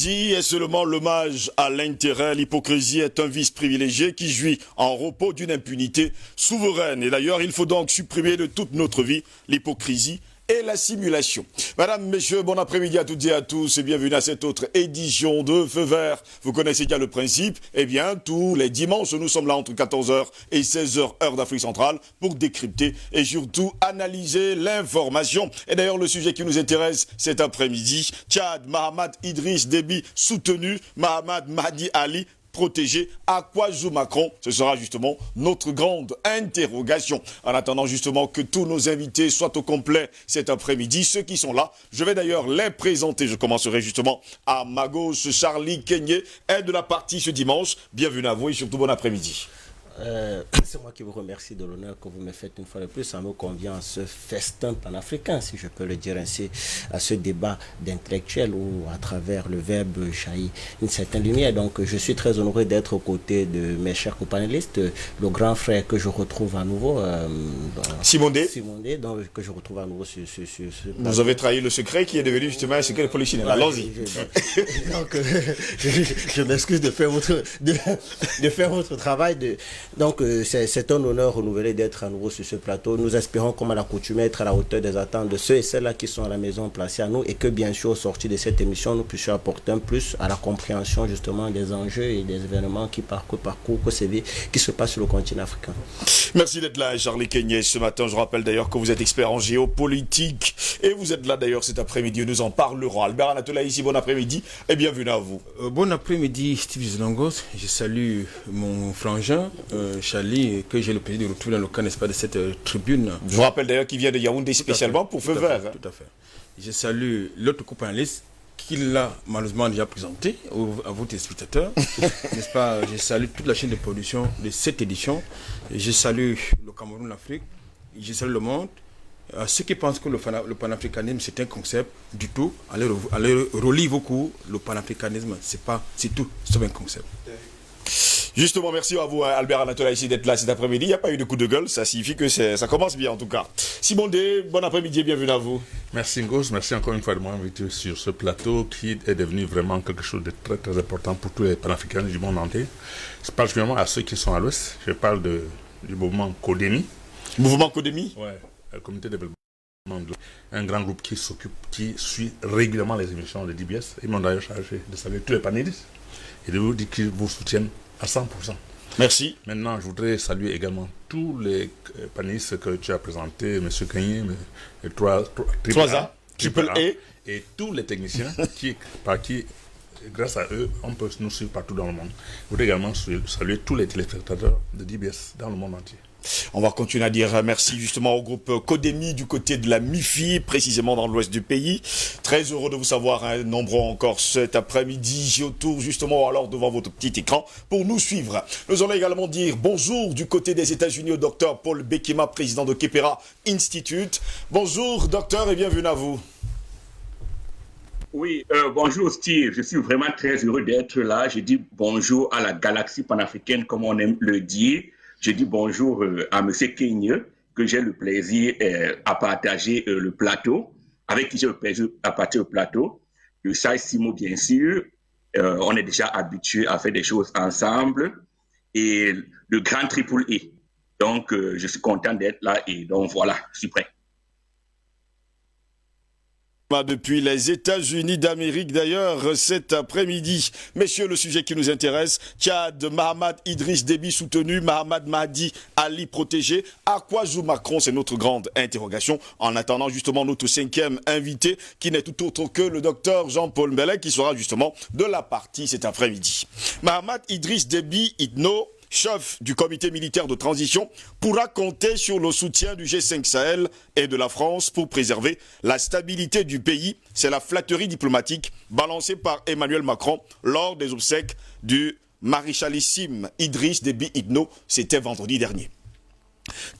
L'hypocrisie est seulement l'hommage à l'intérêt. L'hypocrisie est un vice privilégié qui jouit en repos d'une impunité souveraine. Et d'ailleurs, il faut donc supprimer de toute notre vie l'hypocrisie et la simulation. Madame, messieurs, bon après-midi à toutes et à tous et bienvenue à cette autre édition de Feu Vert. Vous connaissez bien le principe. Eh bien, tous les dimanches, nous sommes là entre 14h et 16h, heure d'Afrique centrale, pour décrypter et surtout analyser l'information. Et d'ailleurs, le sujet qui nous intéresse cet après-midi, Tchad, Mahamat Idriss Déby soutenu, Mahamat Mahdi Ali protégé. À quoi joue Macron? Ce sera justement notre grande interrogation. En attendant justement que tous nos invités soient au complet cet après-midi, ceux qui sont là, je vais d'ailleurs les présenter. Je commencerai justement à ma gauche, Charlie Kenyé, est de la partie ce dimanche. Bienvenue à vous et surtout bon après-midi. C'est moi qui vous remercie de l'honneur que vous me faites une fois de plus. Ça me convient à ce festin panafricain, si je peux le dire ainsi, à ce débat d'intellectuels où, à travers le verbe, jaillit une certaine lumière. Donc, je suis très honoré d'être aux côtés de mes chers co-panélistes, le grand frère que je retrouve à nouveau, Simon D, donc, que je retrouve à nouveau sur ce vous avez trahi le secret qui est devenu justement un secret polichinelle. Allons-y. Donc, je m'excuse de faire votre travail. Donc, c'est un honneur renouvelé d'être à nouveau sur ce plateau. Nous espérons, comme à l'accoutumée, être à la hauteur des attentes de ceux et celles-là qui sont à la maison placés à nous et que, bien sûr, au sortir de cette émission, nous puissions apporter un plus à la compréhension, justement, des enjeux et des événements qui se passent sur le continent africain. Merci d'être là, Charlie Kenyé. Ce matin, je rappelle d'ailleurs que vous êtes expert en géopolitique et vous êtes là d'ailleurs cet après-midi. Nous en parlerons. Albert Anatola ici, bon après-midi et bienvenue à vous. Bon après-midi, Steve Zilangos. Je salue mon frangin, Charlie, que j'ai le plaisir de retrouver dans le cadre, n'est-ce pas, de cette tribune. Je vous rappelle d'ailleurs qu'il vient de Yaoundé spécialement pour Feu Vert. Tout à fait. Je salue l'autre co-panéliste qui l'a malheureusement déjà présenté à vos téléspectateurs. N'est-ce pas? Je salue toute la chaîne de production de cette édition. Je salue le Cameroun, l'Afrique. Je salue le monde. À ceux qui pensent que le panafricanisme c'est un concept, du tout, allez relire vos cours. Le panafricanisme, c'est tout, c'est un concept. Justement, merci à vous, Albert Anatola, ici d'être là cet après-midi. Il n'y a pas eu de coup de gueule, ça signifie que ça commence bien en tout cas. Simon D, bon après-midi et bienvenue à vous. Merci Ngos, merci encore une fois de m'inviter sur ce plateau qui est devenu vraiment quelque chose de très très important pour tous les panafricains du monde entier. Particulièrement à ceux qui sont à l'ouest. Je parle du mouvement CODEMI. Mouvement CODEMI? Ouais, le comité de développement. Un grand groupe qui suit régulièrement les émissions de DBS. Ils m'ont d'ailleurs chargé de saluer tous les panélistes et de vous dire qu'ils vous soutiennent à 100%. Merci. Maintenant, je voudrais saluer également tous les panélistes que tu as présentés, M. Kanye, Triple A, et tous les techniciens qui, grâce à eux, on peut nous suivre partout dans le monde. Je voudrais également saluer tous les téléspectateurs de DBS dans le monde entier. On va continuer à dire merci justement au groupe CODEMI du côté de la MIFI, précisément dans l'ouest du pays. Très heureux de vous savoir nombreux encore cet après-midi autour justement alors devant votre petit écran pour nous suivre. Nous allons également dire bonjour du côté des États-Unis au docteur Paul Bekema, président de Kepera Institute. Bonjour docteur et bienvenue à vous. Oui, bonjour Steve, je suis vraiment très heureux d'être là. Je dis bonjour à la galaxie panafricaine comme on aime le dire. Je dis bonjour à M. Kenyé, que j'ai le plaisir à partager le plateau, avec qui j'ai le plaisir à partager le plateau. Le Chai Simo, bien sûr, on est déjà habitué à faire des choses ensemble. Et le grand Triple E. Donc, je suis content d'être là et donc voilà, je suis prêt. Depuis les États-Unis d'Amérique d'ailleurs cet après-midi. Messieurs, le sujet qui nous intéresse, Tchad, Mahamat Idriss Déby soutenu, Mahamat Mahdi Ali protégé. À quoi joue Macron? C'est notre grande interrogation. En attendant justement notre cinquième invité qui n'est tout autre que le docteur Jean-Paul Mbele qui sera justement de la partie cet après-midi. Mahamat Idriss Déby Itno, chef du comité militaire de transition, pourra compter sur le soutien du G5 Sahel et de la France pour préserver la stabilité du pays. C'est la flatterie diplomatique balancée par Emmanuel Macron lors des obsèques du maréchalissime Idriss Déby Itno. C'était vendredi dernier.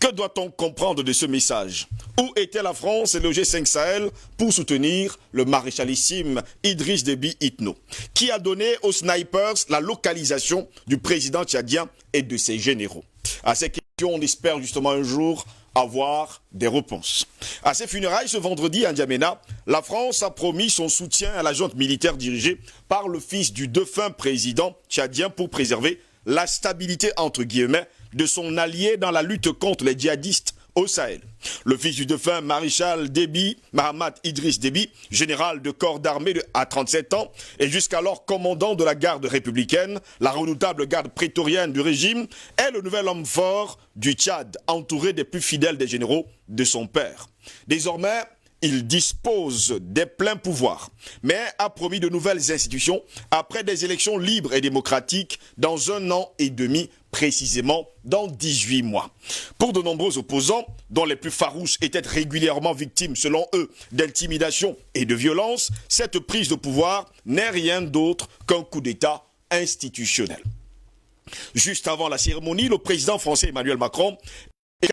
Que doit-on comprendre de ce message? Où était la France et le G5 Sahel pour soutenir le maréchalissime Idriss Déby Itno? Qui a donné aux snipers la localisation du président tchadien et de ses généraux? À ces questions, on espère justement un jour avoir des réponses. À ses funérailles ce vendredi à N'Djamena, la France a promis son soutien à la junte militaire dirigée par le fils du défunt président tchadien pour préserver la stabilité entre guillemets de son allié dans la lutte contre les djihadistes au Sahel. Le fils du défunt maréchal Déby, Mahamat Idriss Déby, général de corps d'armée à 37 ans et jusqu'alors commandant de la garde républicaine, la redoutable garde prétorienne du régime, est le nouvel homme fort du Tchad, entouré des plus fidèles des généraux de son père. Désormais, il dispose des pleins pouvoirs, mais a promis de nouvelles institutions après des élections libres et démocratiques dans 1 an et demi, précisément dans 18 mois. Pour de nombreux opposants, dont les plus farouches étaient régulièrement victimes, selon eux, d'intimidation et de violence, cette prise de pouvoir n'est rien d'autre qu'un coup d'État institutionnel. Juste avant la cérémonie, le président français Emmanuel Macron et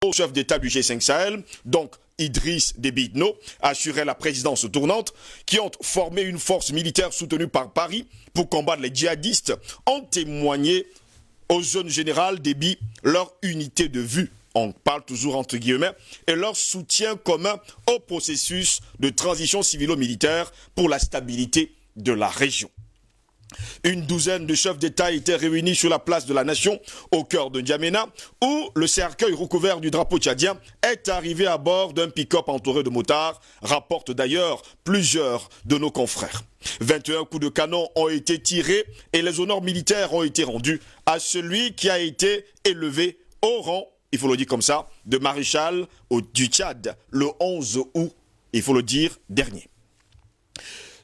le chef d'État du G5 Sahel, donc Idriss Déby Itno, assurait la présidence tournante, qui ont formé une force militaire soutenue par Paris pour combattre les djihadistes, ont témoigné au jeune général Déby leur unité de vue, on parle toujours entre guillemets, et leur soutien commun au processus de transition civilo-militaire pour la stabilité de la région. Une douzaine de chefs d'État étaient réunis sur la place de la Nation, au cœur de N'Djamena, où le cercueil recouvert du drapeau tchadien est arrivé à bord d'un pick-up entouré de motards, rapportent d'ailleurs plusieurs de nos confrères. 21 coups de canon ont été tirés et les honneurs militaires ont été rendus à celui qui a été élevé au rang, il faut le dire comme ça, de maréchal du Tchad le 11 août, il faut le dire, dernier.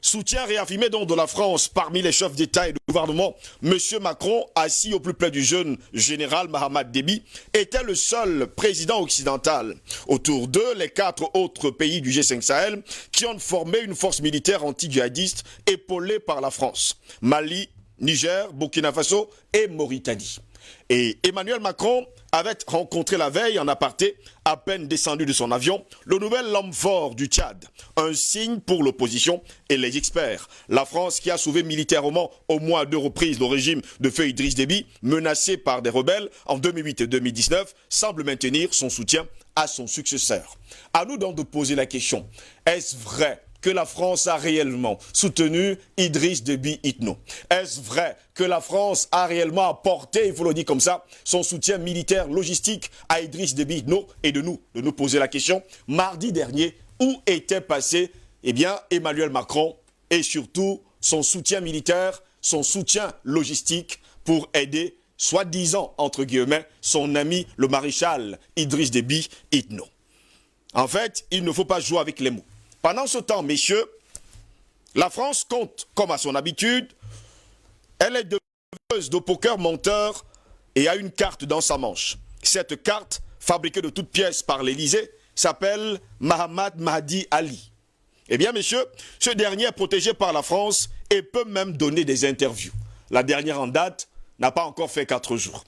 Soutien réaffirmé donc de la France parmi les chefs d'État et de gouvernement, M. Macron, assis au plus près du jeune général Mahamat Déby, était le seul président occidental. Autour d'eux, les 4 autres pays du G5 Sahel qui ont formé une force militaire anti-djihadiste épaulée par la France. Mali, Niger, Burkina Faso et Mauritanie. Et Emmanuel Macron avait rencontré la veille en aparté, à peine descendu de son avion, le nouvel homme fort du Tchad. Un signe pour l'opposition et les experts. La France qui a sauvé militairement au moins à 2 reprises le régime de feu Idriss Déby, menacé par des rebelles en 2008 et 2019, semble maintenir son soutien à son successeur. À nous donc de poser la question, est-ce vrai que la France a réellement soutenu Idriss Déby Itno? Est-ce vrai que la France a réellement apporté, il faut le dire comme ça, son soutien militaire, logistique à Idriss Déby Itno? Et de nous poser la question, mardi dernier, où était passé Emmanuel Macron et surtout son soutien militaire, son soutien logistique pour aider, soi-disant, entre guillemets, son ami le maréchal Idriss Déby Itno? En fait, il ne faut pas jouer avec les mots. Pendant ce temps, messieurs, la France compte, comme à son habitude, elle est deveuse de poker menteur et a une carte dans sa manche. Cette carte, fabriquée de toutes pièces par l'Élysée, s'appelle Mahamat Mahdi Ali. Eh bien, messieurs, ce dernier est protégé par la France et peut même donner des interviews. La dernière en date n'a pas encore fait 4 jours.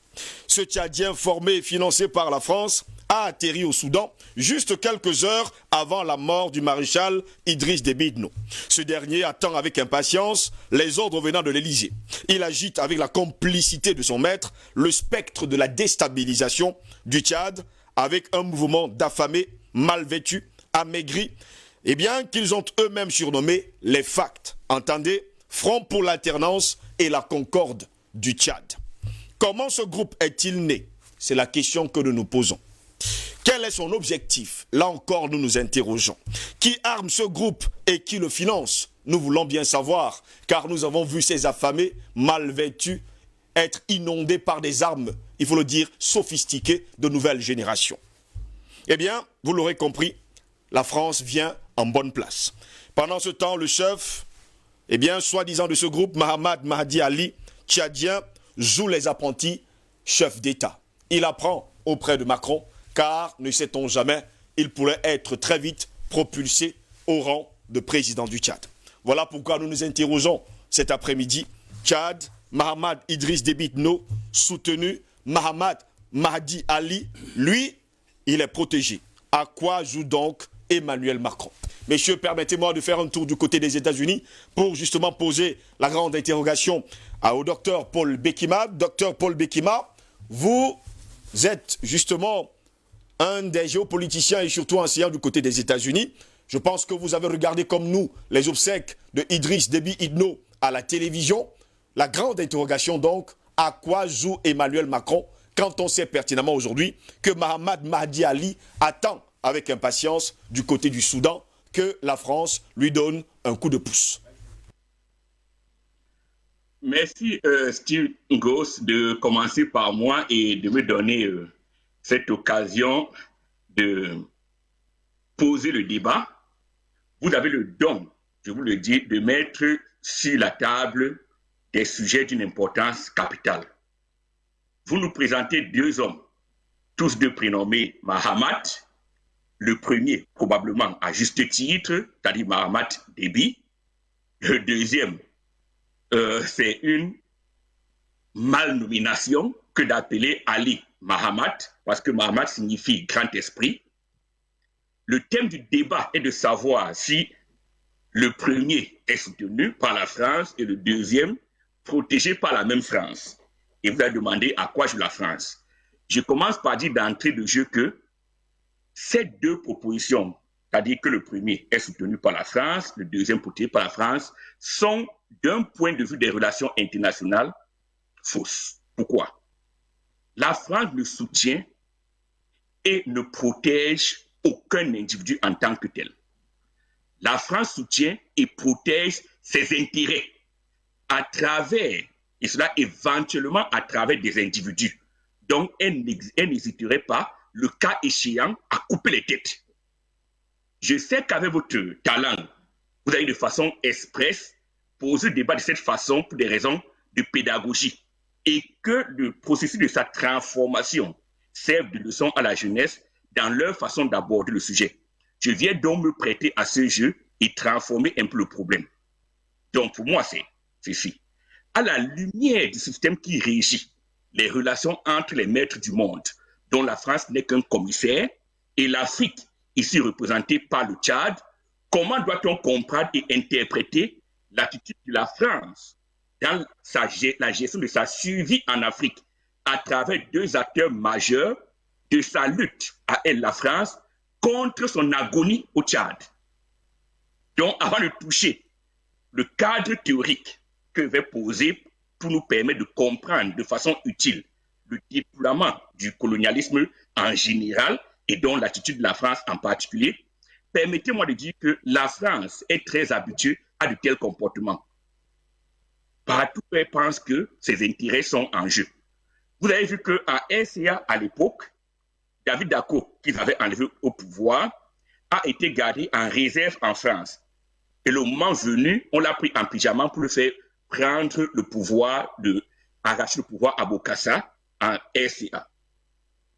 Ce Tchadien formé et financé par la France a atterri au Soudan juste quelques heures avant la mort du maréchal Idriss Déby Itno. Ce dernier attend avec impatience les ordres venant de l'Élysée. Il agite avec la complicité de son maître le spectre de la déstabilisation du Tchad avec un mouvement d'affamés, mal vêtus, amaigris, qu'ils ont eux-mêmes surnommé les FACT. Entendez, Front pour l'alternance et la concorde du Tchad. Comment ce groupe est-il né? C'est la question que nous nous posons. Quel est son objectif? Là encore, nous nous interrogeons. Qui arme ce groupe et qui le finance? Nous voulons bien savoir, car nous avons vu ces affamés, mal vêtus, être inondés par des armes, il faut le dire, sophistiquées de nouvelle génération. Eh bien, vous l'aurez compris, la France vient en bonne place. Pendant ce temps, le chef, soi-disant de ce groupe, Mahamat Mahdi Ali, tchadien, joue les apprentis chefs d'État. Il apprend auprès de Macron, car, ne sait-on jamais, il pourrait être très vite propulsé au rang de président du Tchad. Voilà pourquoi nous nous interrogeons cet après-midi. Tchad, Mahamat Idriss Déby Itno, soutenu Mahamat Mahdi Ali, lui, il est protégé. À quoi joue donc Emmanuel Macron? Messieurs, permettez-moi de faire un tour du côté des États-Unis pour justement poser la grande interrogation au docteur Paul Bekima. Docteur Paul Bekima, vous êtes justement un des géopoliticiens et surtout enseignant du côté des États-Unis. Je pense que vous avez regardé comme nous les obsèques de Idriss Déby Itno à la télévision. La grande interrogation donc, à quoi joue Emmanuel Macron quand on sait pertinemment aujourd'hui que Mahamad Mahdi Ali attend avec impatience du côté du Soudan que la France lui donne un coup de pouce. Merci Steve Ngoz de commencer par moi et de me donner cette occasion de poser le débat. Vous avez le don, je vous le dis, de mettre sur la table des sujets d'une importance capitale. Vous nous présentez deux hommes, tous deux prénommés Mahamat. Le premier, probablement à juste titre, c'est-à-dire Mahamat Déby. Le deuxième, c'est une malnomination que d'appeler Ali Mahamat, parce que Mahamat signifie grand esprit. Le thème du débat est de savoir si le premier est soutenu par la France et le deuxième protégé par la même France. Et vous allez demander à quoi joue la France. Je commence par dire d'entrée de jeu que ces deux propositions, c'est-à-dire que le premier est soutenu par la France, le deuxième protégé par la France, sont d'un point de vue des relations internationales fausses. Pourquoi? La France ne soutient et ne protège aucun individu en tant que tel. La France soutient et protège ses intérêts à travers, et cela éventuellement à travers des individus. Donc, elle n'hésiterait pas, le cas échéant, à couper les têtes. Je sais qu'avec votre talent, vous avez de façon expresse posé le débat de cette façon pour des raisons de pédagogie et que le processus de sa transformation serve de leçon à la jeunesse dans leur façon d'aborder le sujet. Je viens donc me prêter à ce jeu et transformer un peu le problème. Donc pour moi, c'est ceci. À la lumière du système qui régit les relations entre les maîtres du monde, dont la France n'est qu'un commissaire, et l'Afrique, ici représentée par le Tchad, comment doit-on comprendre et interpréter l'attitude de la France dans la gestion de sa survie en Afrique à travers deux acteurs majeurs de sa lutte à elle, la France, contre son agonie au Tchad. Donc, avant de toucher le cadre théorique que je vais poser pour nous permettre de comprendre de façon utile le déploiement du colonialisme en général et dont l'attitude de la France en particulier, permettez-moi de dire que la France est très habituée à de tels comportements. Partout, elle pense que ses intérêts sont en jeu. Vous avez vu qu'à RCA, à l'époque, David Dacko, qu'ils avaient enlevé au pouvoir, a été gardé en réserve en France. Et le moment venu, on l'a pris en pyjama pour le faire prendre le pouvoir, arracher le pouvoir à Bokassa en RCA.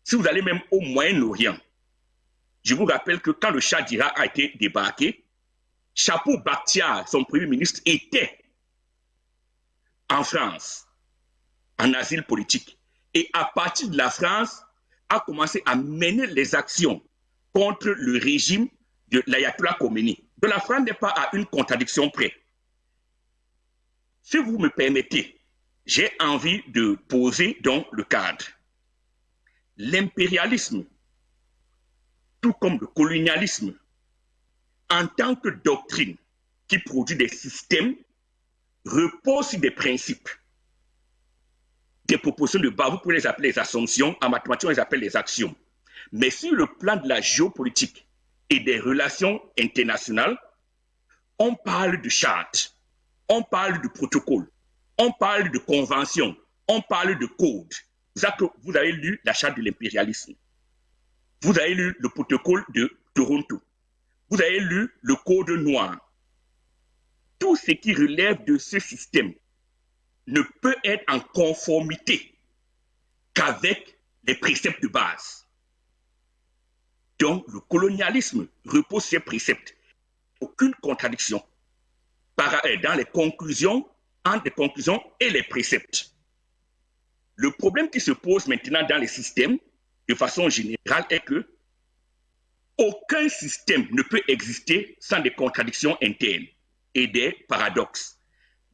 Si vous allez même au Moyen-Orient, je vous rappelle que quand le Shah d'Iran a été débarqué, Chapo Bakhtiar, son premier ministre, était en France, en asile politique. Et à partir de la France, a commencé à mener les actions contre le régime de l'Ayatollah Khomeini. Donc la France n'est pas à une contradiction près. Si vous me permettez, j'ai envie de poser donc le cadre. L'impérialisme, tout comme le colonialisme, en tant que doctrine qui produit des systèmes, repose sur des principes, des propositions de base. Vous pouvez les appeler les assumptions, en mathématiques on les appelle les actions. Mais sur le plan de la géopolitique et des relations internationales, on parle de charte, on parle de protocole, on parle de convention, on parle de code. Vous avez lu la charte de l'impérialisme. Vous avez lu le protocole de Toronto. Vous avez lu le code noir. Tout ce qui relève de ce système ne peut être en conformité qu'avec les préceptes de base. Donc, le colonialisme repose sur ces préceptes. Aucune contradiction dans les conclusions, entre les conclusions et les préceptes. Le problème qui se pose maintenant dans les systèmes, de façon générale, est que aucun système ne peut exister sans des contradictions internes et des paradoxes.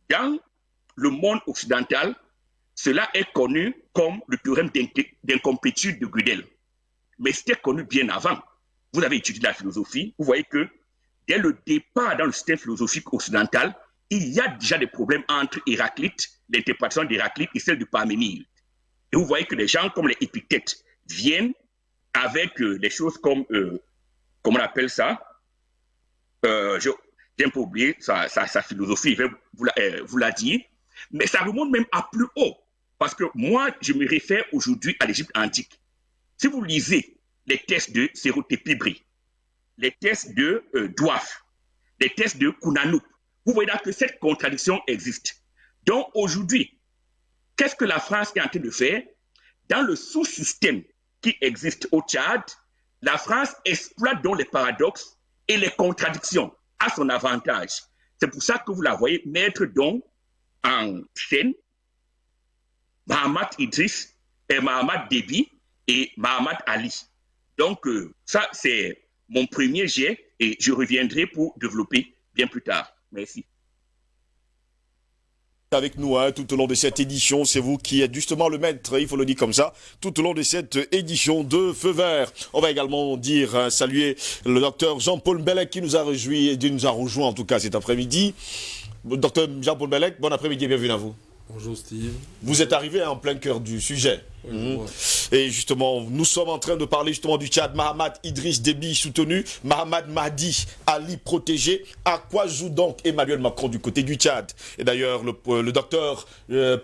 Dans le monde occidental, cela est connu comme le théorème d'incomplétude de Gödel. mais c'était connu bien avant. Vous avez étudié la philosophie, vous voyez que dès le départ dans le système philosophique occidental, il y a déjà des problèmes entre Héraclite, l'interprétation d'Héraclite et celle de Parménide. Et vous voyez que des gens comme les Épictètes viennent avec des choses comme, comment on appelle ça, j'ai un peu oublié sa philosophie, vous l'a dit, mais ça remonte même à plus haut. Parce que moi, je me réfère aujourd'hui à l'Égypte antique. Si vous lisez les textes de Sérotépibri, les textes de Douaf, les textes de Kounanouk, vous voyez là que cette contradiction existe. Donc aujourd'hui, qu'est-ce que la France est en train de faire? Dans le sous-système qui existe au Tchad, la France exploite donc les paradoxes et les contradictions à son avantage. C'est pour ça que vous la voyez mettre donc en scène Mahamat Idriss, Mahamat Déby et Mahamat Ali. Donc ça, c'est mon premier jet et je reviendrai pour développer bien plus tard. Merci. Avec nous tout au long de cette édition, c'est vous qui êtes justement le maître, il faut le dire comme ça, tout au long de cette édition de Feu Vert. On va également dire, saluer le docteur Jean-Paul Mbelek qui nous a rejoint en tout cas cet après-midi. Docteur Jean-Paul Mbelek, bon après-midi et bienvenue à vous. Bonjour Steve. Vous êtes arrivé en plein cœur du sujet. Et justement, nous sommes en train de parler justement du Tchad. Mahamat Idriss Déby soutenu, Mahamat Mahdi Ali protégé. À quoi joue donc Emmanuel Macron du côté du Tchad? Et d'ailleurs, le docteur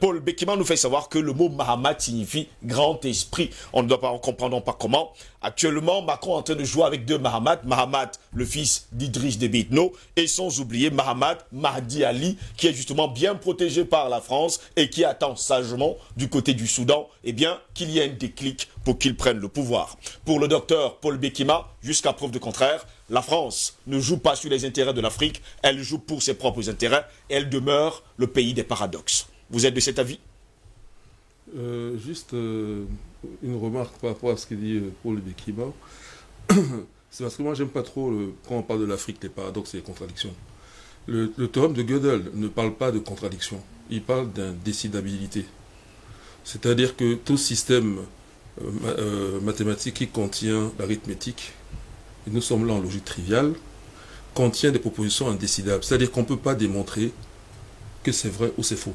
Paul Bekima nous fait savoir que le mot Mahamat signifie grand esprit. On ne doit pas en comprendre pas comment. Actuellement, Macron est en train de jouer avec deux Mahamat. Mahamat, le fils d'Idriss Déby Itno, et sans oublier Mahamat Mahdi Ali, qui est justement bien protégé par la France et qui attend sagement du côté du Soudan, eh bien, qu'il y ait un déclic pour qu'il prenne le pouvoir. Pour le docteur Paul Bekima, jusqu'à preuve de contraire, la France ne joue pas sur les intérêts de l'Afrique, elle joue pour ses propres intérêts et elle demeure le pays des paradoxes. Vous êtes de cet avis? Juste une remarque par rapport à ce que dit Paul Bekima. C'est parce que moi, j'aime pas trop quand on parle de l'Afrique, les paradoxes et les contradictions. Le théorème de Gödel ne parle pas de contradiction, il parle d'indécidabilité. C'est-à-dire que tout système mathématique qui contient l'arithmétique, et nous sommes là en logique triviale, contient des propositions indécidables. C'est-à-dire qu'on ne peut pas démontrer que c'est vrai ou c'est faux.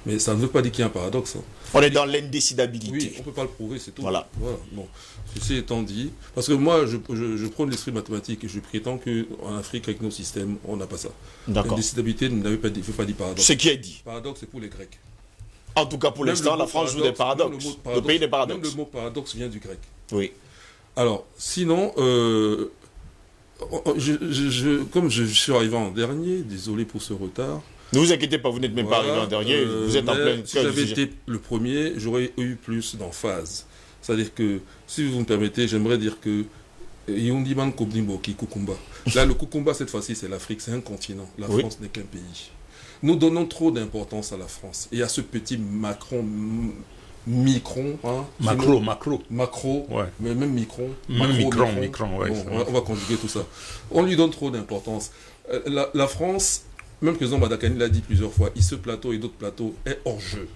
Mais ça ne veut pas dire qu'il y a un paradoxe. Hein. On est dans l'indécidabilité. Oui, on ne peut pas le prouver, c'est tout. Voilà. Bon, ceci étant dit, parce que moi, je prône l'esprit mathématique et je prétends qu'en Afrique, avec nos systèmes, on n'a pas ça. L'indécidabilité ne veut pas dire paradoxe. Ce qui est dit. Paradoxe, c'est pour les Grecs. En tout cas, pour l'instant, la France joue des paradoxes. Le pays des paradoxes. Même le mot paradoxe vient du grec. Oui. Alors, sinon, comme je suis arrivé en dernier, désolé pour ce retard. Ne vous inquiétez pas, vous n'êtes même pas arrivé en dernier, vous êtes en plein. Si j'avais été le premier, j'aurais eu plus d'emphase. C'est-à-dire que, si vous me permettez, j'aimerais dire que Yundiman Kobnimboki Kukumba. Là, le Kukumba, cette fois-ci, c'est l'Afrique, c'est un continent. La France n'est qu'un pays. Nous donnons trop d'importance à la France et à ce petit Macron, Micron, hein, Macro, ouais. Mais même Micron. Micron, ouais, bon, on va conjuguer tout ça. On lui donne trop d'importance. La France, même que Zambadakani l'a dit plusieurs fois, ce plateau et d'autres plateaux est hors jeu.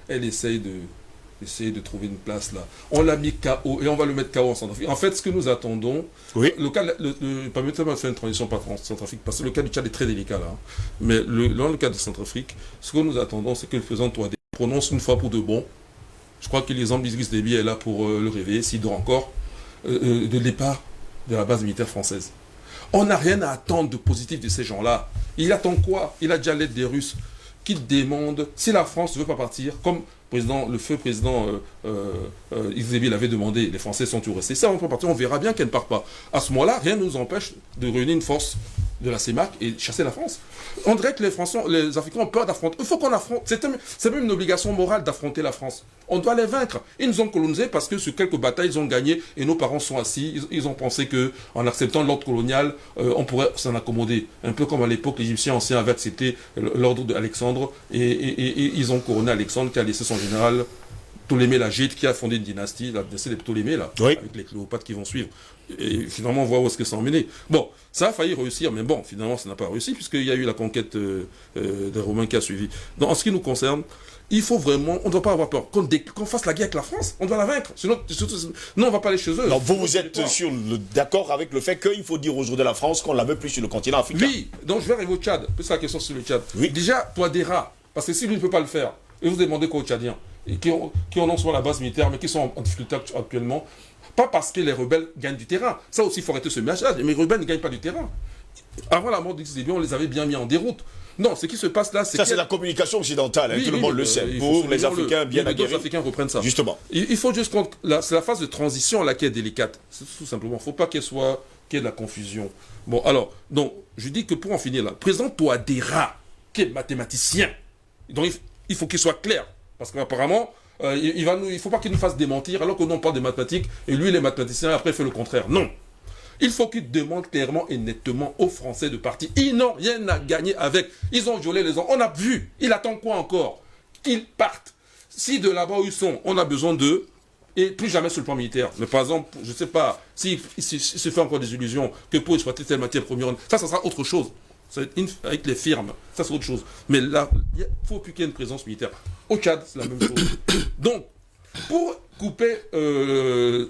Elle essaye de trouver une place là. On l'a mis KO et on va le mettre KO en Centrafrique. En fait, ce que nous attendons, permettez-moi de faire une transition par Centrafrique, parce que le cas du Tchad est très délicat là. Mais dans le cas de Centrafrique, ce que nous attendons, c'est que le président Touadéra prononce une fois pour de bon. Je crois que l'exemple d'Idriss Déby est là pour le réveiller, s'il dort encore, de départ de la base militaire française. On n'a rien à attendre de positif de ces gens-là. Il attend quoi? Il a déjà l'aide des Russes qui demandent, si la France ne veut pas partir, comme le feu président Idriss Déby l'avait demandé, les Français sont toujours restés. Ça, on peut partir, on verra bien qu'elle ne part pas. À ce moment-là, rien ne nous empêche de réunir une force de la CEMAC et chasser la France. On dirait que les Africains ont peur d'affronter. Il faut qu'on affronte. C'est même une obligation morale d'affronter la France. On doit les vaincre. Ils nous ont colonisés parce que sur quelques batailles, ils ont gagné et nos parents sont assis. Ils ont pensé qu'en acceptant l'ordre colonial, on pourrait s'en accommoder. Un peu comme à l'époque, les Égyptiens anciens avaient accepté l'ordre d'Alexandre et ils ont couronné Alexandre qui a laissé son général Ptolémée l'Agite qui a fondé une dynastie, la dynastie des Ptolémées, là, avec les Cléopâtres qui vont suivre. Et finalement, on voit où est-ce que ça a emmené. Bon, ça a failli réussir, mais bon, finalement, ça n'a pas réussi, puisqu'il y a eu la conquête des Romains qui a suivi. Donc, en ce qui nous concerne, il faut vraiment, on ne doit pas avoir peur. Qu'on fasse la guerre avec la France, on doit la vaincre. Sinon, non, on ne va pas aller chez eux. Donc vous êtes d'accord avec le fait qu'il faut dire aujourd'hui à la France qu'on ne la veut plus sur le continent africain? Oui, donc je vais arriver au Tchad. C'est la question sur le Tchad. Oui. Déjà, Touadéra, parce que si lui ne peut pas le faire, et vous demandez quoi aux Tchadiens, et qui en ont sur la base militaire, mais qui sont en difficulté actuellement, pas parce que les rebelles gagnent du terrain. Ça aussi, il faut arrêter ce message. Mais les rebelles ne gagnent pas du terrain. Avant la mort d'Idriss Déby, on les avait bien mis en déroute. Non, ce qui se passe là, c'est ça, c'est la communication occidentale, oui, tout le monde le sait. Pour les Africains bien aguerris. Les Africains reprennent ça. Justement. Il faut juste compte, c'est la phase de transition là qui est délicate. C'est tout simplement. Il ne faut pas qu'il y ait de la confusion. Bon, alors, donc, je dis que pour en finir là, présente Touadéra, qui est mathématicien. Donc, il faut qu'il soit clair. Parce qu'apparemment, il ne faut pas qu'il nous fasse démentir alors que nous on parle des mathématiques et lui, les mathématiciens, après, fait le contraire. Non. Il faut qu'il demande clairement et nettement aux Français de partir. Ils n'ont rien à gagner avec. Ils ont violé les gens. On a vu. Il attend quoi encore? Qu'ils partent. Si de là-bas où ils sont, on a besoin d'eux, et plus jamais sur le plan militaire. Mais par exemple, je ne sais pas, s'il se fait encore des illusions que pour exploiter telle matière première, ça sera autre chose. Avec les firmes, ça c'est autre chose. Mais là, il ne faut plus qu'il y ait une présence militaire. Au Tchad, c'est la même chose. Donc, pour couper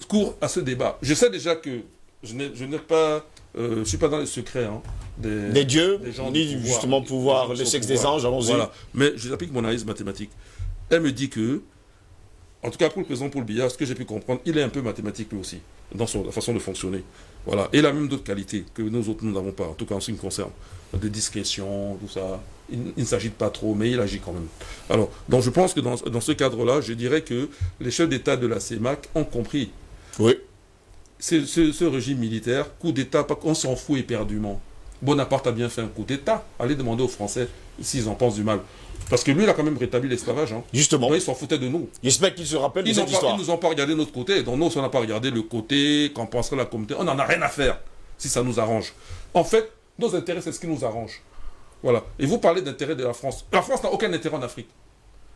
court à ce débat, je sais déjà que je ne suis pas dans les secrets des dieux, des gens ni justement pouvoir le sexe des anges, allons-y. Voilà. Mais je applique mon analyse mathématique. Elle me dit que, en tout cas pour le président Paul Biya, ce que j'ai pu comprendre, il est un peu mathématique lui aussi, dans la façon de fonctionner. Voilà. Et il a même d'autres qualités que nous autres, nous n'avons pas, en tout cas en ce qui me concerne. De discrétion, tout ça. Il ne s'agite pas trop, mais il agit quand même. Alors, donc je pense que dans ce cadre-là, je dirais que les chefs d'État de la CEMAC ont compris. Oui. Ce régime militaire, coup d'État, on s'en fout éperdument. Bonaparte a bien fait un coup d'État. Allez demander aux Français s'ils en pensent du mal. Parce que lui, il a quand même rétabli l'esclavage. Justement. Donc, ils s'en foutaient de nous. J'espère qu'ils se rappellent de cette histoire. Ils ne nous ont pas regardé de notre côté. Donc nous, on n'a pas regardé le côté qu'en penserait la communauté. On n'en a rien à faire, si ça nous arrange. En fait, nos intérêts, c'est ce qui nous arrange. Voilà. Et vous parlez d'intérêt de la France. La France n'a aucun intérêt en Afrique.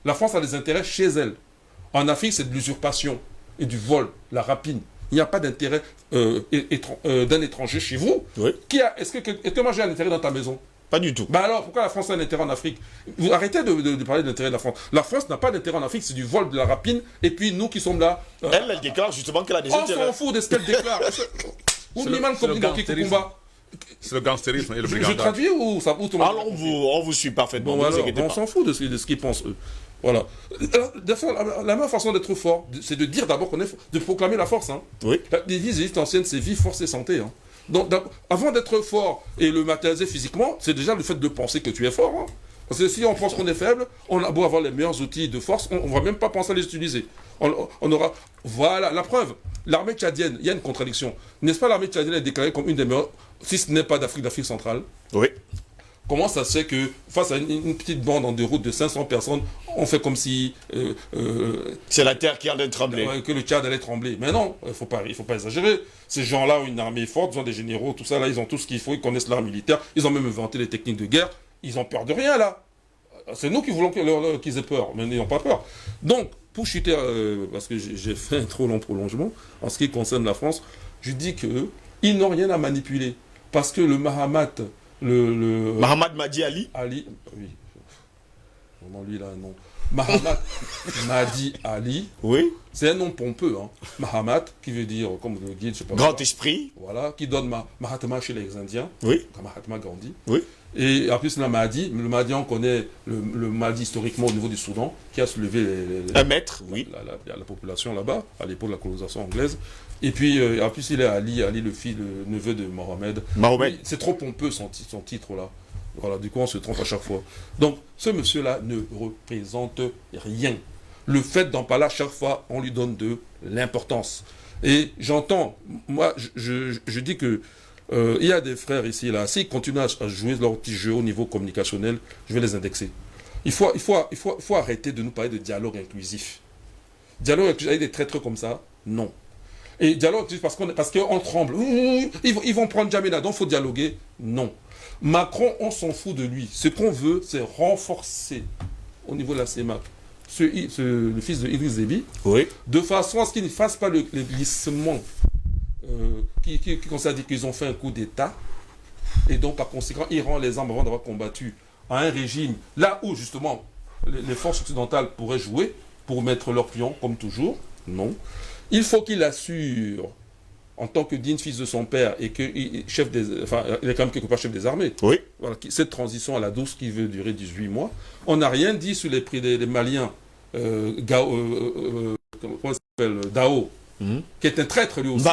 La France a des intérêts chez elle. En Afrique, c'est de l'usurpation et du vol, la rapine. Il n'y a pas d'intérêt d'un étranger chez vous. Oui. Est-ce que moi j'ai un intérêt dans ta maison? Pas du tout. Bah alors, pourquoi la France a un intérêt en Afrique? Vous arrêtez de parler d'intérêt de la France. La France n'a pas d'intérêt en Afrique, c'est du vol, de la rapine. Et puis nous qui sommes là... Elle déclare justement qu'elle a des intérêts. On s'en fout de ce qu'elle déclare. Ou Niman comme dit dans Kikumba. C'est le gangstérisme et le Je brigandage. traduis ou ça ou tout le monde? Alors on vous suit parfaitement. Bon, Ne vous alors, inquiétez on pas. s'en fout de ce qu'ils pensent eux. Voilà. La meilleure façon d'être fort, c'est de dire d'abord qu'on est fort, de proclamer la force. Hein. Oui. La devise égyptienne ancienne, c'est vie, force et santé. Hein. Donc, avant d'être fort et le matérialiser physiquement, c'est déjà le fait de penser que tu es fort. Hein. Parce que si on pense qu'on est faible, on a beau avoir les meilleurs outils de force, on ne va même pas penser à les utiliser. On aura... Voilà, la preuve. L'armée tchadienne, il y a une contradiction. N'est-ce pas, l'armée tchadienne est déclarée comme une des meilleures, si ce n'est pas d'Afrique centrale? Oui. Comment ça se fait que, face à une petite bande en déroute de 500 personnes, on fait comme si... c'est la terre qui allait trembler. Que le Tchad allait trembler. Mais non, il ne faut pas exagérer. Ces gens-là ont une armée forte, ils ont des généraux, tout ça, là, ils ont tout ce qu'il faut, ils connaissent l'art militaire, ils ont même inventé les techniques de guerre. Ils ont peur de rien, là. C'est nous qui voulons qu'ils aient peur, mais ils n'ont pas peur. Donc, pour chuter, parce que j'ai fait un trop long prolongement, en ce qui concerne la France, je dis qu'ils n'ont rien à manipuler. Parce que le Mahamat... Mahamad Mahdi Ali. Oui. Vraiment, lui, il a un nom. Mahamat Mahdi Ali. Oui. C'est un nom pompeux. Hein. Mahamat, qui veut dire, comme le guide, je sais pas. Grand esprit. Voilà, qui donne Mahatma chez les Indiens. Oui. Mahatma Gandhi. Oui. Et en plus, le Mahdi, on connaît le Mahdi historiquement au niveau du Soudan, qui a soulevé un maître, oui. La population là-bas, à l'époque de la colonisation anglaise. Et puis, en plus, il est Ali, le neveu de Mohamed. C'est trop pompeux son titre-là. Voilà, du coup, on se trompe à chaque fois. Donc, ce monsieur-là ne représente rien. Le fait d'en parler à chaque fois, on lui donne de l'importance. Et j'entends, moi, je dis que il y a des frères ici, là, s'ils continuent à jouer leur petit jeu au niveau communicationnel, je vais les indexer. Il faut arrêter de nous parler de dialogue inclusif. Dialogue inclusif avec des traîtres comme ça, non. Et dialogue inclusif parce qu'on tremble. Ils vont prendre Djamena, donc il faut dialoguer, non. Macron, on s'en fout de lui. Ce qu'on veut, c'est renforcer au niveau de la CEMAC le fils de Idriss Déby, oui. De façon à ce qu'il ne fasse pas le glissement qui consiste à dire qu'ils ont fait un coup d'État, et donc par conséquent, ils rendent les armes avant d'avoir combattu à un régime, là où justement, les forces occidentales pourraient jouer pour mettre leur pion, comme toujours. Non. Il faut qu'il assure, en tant que digne fils de son père, et il est quand même quelque part chef des armées. Oui. Voilà, cette transition à la douce qui veut durer 18 mois. On n'a rien dit sur les prix des Maliens. Comment il s'appelle, Dao, qui est un traître lui aussi.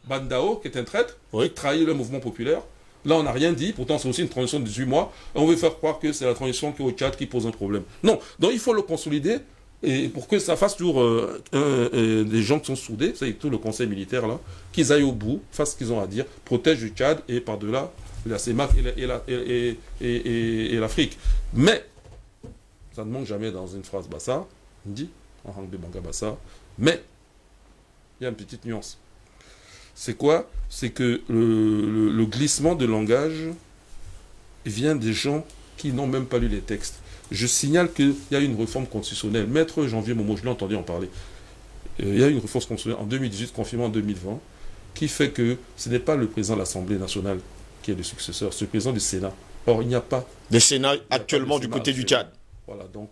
Bandao, qui est un traître, qui trahit le mouvement populaire. Là, on n'a rien dit, pourtant c'est aussi une transition de 18 mois. On veut faire croire que c'est la transition qui est au Tchad qui pose un problème. Non, donc il faut le consolider, et pour que ça fasse toujours des gens qui sont soudés, c'est tout le conseil militaire là, qu'ils aillent au bout, fassent ce qu'ils ont à dire, protègent le Tchad et par-delà la CEMAC et l'Afrique. Mais, ça ne manque jamais dans une phrase Bassa, on dit, en Hangbe Banga Bassa, mais, il y a une petite nuance. C'est quoi? C'est que le glissement de langage vient des gens qui n'ont même pas lu les textes. Je signale qu'il y a une réforme constitutionnelle. Maître Janvier Momo, je l'ai entendu en parler. Il y a une réforme constitutionnelle en 2018, confirmée en 2020, qui fait que ce n'est pas le président de l'Assemblée nationale qui est le successeur, c'est le président du Sénat. Or, il n'y a pas... Le Sénat actuellement du côté du Tchad. Voilà, donc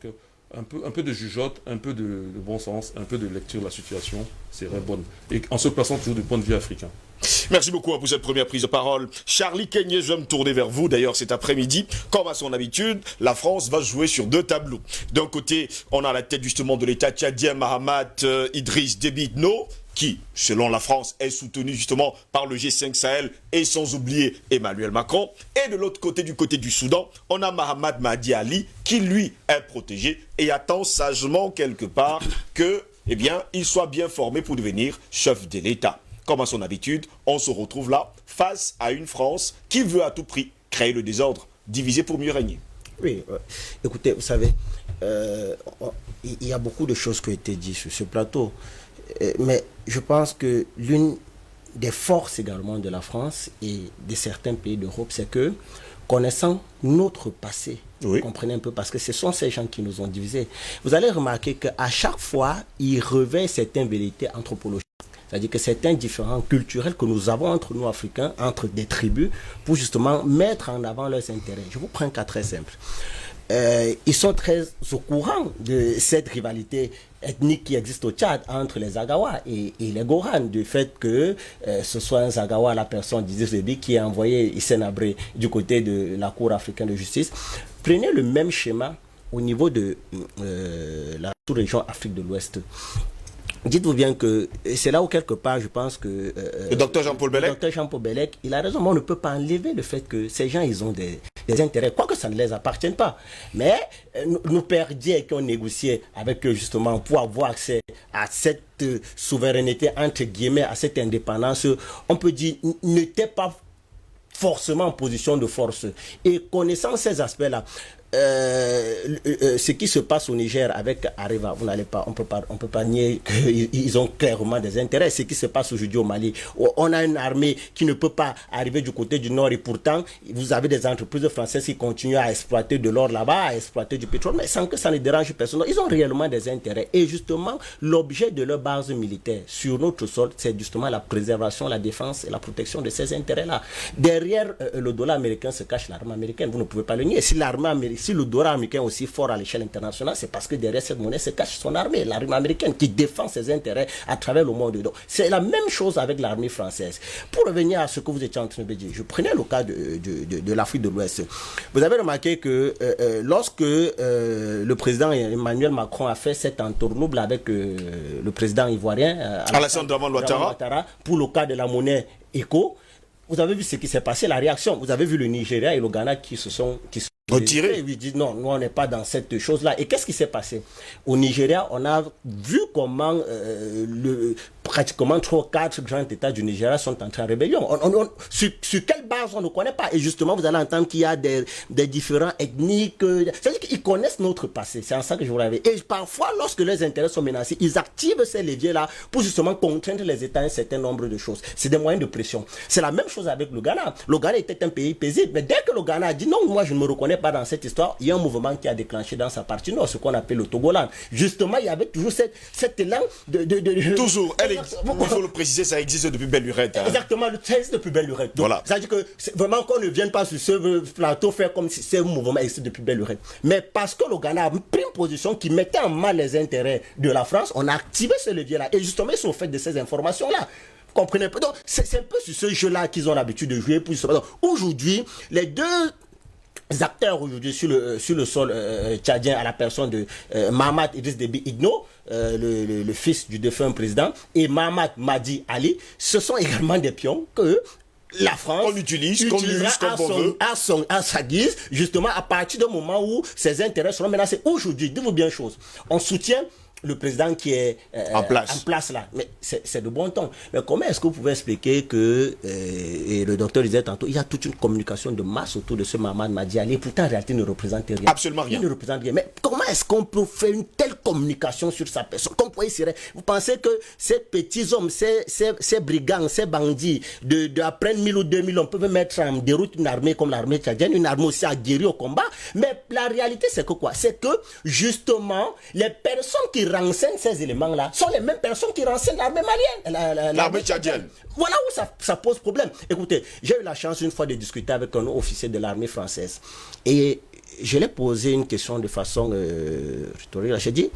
un peu de jugeote, un peu de bon sens, un peu de lecture de la situation, c'est très bonne. Et en se plaçant toujours du point de vue africain. Merci beaucoup pour cette première prise de parole. Charlie Kenyé, je vais me tourner vers vous. D'ailleurs, cet après-midi, comme à son habitude, la France va jouer sur deux tableaux. D'un côté, on a la tête justement de l'État tchadien, Mahamat Idriss Déby Itno, qui, selon la France, est soutenu justement par le G5 Sahel et sans oublier Emmanuel Macron. Et de l'autre côté, du côté du Soudan, on a Mahamat Mahdi Ali, qui lui est protégé et attend sagement quelque part que, eh bien, il soit bien formé pour devenir chef de l'État. Comme à son habitude, on se retrouve là face à une France qui veut à tout prix créer le désordre, diviser pour mieux régner. Oui, écoutez, vous savez, il y a beaucoup de choses qui ont été dites sur ce plateau, mais je pense que l'une des forces également de la France et de certains pays d'Europe, c'est que, connaissant notre passé, vous comprenez un peu, parce que ce sont ces gens qui nous ont divisés, vous allez remarquer qu'à chaque fois, ils réveillent certaines vérités anthropologiques. C'est-à-dire que certains différends culturels que nous avons entre nous Africains, entre des tribus, pour justement mettre en avant leurs intérêts. Je vous prends un cas très simple. Ils sont très au courant de cette rivalité ethnique qui existe au Tchad entre les Zagawa et les Goran, du fait que ce soit un Zagawa, la personne d'Idriss Déby, qui a envoyé Hissène Habré du côté de la Cour africaine de justice. Prenez le même schéma au niveau de la sous-région Afrique de l'Ouest. Dites-vous bien que c'est là où quelque part je pense que le docteur Jean-Paul Bellec. Le docteur Jean-Paul Bellec, il a raison, mais on ne peut pas enlever le fait que ces gens ils ont des intérêts, quoique ça ne les appartient pas. Mais nos pères qui ont négocié avec eux justement pour avoir accès à cette souveraineté entre guillemets, à cette indépendance, on peut dire n'étaient pas forcément en position de force. Et connaissant ces aspects-là, ce qui se passe au Niger avec Areva, on peut pas nier qu'ils ont clairement des intérêts. Ce qui se passe aujourd'hui au Mali, on a une armée qui ne peut pas arriver du côté du nord et pourtant vous avez des entreprises françaises qui continuent à exploiter de l'or là-bas, à exploiter du pétrole, mais sans que ça ne dérange personne. Ils ont réellement des intérêts et justement l'objet de leur base militaire sur notre sol, c'est justement la préservation, la défense et la protection de ces intérêts-là. Derrière le dollar américain se cache l'armée américaine, vous ne pouvez pas le nier. Si le dollar américain est aussi fort à l'échelle internationale, c'est parce que derrière cette monnaie se cache son armée, l'armée américaine qui défend ses intérêts à travers le monde. C'est la même chose avec l'armée française. Pour revenir à ce que vous étiez en train de dire, je prenais le cas de l'Afrique de l'Ouest. Vous avez remarqué que lorsque le président Emmanuel Macron a fait cet entourloupe avec le président ivoirien Alassane Dramane Ouattara pour le cas de la monnaie ECO, vous avez vu ce qui s'est passé, la réaction. Vous avez vu le Nigeria et le Ghana qui se sont retirés. Ils disent non, nous on n'est pas dans cette chose-là. Et qu'est-ce qui s'est passé? Au Nigeria, on a vu comment pratiquement 3-4 grands États du Nigeria sont entrés en rébellion. Sur quelle base on ne connaît pas? Et justement, vous allez entendre qu'il y a des différents ethniques. C'est-à-dire qu'ils connaissent notre passé. C'est en ça que je vous l'avais. Et parfois, lorsque leurs intérêts sont menacés, ils activent ces leviers-là pour justement contraindre les États à un certain nombre de choses. C'est des moyens de pression. C'est la même chose avec le Ghana. Le Ghana était un pays paisible, mais dès que le Ghana a dit non, moi je ne me reconnais pas dans cette histoire, il y a un mouvement qui a déclenché dans sa partie nord, ce qu'on appelle le Togoland. Justement, il y avait toujours cet élan de toujours, il faut le préciser, ça existe depuis belle lurette. Hein. Exactement, ça existe depuis belle lurette. Donc, Voilà. ça veut dire que vraiment qu'on ne vienne pas sur ce plateau faire comme si ce mouvement existait depuis belle lurette. Mais parce que le Ghana a pris une position qui mettait en mal les intérêts de la France, on a activé ce levier-là. Et justement, ils sont au fait de ces informations-là. Vous comprenez pas? Donc, c'est un peu sur ce jeu-là qu'ils ont l'habitude de jouer. Aujourd'hui, les deux acteurs aujourd'hui sur le sol tchadien à la personne de Mahamat Idriss Déby Itno, le fils du défunt président, et Mahamat Mahdi Ali, ce sont également des pions que la France qu'on utilise, qu'on use comme on veut. À sa guise, justement à partir du moment où ses intérêts seront menacés. Aujourd'hui, dites-vous bien une chose, on soutient le président qui est en place là. Mais c'est de bon temps. Mais comment est-ce que vous pouvez expliquer que, et le docteur disait tantôt, il y a toute une communication de masse autour de ce Mahamat Mahdi Ali, pourtant en réalité il ne représente rien. Absolument rien. Il ne représente rien. Mais comment est-ce qu'on peut faire une telle communication sur sa personne? Vous pensez que ces petits hommes, ces brigands, ces bandits, après 1000 ou 2000 hommes peuvent mettre en déroute une armée comme l'armée tchadienne, une armée aussi aguerrie au combat? Mais la réalité c'est que quoi? C'est que justement, les personnes qui renseignent ces éléments-là sont les mêmes personnes qui renseignent l'armée malienne. L'armée tchadienne. Voilà où ça pose problème. Écoutez, j'ai eu la chance une fois de discuter avec un officier de l'armée française. Et je lui ai posé une question de façon rhétorique. J'ai dit,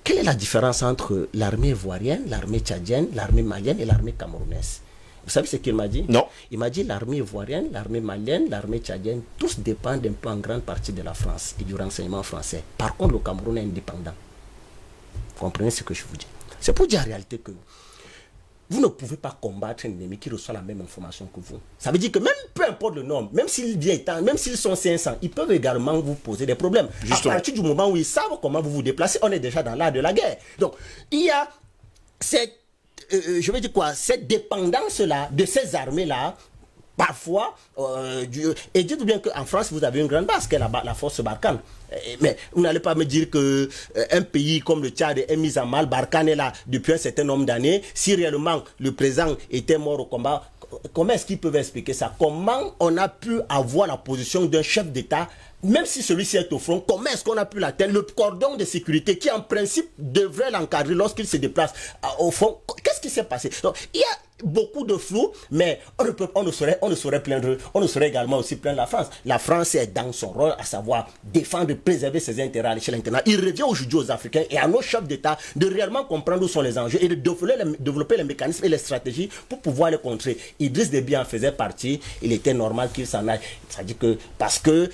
quelle est la différence entre l'armée ivoirienne, l'armée tchadienne, l'armée malienne et l'armée camerounaise? Vous savez ce qu'il m'a dit? Non. Il m'a dit l'armée ivoirienne, l'armée malienne, l'armée tchadienne, tous dépendent un peu en grande partie de la France et du renseignement français. Par contre, le Cameroun est indépendant. Vous comprenez ce que je vous dis? C'est pour dire en réalité que vous ne pouvez pas combattre un ennemi qui reçoit la même information que vous. Ça veut dire que même peu importe le nombre, même s'ils viennent, même s'ils sont 500, ils peuvent également vous poser des problèmes. Justement. À partir du moment où ils savent comment vous vous déplacez, on est déjà dans l'art de la guerre. Donc, il y a cette, cette dépendance-là de ces armées-là. Parfois, et dites-vous bien qu'en France, vous avez une grande base, qui est la force Barkhane. Mais vous n'allez pas me dire qu'un pays comme le Tchad est mis en mal, Barkhane est là depuis un certain nombre d'années. Si réellement le président était mort au combat, comment est-ce qu'ils peuvent expliquer ça? Comment on a pu avoir la position d'un chef d'État, même si celui-ci est au front, comment est-ce qu'on a pu l'atteindre? Le cordon de sécurité qui en principe devrait l'encadrer lorsqu'il se déplace au fond. Qu'est-ce qui s'est passé? Donc, il y a beaucoup de flou, mais on ne saurait plaindre, on ne saurait également aussi plaindre la France. La France est dans son rôle, à savoir défendre, préserver ses intérêts à l'échelle internationale. Il revient aujourd'hui aux Africains et à nos chefs d'État de réellement comprendre où sont les enjeux et de développer les mécanismes et les stratégies pour pouvoir les contrer. Idriss Déby en faisait partie, il était normal qu'il s'en aille. C'est-à-dire que, parce que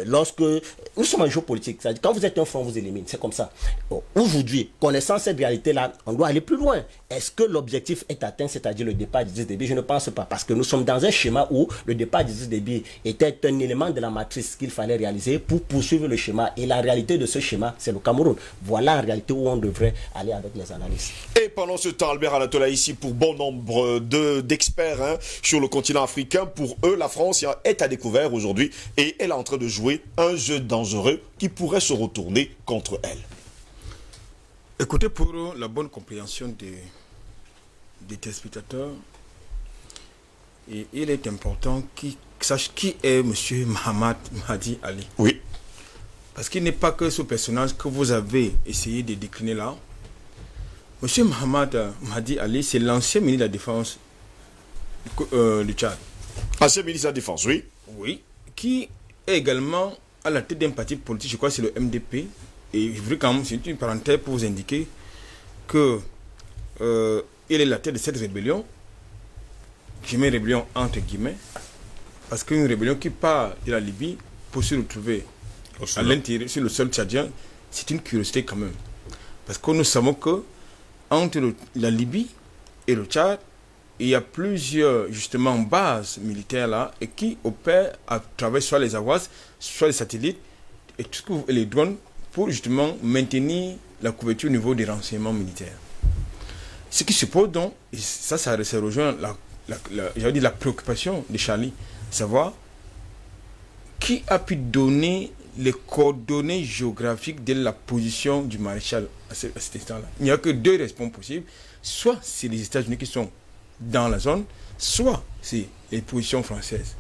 lorsque nous sommes en jeu politique, c'est-à-dire quand vous êtes un front, vous éliminez, c'est comme ça. Bon, aujourd'hui, connaissant cette réalité-là, on doit aller plus loin. Est-ce que l'objectif est atteint, c'est-à-dire le départ d'Idriss Déby? Je ne pense pas, parce que nous sommes dans un schéma où le départ d'Idriss Déby était un élément de la matrice qu'il fallait réaliser pour poursuivre le schéma. Et la réalité de ce schéma, c'est le Cameroun. Voilà en réalité où on devrait aller avec les analyses. Et pendant ce temps, Albert Anatola, ici, pour bon nombre d'experts sur le continent africain, pour eux, la France est à découvert aujourd'hui et elle est en train de jouer un jeu dangereux qui pourrait se retourner contre elle. Écoutez, pour la bonne compréhension des téléspectateurs, et il est important qu'ils sachent qui est M. Mahamat Mahdi Ali. Oui. Parce qu'il n'est pas que ce personnage que vous avez essayé de décliner là. M. Mahamat Mahdi Ali, c'est l'ancien ministre de la Défense du Tchad. Ancien ministre de la Défense, oui. Oui. Qui est également à la tête d'un parti politique, je crois que c'est le MDP. Et je voudrais quand même, c'est une parenthèse pour vous indiquer que il est la tête de cette rébellion. Je mets rébellion entre guillemets, parce qu'une rébellion qui part de la Libye pour se retrouver à l'intérieur, sur le sol tchadien, c'est une curiosité quand même. Parce que nous savons que entre la Libye et le Tchad, il y a plusieurs justement bases militaires là et qui opèrent à travers soit les AWACS, soit les satellites et tout ce que les drones pour justement maintenir la couverture au niveau des renseignements militaires. Ce qui suppose donc, et ça rejoint la préoccupation de Charlie, savoir qui a pu donner les coordonnées géographiques de la position du maréchal à cet instant-là. Il n'y a que deux réponses possibles. Soit c'est les États-Unis qui sont dans la zone, soit c'est les positions françaises.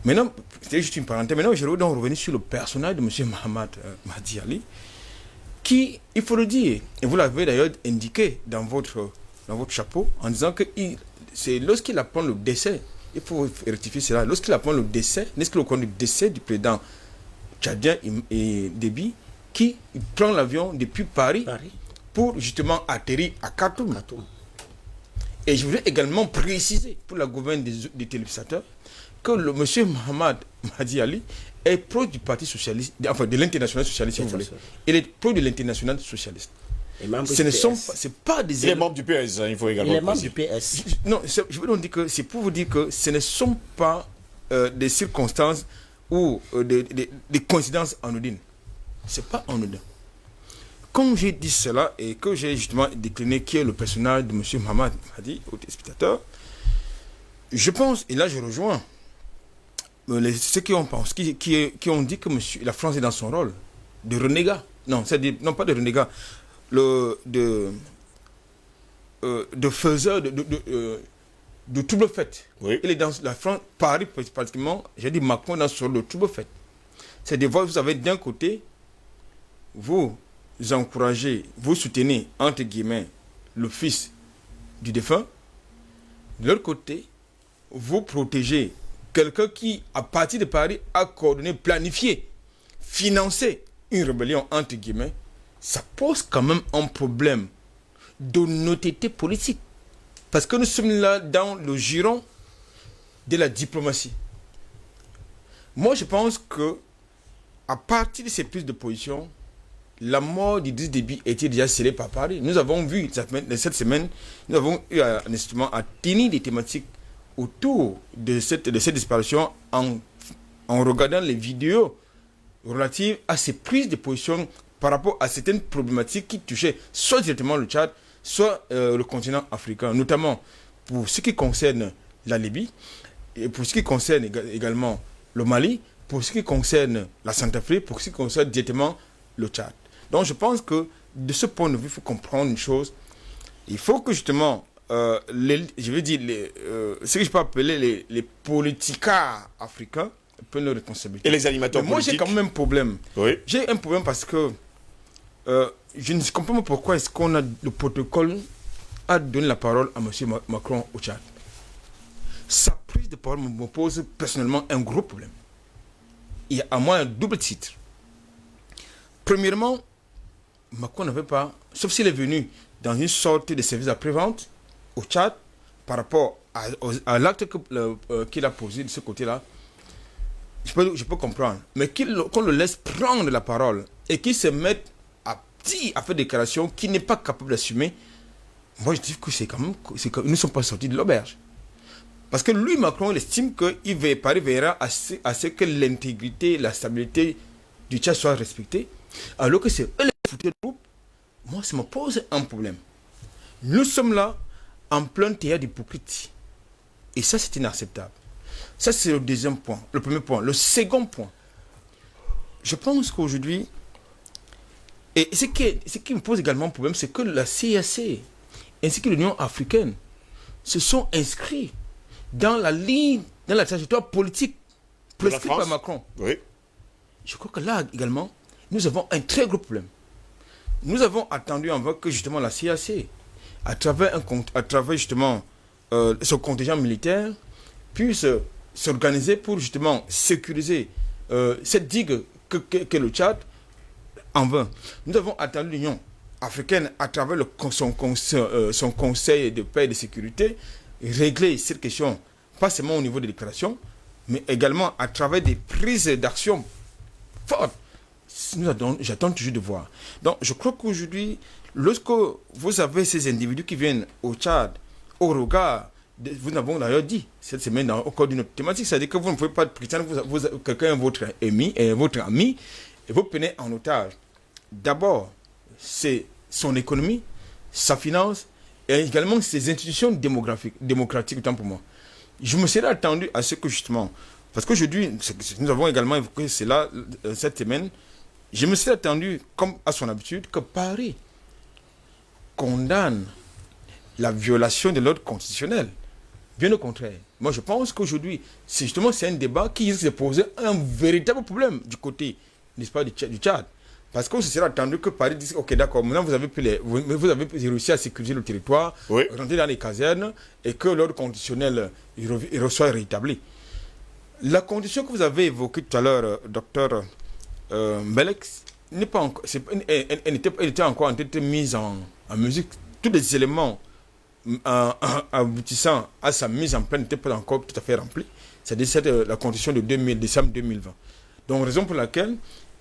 Maintenant, c'était juste une parenthèse. Maintenant, je vais donc revenir sur le personnage de M. Mahamat Mahdi Ali, qui, il faut le dire, et vous l'avez d'ailleurs indiqué dans votre dans votre chapeau en disant que c'est lorsqu'il apprend le décès, il faut rectifier cela, lorsqu'il apprend le décès, n'est-ce qu'il le décès du président tchadien et Déby, qui prend l'avion depuis Paris pour justement atterrir à Khartoum. Et je voudrais également préciser pour la gouverne des téléspectateurs que le monsieur Mohamed Mahdi Ali est proche du Parti socialiste, enfin de l'international socialiste, si vous voulez. Il est proche de l'international socialiste. C'est pas des... Il est membre du PS, il faut également... Il est membre du PS. Non, je veux donc dire que c'est pour vous dire que ce ne sont pas des circonstances ou des coïncidences anodines. C'est pas anodin. Comme j'ai dit cela et que j'ai justement décliné qui est le personnage de M. Mohamed Mahdi au téléspectateur, je pense, et là je rejoins ceux qui ont dit que la France est dans son rôle de renégat. Non, c'est-à-dire, non pas de renégat, de faiseur de trouble fait. Oui. Il est dans la France, Paris particulièrement, j'ai dit Macron dans son rôle de trouble fait. C'est-à-dire, vous avez d'un côté, vous encouragez, vous soutenez, entre guillemets, le fils du défunt. De l'autre côté, vous protégez quelqu'un qui, à partir de Paris, a coordonné, planifié, financé une rébellion, entre guillemets. Ça pose quand même un problème d'honnêteté politique. Parce que nous sommes là dans le giron de la diplomatie. Moi, je pense que à partir de ces prises de position, la mort d'Idriss Déby était déjà scellée par Paris. Nous avons vu cette semaine, nous avons eu justement à tenir des thématiques autour de cette disparition en regardant les vidéos relatives à ces prises de position par rapport à certaines problématiques qui touchaient soit directement le Tchad, soit le continent africain, notamment pour ce qui concerne la Libye, et pour ce qui concerne également le Mali, pour ce qui concerne la Centrafrique, pour ce qui concerne directement le Tchad. Donc je pense que de ce point de vue, il faut comprendre une chose. Il faut que justement, je veux dire, ce que je peux appeler les politicards africains prennent leurs responsabilités. Et les animateurs politiques. Moi j'ai quand même un problème. Oui. J'ai un problème parce que je ne comprends pas pourquoi est-ce qu'on a le protocole à donner la parole à M. Macron au Tchad. Sa prise de parole me pose personnellement un gros problème. Il y a à moi un double titre. Premièrement, Macron n'avait pas, sauf s'il est venu dans une sorte de service après-vente au Tchad par rapport à l'acte qu'il a posé de ce côté-là, je peux comprendre. Mais qu'on le laisse prendre la parole et qu'il se mette à faire des déclarations qu'il n'est pas capable d'assumer, moi je dis que c'est quand même, nous ne sommes pas sortis de l'auberge. Parce que lui, Macron, il estime Paris veillera à ce que l'intégrité, la stabilité du Tchad soit respectée, alors que c'est eux les fouteurs de groupe. Moi, ça me pose un problème. Nous sommes là en plein théâtre d'hypocrisie. Et ça, c'est inacceptable. Ça, c'est le deuxième point. Le premier point. Le second point. Je pense qu'aujourd'hui, et ce qui me pose également un problème, c'est que la CAC ainsi que l'Union africaine se sont inscrits dans la ligne, dans la trajectoire politique prescrite par Macron. Oui. Je crois que là également, nous avons un très gros problème. Nous avons attendu en vain que justement la CAC, à travers justement son contingent militaire, puisse s'organiser pour justement sécuriser cette digue que le Tchad en vain. Nous avons attendu l'Union africaine à travers son conseil de paix et de sécurité régler cette question, pas seulement au niveau des déclarations, mais également à travers des prises d'action fortes. J'attends toujours de voir. Donc, je crois qu'aujourd'hui, lorsque vous avez ces individus qui viennent au Tchad, au regard, vous avons d'ailleurs dit cette semaine au cours d'une autre thématique, c'est-à-dire que vous ne pouvez pas prétendre que quelqu'un est votre ami, et vous prenez en otage. D'abord, c'est son économie, sa finance, et également ses institutions démocratiques, autant pour moi. Je me serais attendu à ce que justement, parce qu'aujourd'hui, nous avons également évoqué cela cette semaine, je me serais attendu, comme à son habitude, que Paris condamne la violation de l'ordre constitutionnel. Bien au contraire. Moi, je pense qu'aujourd'hui, c'est un débat qui risque de poser un véritable problème du côté, n'est-ce pas, du Tchad. Parce qu'on se serait attendu que Paris dise, ok, d'accord, maintenant vous avez réussi à sécuriser le territoire, Oui. rentrer dans les casernes, et que l'ordre conditionnel il soit rétabli. La condition que vous avez évoquée tout à l'heure, docteur Mbelek, n'est pas encore, elle était encore en tête mise en musique. Tous les éléments aboutissant à sa mise en place n'étaient pas encore tout à fait remplis. C'est-à-dire la condition de décembre 2020. Donc, raison pour laquelle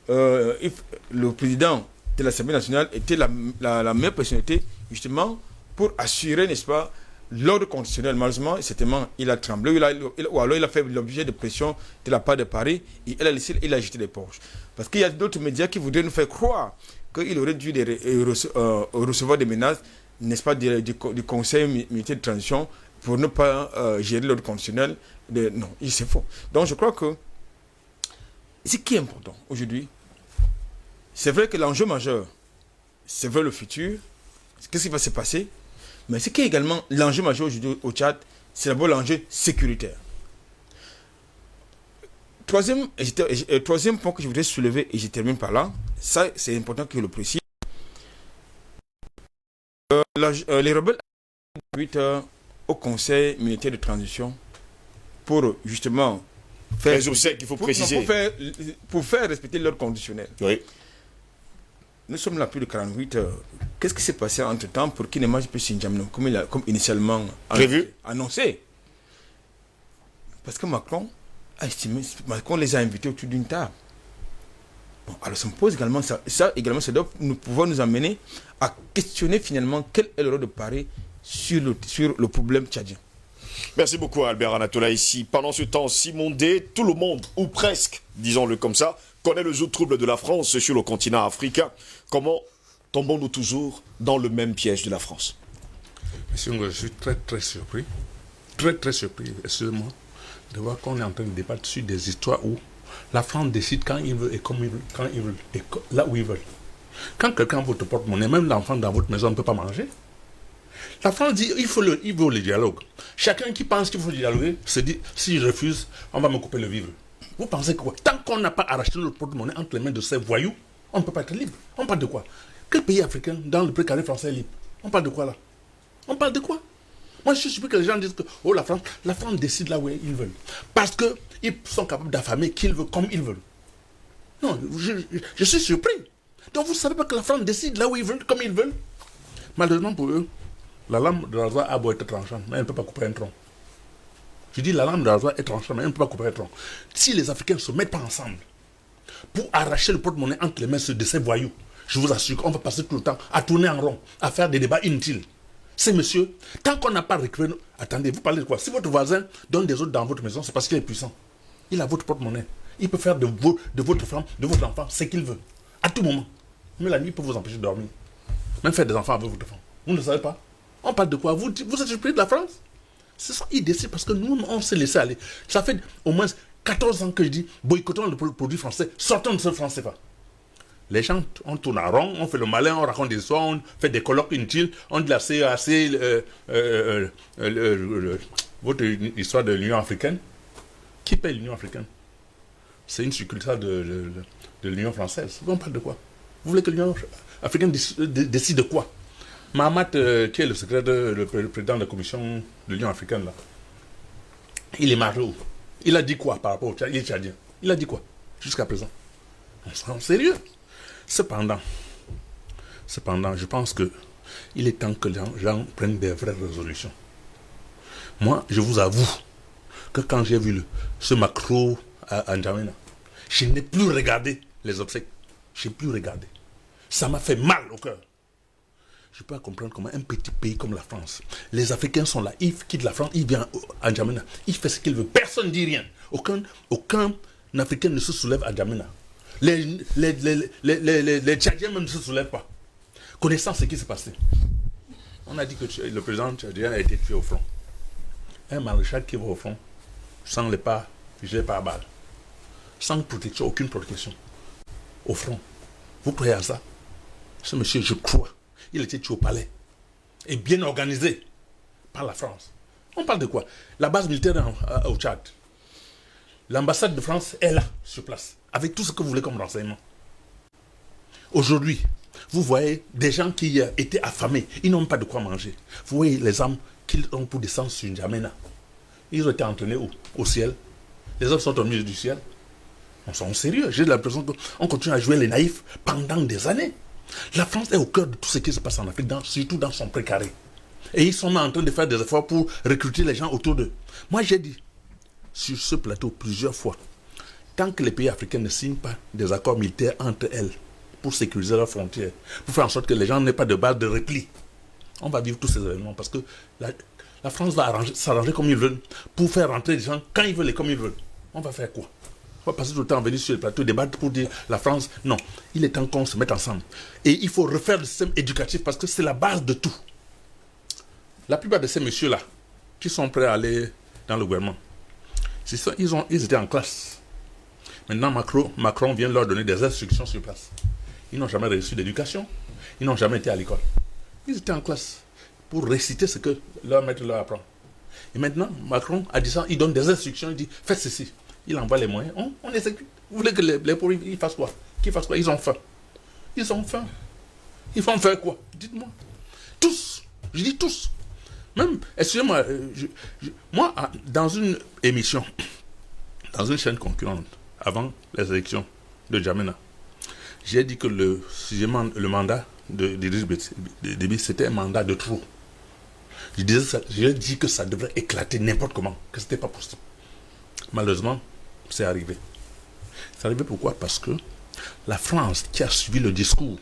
le président de l'Assemblée nationale était la meilleure personnalité, justement, pour assurer, n'est-ce pas, l'ordre constitutionnel. Malheureusement, certainement, il a tremblé, ou alors il a fait l'objet de pression de la part de Paris, et il a jeté les poches. Parce qu'il y a d'autres médias qui voudraient nous faire croire qu'il aurait dû recevoir des menaces, n'est-ce pas, du Conseil militaire de transition pour ne pas gérer l'ordre constitutionnel. Non, c'est faux. Donc, je crois que ce qui est important aujourd'hui, c'est vrai que l'enjeu majeur, c'est vers le futur, qu'est-ce qui va se passer, mais ce qui est également l'enjeu majeur aujourd'hui au Tchad, c'est d'abord l'enjeu sécuritaire. Troisième point que je voudrais soulever, et je termine par là, ça c'est important que je le précise. Les rebelles ont été au Conseil militaire de transition pour justement faire les obsèques, il faut préciser. Pour faire respecter l'ordre conditionnel. Oui. Nous sommes là plus de 48 heures. Qu'est-ce qui s'est passé entre-temps pour qu'il ne mange plus Sinjamno comme initialement annoncé? Parce que Macron les a invités autour d'une table. Bon, alors ça me pose également ça également, ça doit nous pouvoir nous amener à questionner finalement quel est le rôle de Paris sur le problème tchadien. Merci beaucoup Albert Anatola ici. Pendant ce temps, Simon D, tout le monde, ou presque, disons-le comme ça, connaît le jeu trouble de la France sur le continent africain. Comment tombons-nous toujours dans le même piège de la France? Monsieur, je suis très surpris, très surpris, excusez-moi, de voir qu'on est en train de débattre sur des histoires où la France décide quand il veut et comme il veut, quand il veut et là où il veut. Quand quelqu'un votre porte-monnaie, même l'enfant dans votre maison ne peut pas manger. La France dit il faut le dialogue. Chacun qui pense qu'il faut dialoguer se dit si je refuse, on va me couper le vivre. Vous pensez quoi? Tant qu'on n'a pas arraché notre porte-monnaie entre les mains de ces voyous, on ne peut pas être libre. On parle de quoi? Quel pays africain dans le précaré français est libre? On parle de quoi là? On parle de quoi? Moi je suis surpris que les gens disent que oh, la France décide là où ils veulent. Parce qu'ils sont capables d'affamer qu'ils veulent comme ils veulent. Non, je suis surpris. Donc vous ne savez pas que la France décide là où ils veulent, comme ils veulent. Malheureusement pour eux, la lame de rasoir a beau être tranchante, mais elle ne peut pas couper un tronc. Je dis la lame de rasoir est tranchante, mais elle ne peut pas couper un tronc. Si les Africains ne se mettent pas ensemble pour arracher le porte-monnaie entre les mains de ces voyous, je vous assure qu'on va passer tout le temps à tourner en rond, à faire des débats inutiles. Ces messieurs, tant qu'on n'a pas récupéré... Attendez, vous parlez de quoi? Si votre voisin donne des autres dans votre maison, c'est parce qu'il est puissant. Il a votre porte-monnaie. Il peut faire de votre femme, de votre enfant, ce qu'il veut. À tout moment. Mais la nuit, il peut vous empêcher de dormir. Même faire des enfants avec votre femme. Vous ne le savez pas? On parle de quoi? Vous êtes surpris de la France? C'est ça, ils décident parce que nous, on s'est laissé aller. Ça fait au moins 14 ans que je dis boycottons le produit français, sortons de ce franc CFA. Les gens, on tourne en rond, on fait le malin, on raconte des histoires, on fait des colloques inutiles, on dit la CAC, votre histoire de l'Union africaine. Qui paye l'Union africaine? C'est une succursale de l'Union française. On parle de quoi? Vous voulez que l'Union africaine décide de quoi? Mahamat, qui est le secrétaire, le président de la commission de l'Union africaine, là, il est marié. Il a dit quoi par rapport au Tchad? Il est tchadien. Il a dit quoi jusqu'à présent? On sera en sérieux. Cependant, je pense qu'il est temps que les gens prennent des vraies résolutions. Moi, je vous avoue que quand j'ai vu ce macro à N'Djamena, je n'ai plus regardé les obsèques. Je n'ai plus regardé. Ça m'a fait mal au cœur. Je ne peux pas comprendre comment un petit pays comme la France, les Africains sont là, ils quittent la France, ils viennent à N'Djamena, ils font ce qu'ils veulent, personne ne dit rien. Aucun Africain ne se soulève à N'Djamena. Les Tchadiens même ne se soulèvent pas. Connaissant ce qui s'est passé. On a dit que le président tchadien a été tué au front. Un maréchal qui va au front, sans les pas, géré par balle, sans protection, aucune protection, au front. Vous croyez à ça? Ce monsieur, je crois, il a été tué au palais. Et bien organisé par la France. On parle de quoi? La base militaire au Tchad. L'ambassade de France est là, sur place, avec tout ce que vous voulez comme renseignement. Aujourd'hui, vous voyez des gens qui étaient affamés, ils n'ont pas de quoi manger. Vous voyez les hommes qu'ils ont pour descendre sur N'Djamena. Ils ont été entraînés au ciel. Les hommes sont au milieu du ciel. On s'en sérieux. J'ai l'impression qu'on continue à jouer les naïfs pendant des années. La France est au cœur de tout ce qui se passe en Afrique, surtout dans son précaré. Et ils sont en train de faire des efforts pour recruter les gens autour d'eux. Moi, j'ai dit sur ce plateau plusieurs fois, tant que les pays africains ne signent pas des accords militaires entre elles pour sécuriser leurs frontières, pour faire en sorte que les gens n'aient pas de base de repli, on va vivre tous ces événements parce que la France va s'arranger comme ils veulent pour faire rentrer les gens quand ils veulent et comme ils veulent. On va faire quoi? On va passer tout le temps à venir sur le plateau débattre pour dire la France. Non, il est temps qu'on se mette ensemble. Et il faut refaire le système éducatif parce que c'est la base de tout. La plupart de ces messieurs-là qui sont prêts à aller dans le gouvernement, ils étaient en classe. Maintenant, Macron vient leur donner des instructions sur place. Ils n'ont jamais reçu d'éducation. Ils n'ont jamais été à l'école. Ils étaient en classe pour réciter ce que leur maître leur apprend. Et maintenant, Macron a dit ça, il donne des instructions, il dit faites ceci. Il envoie les moyens, on exécute. Vous voulez que les pauvres ils fassent quoi? Qu'ils fassent quoi? Ils ont faim. Ils ont faim. Ils vont faire quoi? Dites-moi. Tous. Je dis tous. Même, excusez-moi, moi, dans une émission, dans une chaîne concurrente, avant les élections de N'Djamena, j'ai dit que le mandat d'Idriss Déby, c'était un mandat de trop. J'ai dit que ça devrait éclater n'importe comment, que ce n'était pas possible. Malheureusement, c'est arrivé. C'est arrivé pourquoi? Parce que la France, qui a suivi le discours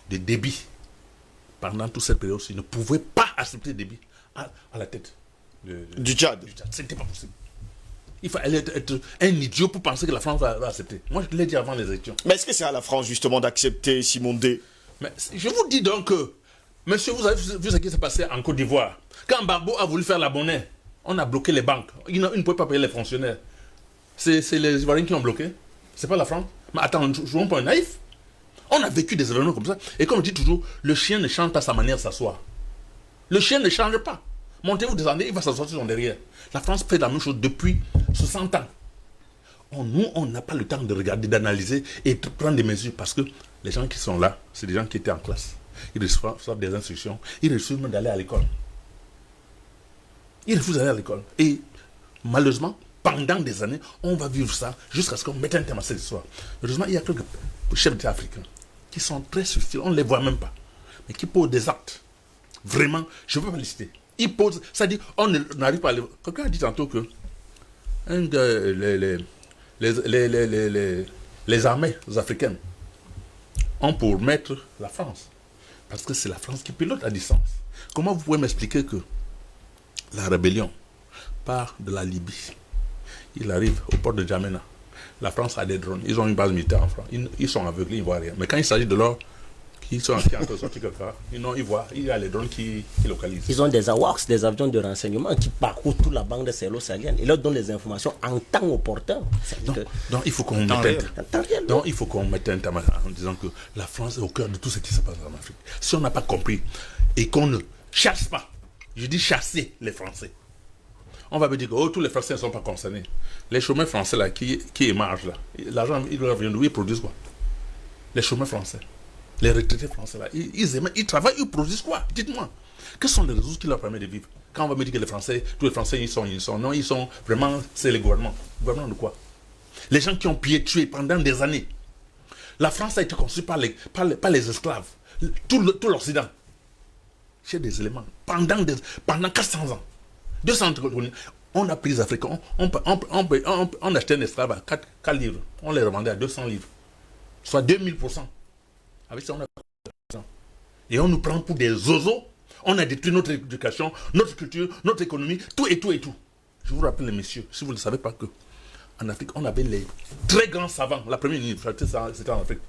de Déby pendant toute cette période-ci, ne pouvait pas accepter Déby à la tête du Tchad. Ce n'était pas possible. Il fallait être un idiot pour penser que la France va accepter. Moi, je l'ai dit avant les élections. Mais est-ce que c'est à la France, justement, d'accepter Simon D? Mais je vous dis donc que, monsieur, vous avez vu ce qui s'est passé en Côte d'Ivoire. Quand Gbagbo a voulu faire la monnaie, on a bloqué les banques. Ils ne pouvaient pas payer les fonctionnaires. C'est les Ivoiriens qui ont bloqué. C'est pas la France. Mais attends, jouons pas un naïf. On a vécu des événements comme ça. Et comme je dis toujours, le chien ne change pas sa manière de s'asseoir. Le chien ne change pas. Montez, vous descendez, il va s'asseoir sur son derrière. La France fait la même chose depuis 60 ans. Nous, on n'a pas le temps de regarder, d'analyser et de prendre des mesures parce que les gens qui sont là, c'est des gens qui étaient en classe. Ils reçoivent des instructions. Ils refusent même d'aller à l'école. Ils refusent d'aller à l'école. Et malheureusement, pendant des années, on va vivre ça jusqu'à ce qu'on mette un terme à cette histoire. Heureusement, il y a quelques chefs d'État africains qui sont très subtils, on ne les voit même pas, mais qui posent des actes. Vraiment, je ne veux pas les citer. Ils posent, ça dit, on n'arrive pas à les... Quelqu'un a dit tantôt que les armées africaines ont pour maître la France. Parce que c'est la France qui pilote à distance. Comment vous pouvez m'expliquer que la rébellion part de la Libye, il arrive au port de N'Djamena, la France a des drones, ils ont une base militaire en France, ils sont aveuglés, ils ne voient rien. Mais quand il s'agit de l'or, qui sont en train de sortir quelque part, ils voient, il y a les drones qui localisent. Ils ont des AWACS, des avions de renseignement qui parcourent toute la bande de sahélo-saharienne. Ils leur donnent les informations en temps opportun. Donc il faut qu'on mette un terme en disant que la France est au cœur de tout ce qui se passe en Afrique. Si on n'a pas compris et qu'on ne chasse pas, je dis chasser les Français, on va me dire que tous les Français ne sont pas concernés. Les chômeurs français là, qui émargent là, l'argent, ils doivent venir d'où? Ils produisent quoi? Les chômeurs français, les retraités français là, ils travaillent, ils produisent quoi? Dites-moi. Quelles sont les ressources qui leur permettent de vivre? Quand on va me dire que les Français, tous les Français, ils sont. Non, ils sont vraiment, c'est le gouvernement. Le gouvernement de quoi? Les gens qui ont tué pendant des années. La France a été construite par les esclaves. Tout l'Occident. J'ai des éléments. Pendant 400 ans. 200 ans, on a pris les Africains, on achetait un esclave à 4 livres, on les revendait à 200 livres, soit 2000%. Avec ça, on a... Et on nous prend pour des zozos, on a détruit notre éducation, notre culture, notre économie, tout et tout et tout. Je vous rappelle, les messieurs, si vous ne savez pas que en Afrique, on avait les très grands savants, la première université, c'était en Afrique.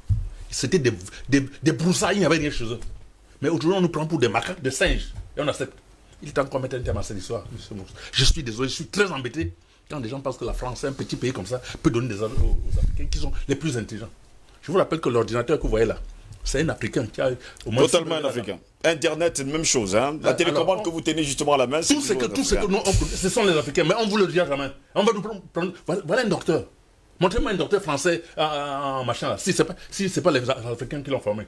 C'était des broussailles, il n'y avait rien chez eux. Mais aujourd'hui, on nous prend pour des macaques, des singes, et on accepte. Il est temps qu'on mette un terme à cette histoire. Je suis désolé, je suis très embêté quand des gens pensent que la France, un petit pays comme ça, peut donner des ordres aux Africains qui sont les plus intelligents. Je vous rappelle que l'ordinateur que vous voyez là, c'est un Africain qui a au moins... Totalement un Africain. Internet, c'est la même chose. Hein. La télécommande que vous tenez justement à la main, ce sont les Africains, mais on vous le dit jamais. On va nous prendre... Voilà un docteur. Montrez-moi un docteur français en machin là, si c'est pas les Africains qui l'ont formé.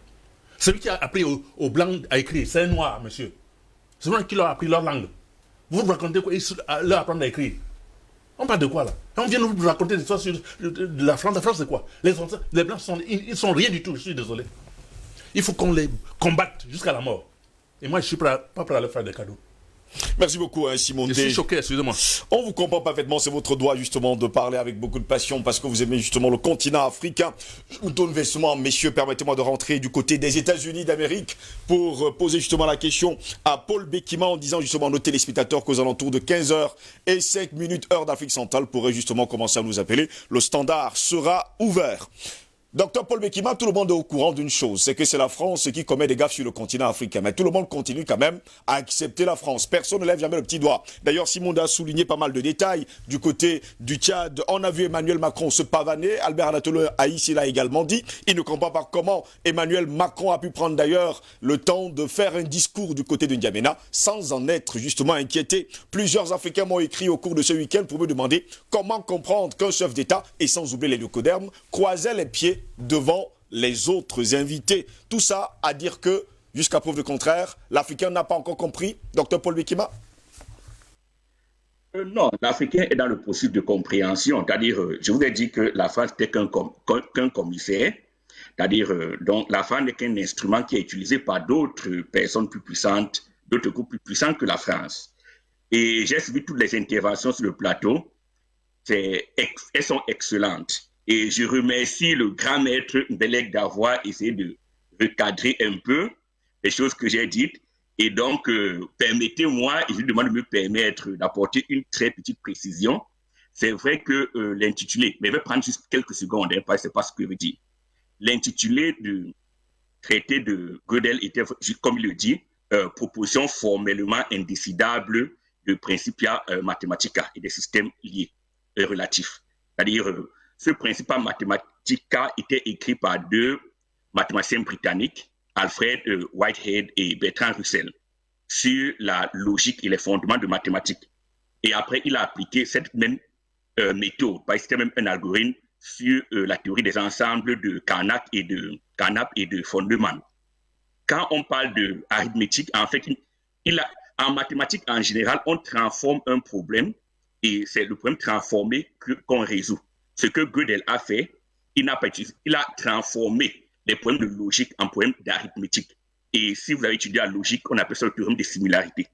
Celui qui a appris aux Blancs à écrire, c'est un noir, monsieur. C'est lui qui leur a appris leur langue. Vous vous racontez quoi? Leur apprendre à écrire. On parle de quoi là? On vient nous raconter des histoires sur de la France. La France c'est quoi? Les Blancs ils sont rien du tout, je suis désolé. Il faut qu'on les combatte jusqu'à la mort. Et moi je suis pas prêt à leur faire des cadeaux. Merci beaucoup, Simon. Je suis choqué, excusez-moi. On vous comprend parfaitement, c'est votre droit justement de parler avec beaucoup de passion parce que vous aimez justement le continent africain. Je vous tourne vêtement, messieurs, permettez-moi de rentrer du côté des États-Unis d'Amérique pour poser justement la question à Paul Bekima en disant justement à nos téléspectateurs qu'aux alentours de 15h05 heure d'Afrique centrale pourraient justement commencer à nous appeler. Le standard sera ouvert. Docteur Paul Bekima, tout le monde est au courant d'une chose, c'est que c'est la France qui commet des gaffes sur le continent africain. Mais tout le monde continue quand même à accepter la France. Personne ne lève jamais le petit doigt. D'ailleurs, Simon a souligné pas mal de détails du côté du Tchad. On a vu Emmanuel Macron se pavaner. Albert Anatole Haïs, il a également dit. Il ne comprend pas comment Emmanuel Macron a pu prendre d'ailleurs le temps de faire un discours du côté de N'Djamena sans en être justement inquiété. Plusieurs Africains m'ont écrit au cours de ce week-end pour me demander comment comprendre qu'un chef d'État, et sans oublier les leucodermes, croisait les pieds devant les autres invités. Tout ça à dire que, jusqu'à preuve du contraire, l'Africain n'a pas encore compris. Docteur Paul Bekima? Non, l'Africain est dans le processus de compréhension. C'est-à-dire, je vous ai dit que la France n'était qu'un commissaire. C'est-à-dire, donc la France n'est qu'un instrument qui est utilisé par d'autres personnes plus puissantes, d'autres groupes plus puissants que la France. Et j'ai suivi toutes les interventions sur le plateau. Elles sont excellentes. Et je remercie le grand maître Mbelek d'avoir essayé de recadrer un peu les choses que j'ai dites. Et donc, permettez-moi, et je demande de me permettre d'apporter une très petite précision. C'est vrai que l'intitulé, mais je vais prendre juste quelques secondes, parce que ce n'est pas ce que je veux dire. L'intitulé du traité de Gödel était, comme il le dit, proposition formellement indécidable de Principia Mathematica et des systèmes liés relatifs. C'est-à-dire, ce Principia Mathematica était écrit par deux mathématiciens britanniques, Alfred Whitehead et Bertrand Russell, sur la logique et les fondements de mathématiques. Et après, il a appliqué cette même méthode, c'était même un algorithme sur la théorie des ensembles de Carnap et de Feynman. Quand on parle d'arithmétique, en fait, en mathématiques en général, on transforme un problème et c'est le problème transformé qu'on résout. Ce que Gödel a fait, il a transformé les problèmes de logique en problèmes d'arithmétique. Et si vous avez étudié la logique, on appelle ça le théorème des similarités.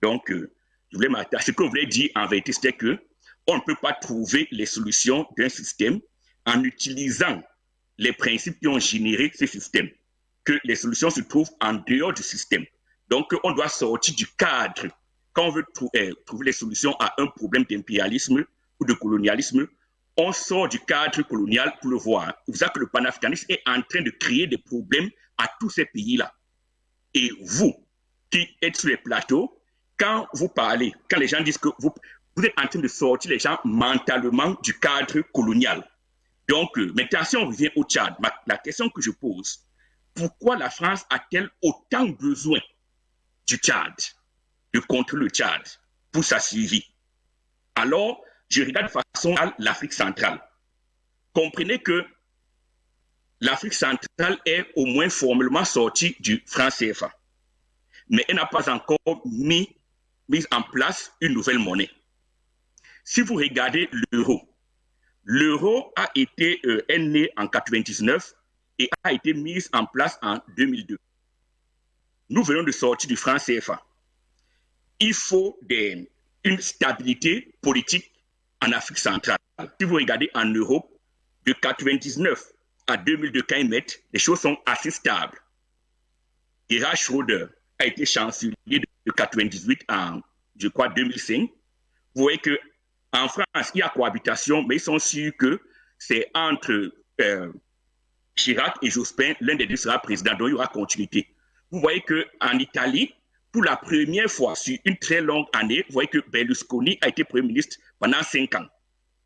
Donc, ce que je voulais dire en vérité, c'était qu'on ne peut pas trouver les solutions d'un système en utilisant les principes qui ont généré ce système. Que les solutions se trouvent en dehors du système. Donc, on doit sortir du cadre. Quand on veut trouver les solutions à un problème d'impérialisme ou de colonialisme, on sort du cadre colonial pour le voir. Vous savez que le panafricanisme est en train de créer des problèmes à tous ces pays-là. Et vous, qui êtes sur les plateaux, quand vous parlez, quand les gens disent que vous êtes en train de sortir les gens mentalement du cadre colonial. Donc, maintenant, si on revient au Tchad, la question que je pose, pourquoi la France a-t-elle autant besoin du Tchad, de contrôler le Tchad, pour sa survie? Alors, je regarde de façon à l'Afrique centrale. Comprenez que l'Afrique centrale est au moins formellement sortie du franc CFA. Mais elle n'a pas encore mis en place une nouvelle monnaie. Si vous regardez l'euro est né en 1999 et a été mis en place en 2002. Nous venons de sortir du franc CFA. Il faut une stabilité politique en Afrique centrale. Si vous regardez en Europe, de 1999 à 2002, quand ils mettent, les choses sont assez stables. Gerhard Schröder a été chancelier de 1998 à, je crois, 2005. Vous voyez qu'en France, il y a cohabitation, mais ils sont sûrs que c'est entre Chirac et Jospin, l'un des deux sera président, donc il y aura continuité. Vous voyez qu'en Italie, pour la première fois sur une très longue année, vous voyez que Berlusconi a été Premier ministre pendant 5 ans,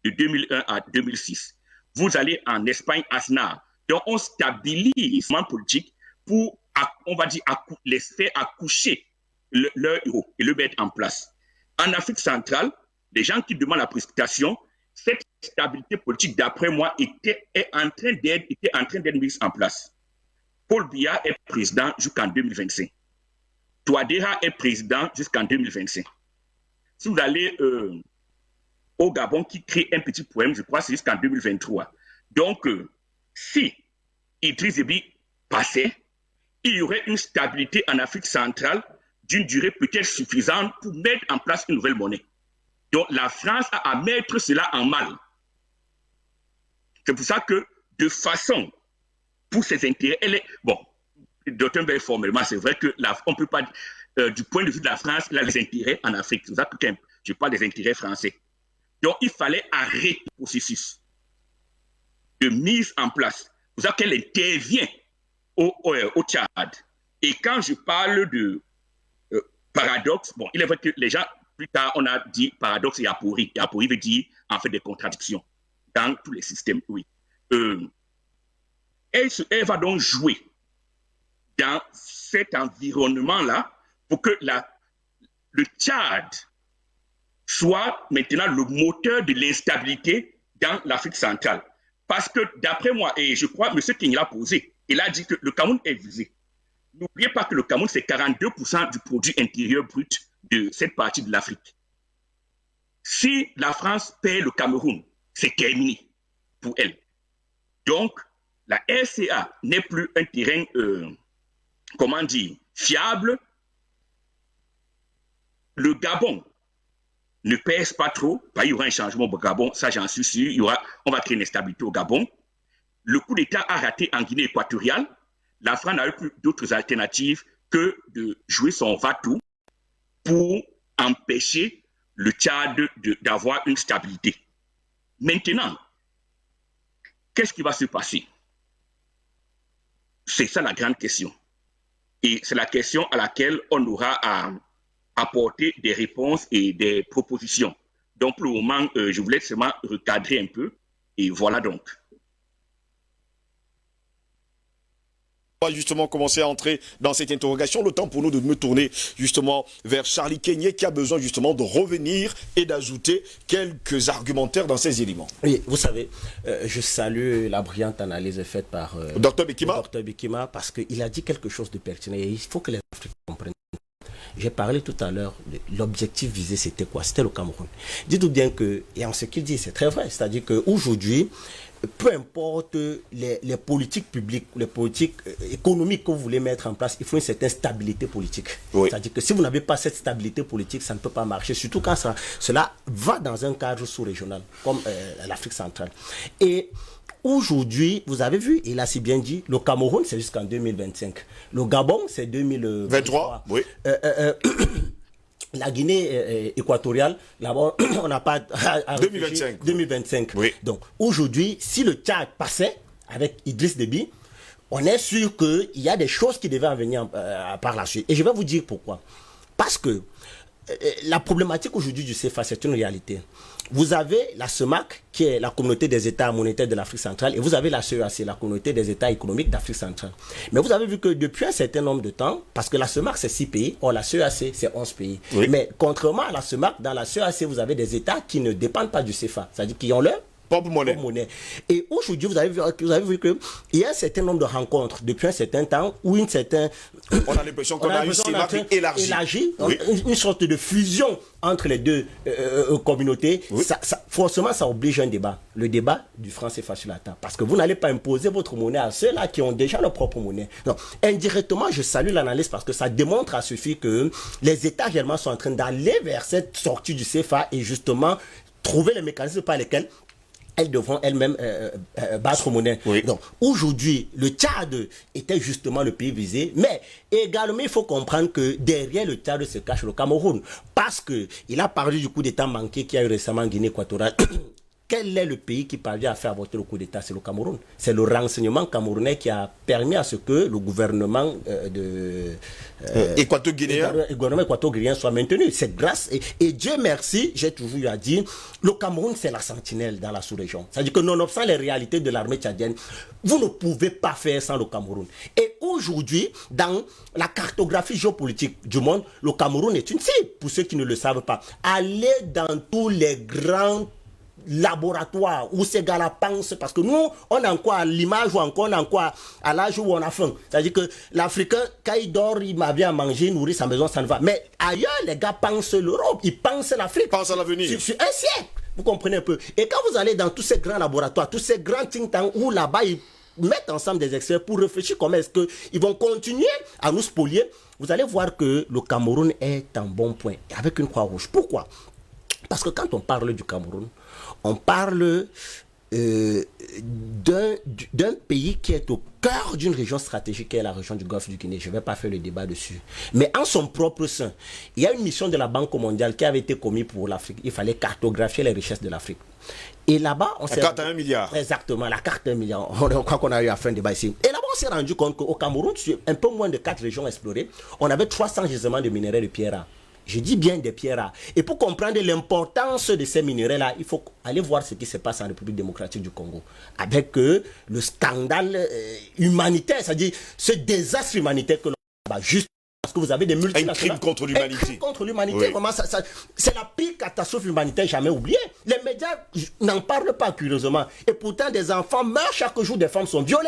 de 2001 à 2006. Vous allez en Espagne, Aznar. Donc, on stabilise le politique pour, on va dire, les faire accoucher leur euro et le mettre en place. En Afrique centrale, les gens qui demandent la précipitation, cette stabilité politique, d'après moi, était en train d'être mise en place. Paul Biya est président jusqu'en 2025. Touadéra est président jusqu'en 2025. Si vous allez au Gabon, qui crée un petit poème, je crois que c'est jusqu'en 2023. Donc, si Idriss Déby passait, il y aurait une stabilité en Afrique centrale d'une durée peut-être suffisante pour mettre en place une nouvelle monnaie. Donc, la France a à mettre cela en mal. C'est pour ça que, de façon, pour ses intérêts, elle est... Bon, Dottenberg, formellement, c'est vrai qu'on ne peut pas... du point de vue de la France, il a les intérêts en Afrique. C'est pour ça que je parle des intérêts français. Donc, il fallait arrêter le processus de mise en place. C'est pour ça qu'elle intervient au Tchad. Et quand je parle de paradoxe, bon, il est vrai que les gens, plus tard, on a dit paradoxe et aporie. Et aporie veut dire, en fait, des contradictions dans tous les systèmes, oui. Elle va donc jouer dans cet environnement-là pour que le Tchad soit maintenant le moteur de l'instabilité dans l'Afrique centrale. Parce que, d'après moi, et je crois, M. King l'a posé, il a dit que le Cameroun est visé. N'oubliez pas que le Cameroun, c'est 42% du produit intérieur brut de cette partie de l'Afrique. Si la France paie le Cameroun, c'est terminé pour elle. Donc, la RCA n'est plus un terrain, comment dire, fiable. Le Gabon ne pèse pas trop. Il y aura un changement au Gabon, ça j'en suis sûr. On va créer une instabilité au Gabon. Le coup d'État a raté en Guinée équatoriale. La France n'a eu plus d'autres alternatives que de jouer son va-tout pour empêcher le Tchad d'avoir une stabilité. Maintenant, qu'est-ce qui va se passer? C'est ça la grande question. Et c'est la question à laquelle on aura à apporter des réponses et des propositions. Donc, pour le moment, je voulais seulement recadrer un peu. Et voilà donc. On va justement commencer à entrer dans cette interrogation. Le temps pour nous de me tourner justement vers Charlie Kenyé qui a besoin justement de revenir et d'ajouter quelques argumentaires dans ces éléments. Oui, vous savez, je salue la brillante analyse faite par Dr Bekima. Dr Bekima parce qu'il a dit quelque chose de pertinent et il faut que les Africains comprennent. J'ai parlé tout à l'heure, l'objectif visé c'était quoi? C'était le Cameroun. Dites-vous bien que, et en ce qu'il dit, c'est très vrai, c'est-à-dire qu'aujourd'hui, peu importe les politiques publiques, les politiques économiques que vous voulez mettre en place, il faut une certaine stabilité politique. Oui. C'est-à-dire que si vous n'avez pas cette stabilité politique, ça ne peut pas marcher, surtout quand cela va dans un cadre sous-régional, comme l'Afrique centrale. Et aujourd'hui, vous avez vu, il a si bien dit, le Cameroun, c'est jusqu'en 2025. Le Gabon, c'est 2023. Oui. La Guinée équatoriale, là-bas, on n'a pas... 2025. 2025. Oui. Donc, aujourd'hui, si le Tchad passait avec Idriss Déby, on est sûr qu'il y a des choses qui devaient en venir par la suite. Et je vais vous dire pourquoi. Parce que la problématique aujourd'hui du CFA, c'est une réalité. Vous avez la CEMAC, qui est la communauté des États monétaires de l'Afrique centrale, et vous avez la CEAC, la communauté des États économiques d'Afrique centrale. Mais vous avez vu que depuis un certain nombre de temps, parce que la CEMAC, c'est 6 pays, or la CEAC, c'est 11 pays. Oui. Mais contrairement à la CEMAC, dans la CEAC, vous avez des États qui ne dépendent pas du CFA, c'est-à-dire qui ont leur propre monnaie. Et aujourd'hui, vous avez vu qu'il y a un certain nombre de rencontres depuis un certain temps où une certaine... On a l'impression qu'on a une CEMAC élargie. Oui. Une sorte de fusion entre les deux communautés. Oui. Forcément, ça oblige un débat. Le débat du franc CFA sur la table. Parce que vous n'allez pas imposer votre monnaie à ceux-là qui ont déjà leur propre monnaie. Non. Indirectement, je salue l'analyse parce que ça démontre à suffit que les États réellement sont en train d'aller vers cette sortie du CFA et justement trouver les mécanismes par lesquels elles devront elles-mêmes battre monnaie. Oui. Donc, aujourd'hui, le Tchad était justement le pays visé, mais également, il faut comprendre que derrière le Tchad se cache le Cameroun. Parce qu'il a parlé du coup d'État manqué qu'il y a eu récemment en Guinée équatoriale. Quel est le pays qui parvient à faire voter le coup d'État? C'est le Cameroun. C'est le renseignement camerounais qui a permis à ce que le gouvernement équato-guinéen soit maintenu. C'est grâce, et Dieu merci, j'ai toujours eu à dire, le Cameroun c'est la sentinelle dans la sous-région. C'est-à-dire que nonobstant les réalités de l'armée tchadienne, vous ne pouvez pas faire sans le Cameroun. Et aujourd'hui, dans la cartographie géopolitique du monde, le Cameroun est une cible, pour ceux qui ne le savent pas. Allez dans tous les grands laboratoire où ces gars-là pensent, parce que nous, on est encore à l'image ou encore on est encore à l'âge où on a faim. C'est-à-dire que l'Africain, quand il dort, il m'a bien à manger, nourrir sa maison, ça ne va. Mais ailleurs, les gars pensent l'Europe, ils pensent l'Afrique. Ils pensent à l'avenir. Sur un siècle. Vous comprenez un peu. Et quand vous allez dans tous ces grands laboratoires, tous ces grands think tanks où là-bas, ils mettent ensemble des experts pour réfléchir comment est-ce qu'ils vont continuer à nous spolier, vous allez voir que le Cameroun est en bon point, avec une croix rouge. Pourquoi? Parce que quand on parle du Cameroun, on parle d'un pays qui est au cœur d'une région stratégique qui est la région du Golfe du Guinée. Je ne vais pas faire le débat dessus. Mais en son propre sein, il y a une mission de la Banque mondiale qui avait été commise pour l'Afrique. Il fallait cartographier les richesses de l'Afrique. Et là-bas, on s'est... La carte à 1 milliard. Exactement, la carte à 1 milliard. On croit qu'on a eu à faire un débat ici. Et là-bas, on s'est rendu compte qu'au Cameroun, sur un peu moins de 4 régions explorées, on avait 300 gisements de minerais de pierre rare. Je dis bien des pierres rares. Et pour comprendre l'importance de ces minéraux-là, il faut aller voir ce qui se passe en République démocratique du Congo. Avec le scandale humanitaire, c'est-à-dire ce désastre humanitaire que l'on a juste parce que vous avez des multinationales. Un crime contre l'humanité. Un crime contre l'humanité. Oui. Vraiment, c'est la pire catastrophe humanitaire jamais oubliée. Les médias n'en parlent pas curieusement. Et pourtant, des enfants meurent chaque jour, des femmes sont violées.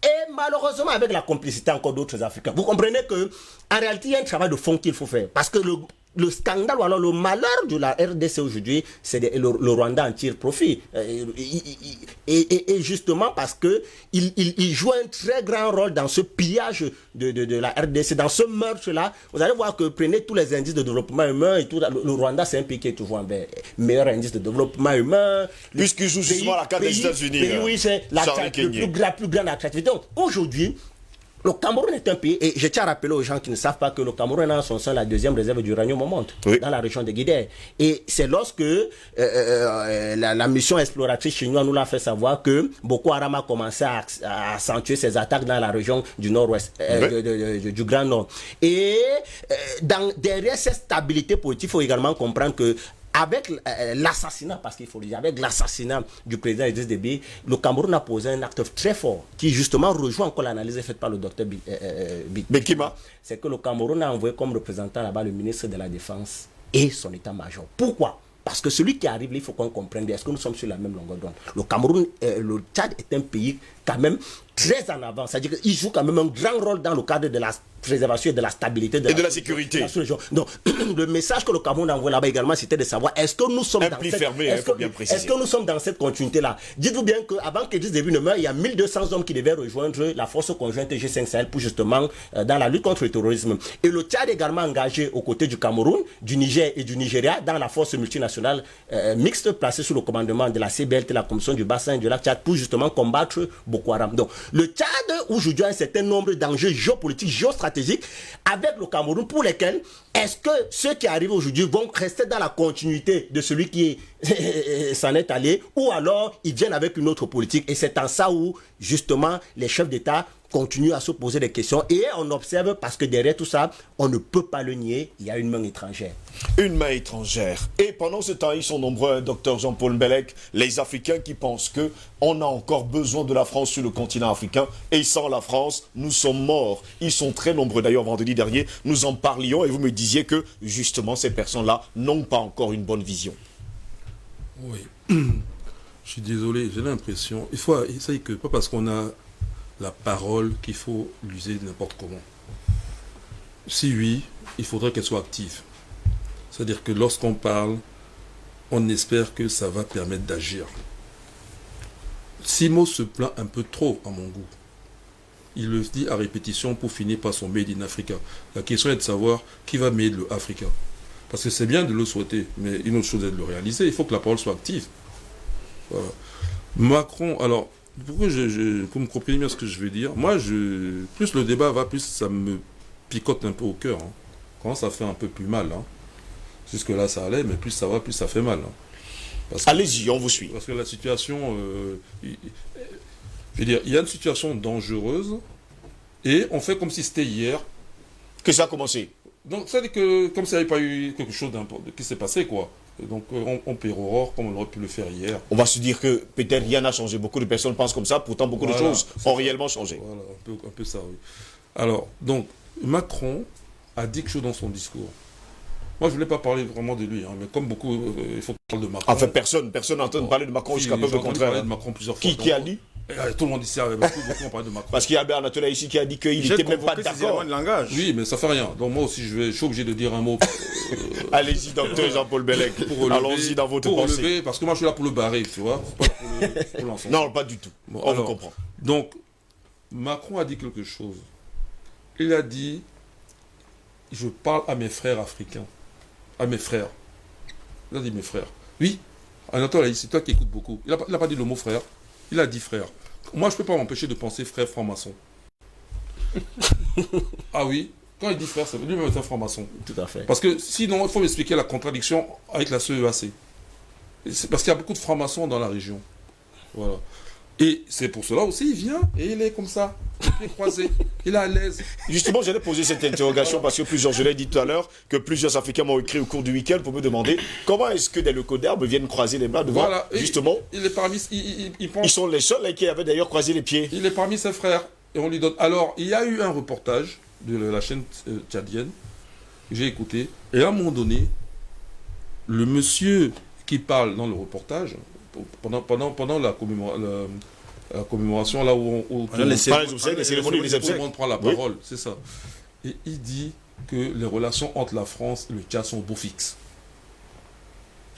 Et malheureusement, avec la complicité encore d'autres Africains. Vous comprenez que en réalité, il y a un travail de fond qu'il faut faire. Parce que le scandale ou alors le malheur de la RDC aujourd'hui, c'est le Rwanda en tire profit. Et justement parce que il joue un très grand rôle dans ce pillage de la RDC, dans ce meurtre-là. Vous allez voir que prenez tous les indices de développement humain et tout. Le Rwanda, c'est un pays qui est toujours en meilleur indice de développement humain. Puisqu'il joue justement la carte des États-Unis. Oui, c'est la plus grande attractivité. Donc aujourd'hui, le Cameroun est un pays, et je tiens à rappeler aux gens qui ne savent pas que le Cameroun a en son sein la deuxième réserve d'uranium au monde, dans la région de Guinée. Et c'est lorsque la mission exploratrice chinoise nous l'a fait savoir que Boko Haram a commencé à accentuer ses attaques dans la région du nord-ouest, du Grand Nord. Et derrière cette stabilité politique, il faut également comprendre que avec l'assassinat, parce qu'il faut le dire, avec l'assassinat du président Idriss Déby, le Cameroun a posé un acte très fort qui justement rejoint encore l'analyse faite par le docteur Bekima. C'est que le Cameroun a envoyé comme représentant là-bas le ministre de la Défense et son état-major. Pourquoi? Parce que celui qui arrive, il faut qu'on comprenne bien, est-ce que nous sommes sur la même longueur d'onde? Le Cameroun, le Tchad est un pays quand même très en avant. C'est-à-dire qu'il joue quand même un grand rôle dans le cadre de la préservation et de la stabilité de la sécurité. Donc, le message que le Cameroun a envoyé là-bas également, c'était de savoir est-ce que nous sommes est-ce que nous sommes dans cette continuité-là? Dites-vous bien qu'avant qu'Idriss Déby ne meure, il y a 1200 hommes qui devaient rejoindre la force conjointe G5 Sahel pour justement dans la lutte contre le terrorisme. Et le Tchad est également engagé aux côtés du Cameroun, du Niger et du Nigeria dans la force multinationale mixte placée sous le commandement de la CBLT, la Commission du bassin du lac Tchad, pour justement combattre Boko Haram. Donc, le Tchad, aujourd'hui, a un certain nombre d'enjeux géopolitiques, géostratégiques avec le Cameroun pour lesquels est-ce que ceux qui arrivent aujourd'hui vont rester dans la continuité de celui qui s'en est allé ou alors ils viennent avec une autre politique et c'est en ça où justement les chefs d'État continuent à se poser des questions et on observe parce que derrière tout ça, on ne peut pas le nier, il y a une main étrangère. Une main étrangère. Et pendant ce temps, ils sont nombreux, docteur Jean-Paul Mbelek, les Africains qui pensent qu'on a encore besoin de la France sur le continent africain et sans la France, nous sommes morts. Ils sont très nombreux. D'ailleurs, vendredi dernier, nous en parlions et vous me disiez que justement ces personnes-là n'ont pas encore une bonne vision. Oui. Je suis désolé, j'ai l'impression, il faut essayer que, pas parce qu'on a la parole qu'il faut l'user n'importe comment. Si oui, il faudrait qu'elle soit active. C'est-à-dire que lorsqu'on parle, on espère que ça va permettre d'agir. Simo se plaint un peu trop à mon goût. Il le dit à répétition pour finir par son Made in Africa. La question est de savoir qui va Made le Africa. Parce que c'est bien de le souhaiter, mais une autre chose est de le réaliser. Il faut que la parole soit active. Voilà. Macron, alors, pourquoi vous me comprenez bien ce que je veux dire. Moi, plus le débat va, plus ça me picote un peu au cœur. Hein. Quand ça fait un peu plus mal. Hein. Jusque-là, ça allait, mais plus ça va, plus ça fait mal. Hein. Allez-y, on vous suit. Parce que la situation... je veux dire, il y a une situation dangereuse et on fait comme si c'était hier. Que ça a commencé. Donc, ça veut dire que comme s'il n'y avait pas eu quelque chose qui s'est passé, quoi. Donc, on pérore comme on aurait pu le faire hier. On va se dire que peut-être rien n'a changé. Beaucoup de personnes pensent comme ça, pourtant beaucoup de choses ont réellement changé. Voilà, un peu ça, oui. Alors, donc, Macron a dit quelque chose dans son discours. Moi, je ne voulais pas parler vraiment de lui, hein, mais comme beaucoup, il faut parler de Macron. En fait, personne n'entend parler de Macron jusqu'à preuve le contraire. Parler de Macron plusieurs fois. Qui a dit? Tout le monde ici, beaucoup ont parlé de Macron. Parce qu'il y a Albert Natola ici qui a dit qu'il n'était même pas d'accord. de langage. Oui, mais ça fait rien. Donc moi aussi, je suis obligé de dire un mot. Allez-y, docteur Jean-Paul Bellec. Allons-y dans votre pensée. Relever, parce que moi, je suis là pour le barrer, tu vois. Pas pour l'enfoncer. Non, pas du tout. Bon, on alors, vous comprend. Donc, Macron a dit quelque chose. Il a dit, je parle à mes frères africains. À mes frères. Il a dit mes frères. Oui, Anatole, c'est toi qui écoutes beaucoup. Il n'a pas dit le mot frère. Il a dit frère. Moi, je ne peux pas m'empêcher de penser frère franc-maçon. Ah oui, quand il dit frère, c'est lui-même un franc-maçon. Tout à fait. Parce que sinon, il faut m'expliquer la contradiction avec la CEAC. C'est parce qu'il y a beaucoup de francs-maçons dans la région. Voilà. Et c'est pour cela aussi, il vient et il est comme ça, les pieds croisés, il est à l'aise. Justement, j'allais poser cette interrogation parce que je l'ai dit tout à l'heure, que plusieurs Africains m'ont écrit au cours du week-end pour me demander comment est-ce que des locaux d'herbe viennent croiser les bras devant. Voilà. Justement, Il est parmi, ils sont les seuls qui avaient d'ailleurs croisé les pieds. il est parmi ses frères et on lui donne. Alors, il y a eu un reportage de la chaîne tchadienne que j'ai écouté et à un moment donné, le monsieur qui parle dans le reportage pendant la commémoration là où tout le monde prend la parole, c'est ça. Et il dit que les relations entre la France et le Tchad sont au beau fixe.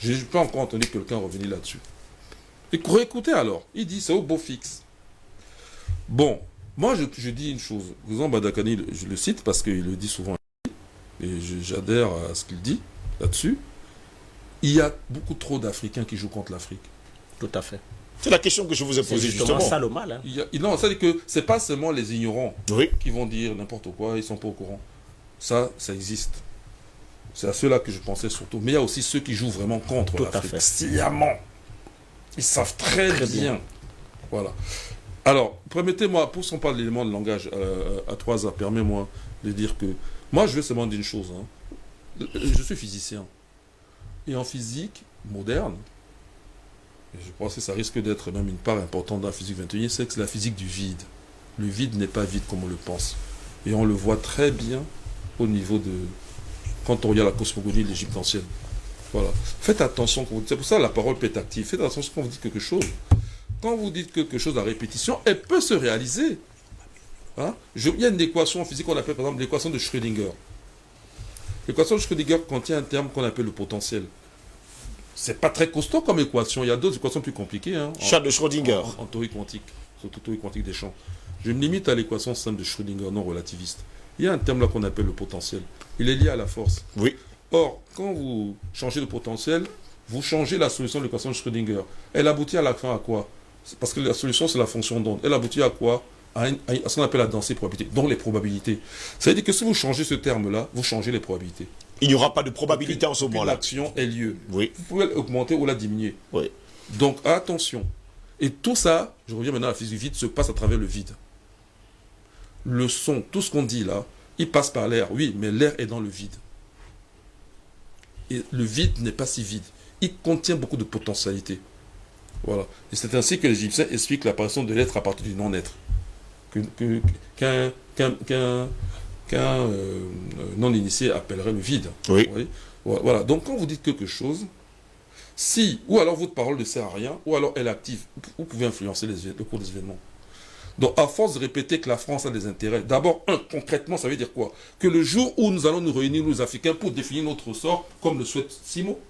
Je n'ai pas encore entendu quelqu'un revenir là-dessus. Et réécoutez alors, il dit c'est au beau fixe. Bon, moi je dis une chose, Ghazan Badakani, je le cite parce qu'il le dit souvent, et j'adhère à ce qu'il dit là-dessus. Il y a beaucoup trop d'Africains qui jouent contre l'Afrique. Tout à fait. C'est la question que je vous ai posée justement. C'est ça le mal. Hein. Non, ça veut dire que ce n'est pas seulement les ignorants Oui. qui vont dire n'importe quoi, ils ne sont pas au courant. Ça existe. C'est à ceux-là que je pensais surtout. Mais il y a aussi ceux qui jouent vraiment contre l'Afrique. Sciemment. Ils savent très bien. Voilà. Alors, permettez-moi, pour qu'on parle d'éléments de langage à 3A, permets-moi de dire que moi, je vais seulement dire une chose. Hein. Je suis physicien. Et en physique moderne, et je pense que ça risque d'être même une part importante dans la physique 21e siècle, c'est la physique du vide. Le vide n'est pas vide comme on le pense. Et on le voit très bien au niveau de... quand on regarde la cosmogonie de l'Égypte ancienne. Voilà. Faites attention, c'est pour ça que la parole peut être active. Faites attention quand vous dites quelque chose. Quand vous dites quelque chose à répétition, elle peut se réaliser. Hein? Il y a une équation en physique qu'on appelle par exemple l'équation de Schrödinger. L'équation de Schrödinger contient un terme qu'on appelle le potentiel. C'est pas très costaud comme équation. Il y a d'autres équations plus compliquées. Hein, Chat de Schrödinger. En théorie quantique, surtout théorie quantique des champs. Je me limite à l'équation simple de Schrödinger non relativiste. Il y a un terme là qu'on appelle le potentiel. Il est lié à la force. Oui. Or, quand vous changez de potentiel, vous changez la solution de l'équation de Schrödinger. Elle aboutit à la fin à quoi? Parce que la solution, c'est la fonction d'onde. Elle aboutit à quoi? À ce qu'on appelle la densité probabilité, donc les probabilités. Ça veut dire que si vous changez ce terme-là, vous changez les probabilités. Il n'y aura pas de probabilité en ce moment-là. L'action ait lieu. Oui. Vous pouvez l'augmenter ou la diminuer. Oui. Donc, attention. Et tout ça, je reviens maintenant à la physique du vide, se passe à travers le vide. Le son, tout ce qu'on dit là, il passe par l'air, oui, mais l'air est dans le vide. Et le vide n'est pas si vide. Il contient beaucoup de potentialités. Voilà. Et c'est ainsi que les Égyptiens expliquent l'apparition de l'être à partir du non-être. Qu'un non-initié appellerait le vide. Oui. Voilà. Donc quand vous dites quelque chose, si, ou alors votre parole ne sert à rien, ou alors elle est active, vous pouvez influencer le cours des événements. Donc à force de répéter que la France a des intérêts, d'abord, concrètement, ça veut dire quoi? Que le jour où nous allons nous réunir, nous Africains, pour définir notre sort, comme le souhaite Simo,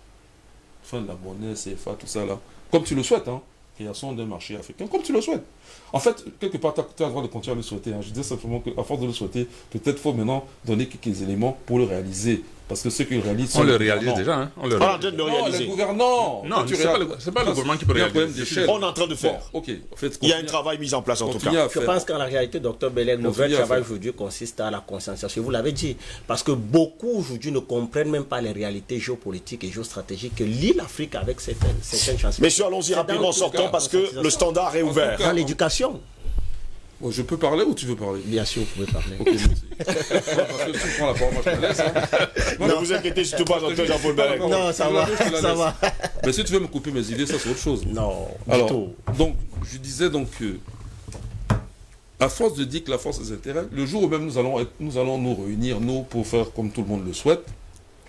fin de la monnaie, CFA, tout ça là, comme tu le souhaites, hein, création d'un marché africain, comme tu le souhaites. En fait, quelque part, tu as le droit de continuer à le souhaiter. Hein. Je dis simplement qu'à force de le souhaiter, peut-être faut maintenant donner quelques éléments pour le réaliser. Parce que ceux qui le réalisent... On le réalise déjà. Hein. On le réalise. Non, les gouvernants. Non, c'est pas le gouvernement qui peut réaliser. On est en train de faire. Bon, ok. En fait, il y a un travail mis en place en tout cas. Je pense qu'en la réalité, Dr Bellec, le vrai travail aujourd'hui consiste à la conscientisation. Vous l'avez dit. Parce que beaucoup aujourd'hui ne comprennent même pas les réalités géopolitiques et géostratégiques que lie l'Afrique avec certaines chances. Messieurs, allons-y rapidement, sortons parce que le standard est ouvert. Dans l'éducation. Bon, je peux parler ou tu veux parler? Bien sûr, vous pouvez parler. Ok, merci. Parce que tu prends la parole, moi je te laisse. Hein. Ne vous inquiétez surtout pas, Dr Jean-Paul Bellec. Non, ça va, ça va. Mais si tu veux me couper mes idées, ça c'est autre chose. Non, alors, du tout. Donc, je disais donc que, à force de dire que la force des intérêts, le jour où même nous allons nous réunir, nous, pour faire comme tout le monde le souhaite,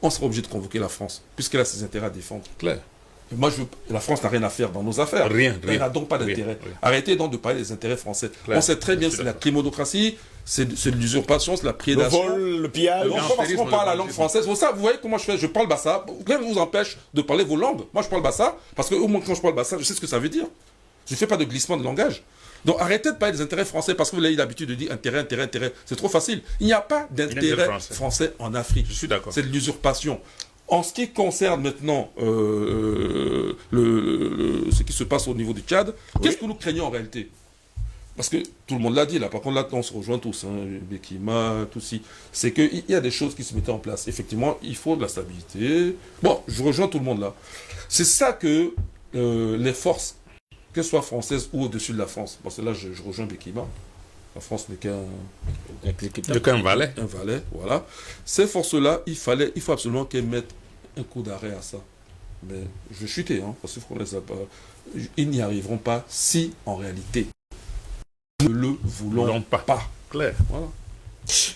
on sera obligé de convoquer la France, puisqu'elle a ses intérêts à défendre. Clair. Et moi, la France n'a rien à faire dans nos affaires. Rien. Elle n'a donc pas d'intérêt. Rien. Arrêtez donc de parler des intérêts français. Clair. On sait très bien que c'est la climatocratie, c'est de l'usurpation, c'est la Le prédation. vol, le pillage. Non, pas parce qu'on parle la langue française. Vous voyez comment je fais? Je parle bassa. Rien ne vous empêche de parler vos langues. Moi, je parle bassa parce que au moins quand je parle bassa, je sais ce que ça veut dire. Je ne fais pas de glissement de langage. Donc arrêtez de parler des intérêts français parce que vous avez l'habitude de dire intérêt. C'est trop facile. Il n'y a pas d'intérêt français en Afrique. Je suis d'accord. C'est de l'usurpation. En ce qui concerne maintenant ce qui se passe au niveau du Tchad, qu'est-ce que nous craignons en réalité? Parce que tout le monde l'a dit, là, par contre, là, on se rejoint tous, Bekima, tout ci. C'est qu'il y a des choses qui se mettaient en place. Effectivement, il faut de la stabilité. Bon, je rejoins tout le monde là. C'est ça que les forces, qu'elles soient françaises ou au-dessus de la France, parce que là, je rejoins Bekima. La France n'est qu'un valet. Un valet, voilà. Ces forces-là, il faut absolument qu'elles mettent un coup d'arrêt à ça. Mais je vais chuter, parce qu'on les a pas. Ils n'y arriveront pas si, en réalité, nous ne le voulons pas. Clair. Voilà.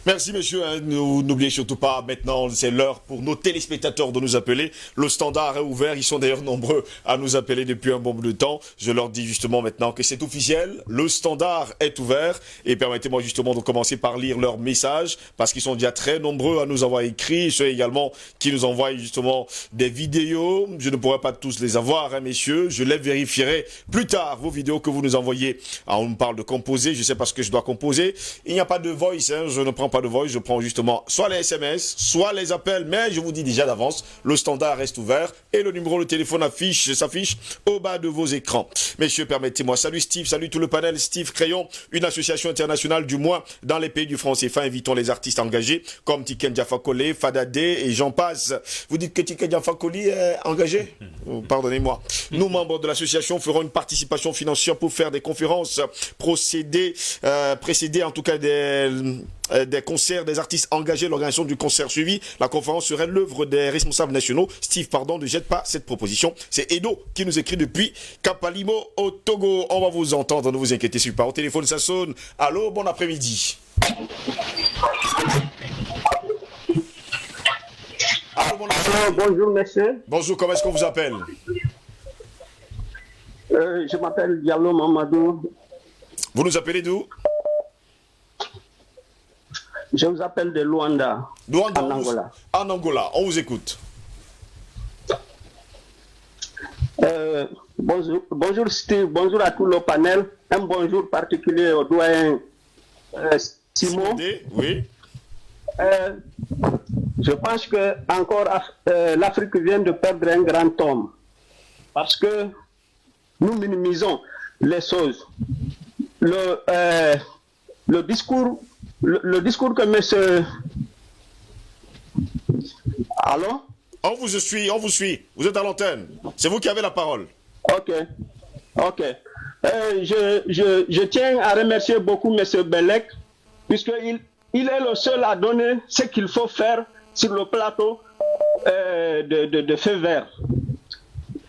Merci messieurs, n'oubliez surtout pas, maintenant c'est l'heure pour nos téléspectateurs de nous appeler. Le standard est ouvert, ils sont d'ailleurs nombreux à nous appeler depuis un bon bout de temps. Je leur dis justement maintenant que c'est officiel, le standard est ouvert. Et permettez-moi justement de commencer par lire leurs messages, parce qu'ils sont déjà très nombreux à nous avoir écrit, ceux également qui nous envoient justement des vidéos. Je ne pourrai pas tous les avoir, messieurs, je les vérifierai plus tard, vos vidéos que vous nous envoyez. Alors, on me parle de composer, je sais pas ce que je dois composer. Il n'y a pas de voice, je ne prends pas de voice, je prends justement soit les SMS, soit les appels, mais je vous dis déjà d'avance, le standard reste ouvert et le numéro de téléphone s'affiche au bas de vos écrans. Messieurs, permettez-moi, salut Steve, salut tout le panel, Steve Crayon, une association internationale du moins dans les pays du franc CFA, invitons les artistes engagés comme Tiken Jaffa Kole, Fadade et j'en passe. Vous dites que Tiken Jaffa Kole est engagé? Pardonnez-moi. Nous, membres de l'association, ferons une participation financière pour faire des conférences, précéder en tout cas des concerts des artistes engagés, l'organisation du concert suivi. La conférence serait l'œuvre des responsables nationaux. Steve, pardon, ne jette pas cette proposition. C'est Edo qui nous écrit depuis Kapalimo au Togo. On va vous entendre, ne vous inquiétez pas. Au téléphone, ça sonne. Allô, bon après-midi. Allô, bon après-midi. Bonjour, monsieur. Bonjour, comment est-ce qu'on vous appelle? Je m'appelle Diallo Mamadou. Vous nous appelez d'où? Je vous appelle de Luanda, en Angola. En Angola, on vous écoute. Bonjour Steve, bonjour à tout le panel. Un bonjour particulier au doyen Simon. Oui. Je pense que encore l'Afrique vient de perdre un grand homme. Parce que nous minimisons les choses. Le discours que monsieur... Allô? On vous suit. Vous êtes à l'antenne. C'est vous qui avez la parole. Ok. Je tiens à remercier beaucoup monsieur Bellec, puisqu'il est le seul à donner ce qu'il faut faire sur le plateau de feu vert.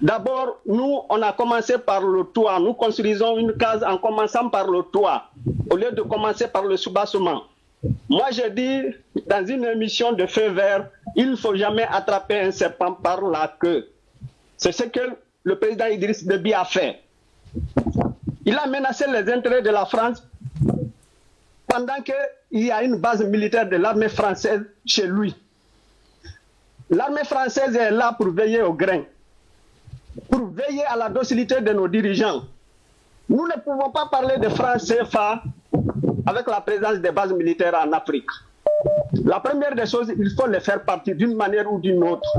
D'abord, nous, on a commencé par le toit. Nous construisons une case en commençant par le toit, au lieu de commencer par le soubassement. Moi, je dis, dans une émission de feu vert, il ne faut jamais attraper un serpent par la queue. C'est ce que le président Idriss Déby a fait. Il a menacé les intérêts de la France pendant qu'il y a une base militaire de l'armée française chez lui. L'armée française est là pour veiller au grain, pour veiller à la docilité de nos dirigeants. Nous ne pouvons pas parler de franc CFA avec la présence des bases militaires en Afrique. La première des choses, il faut les faire partir d'une manière ou d'une autre.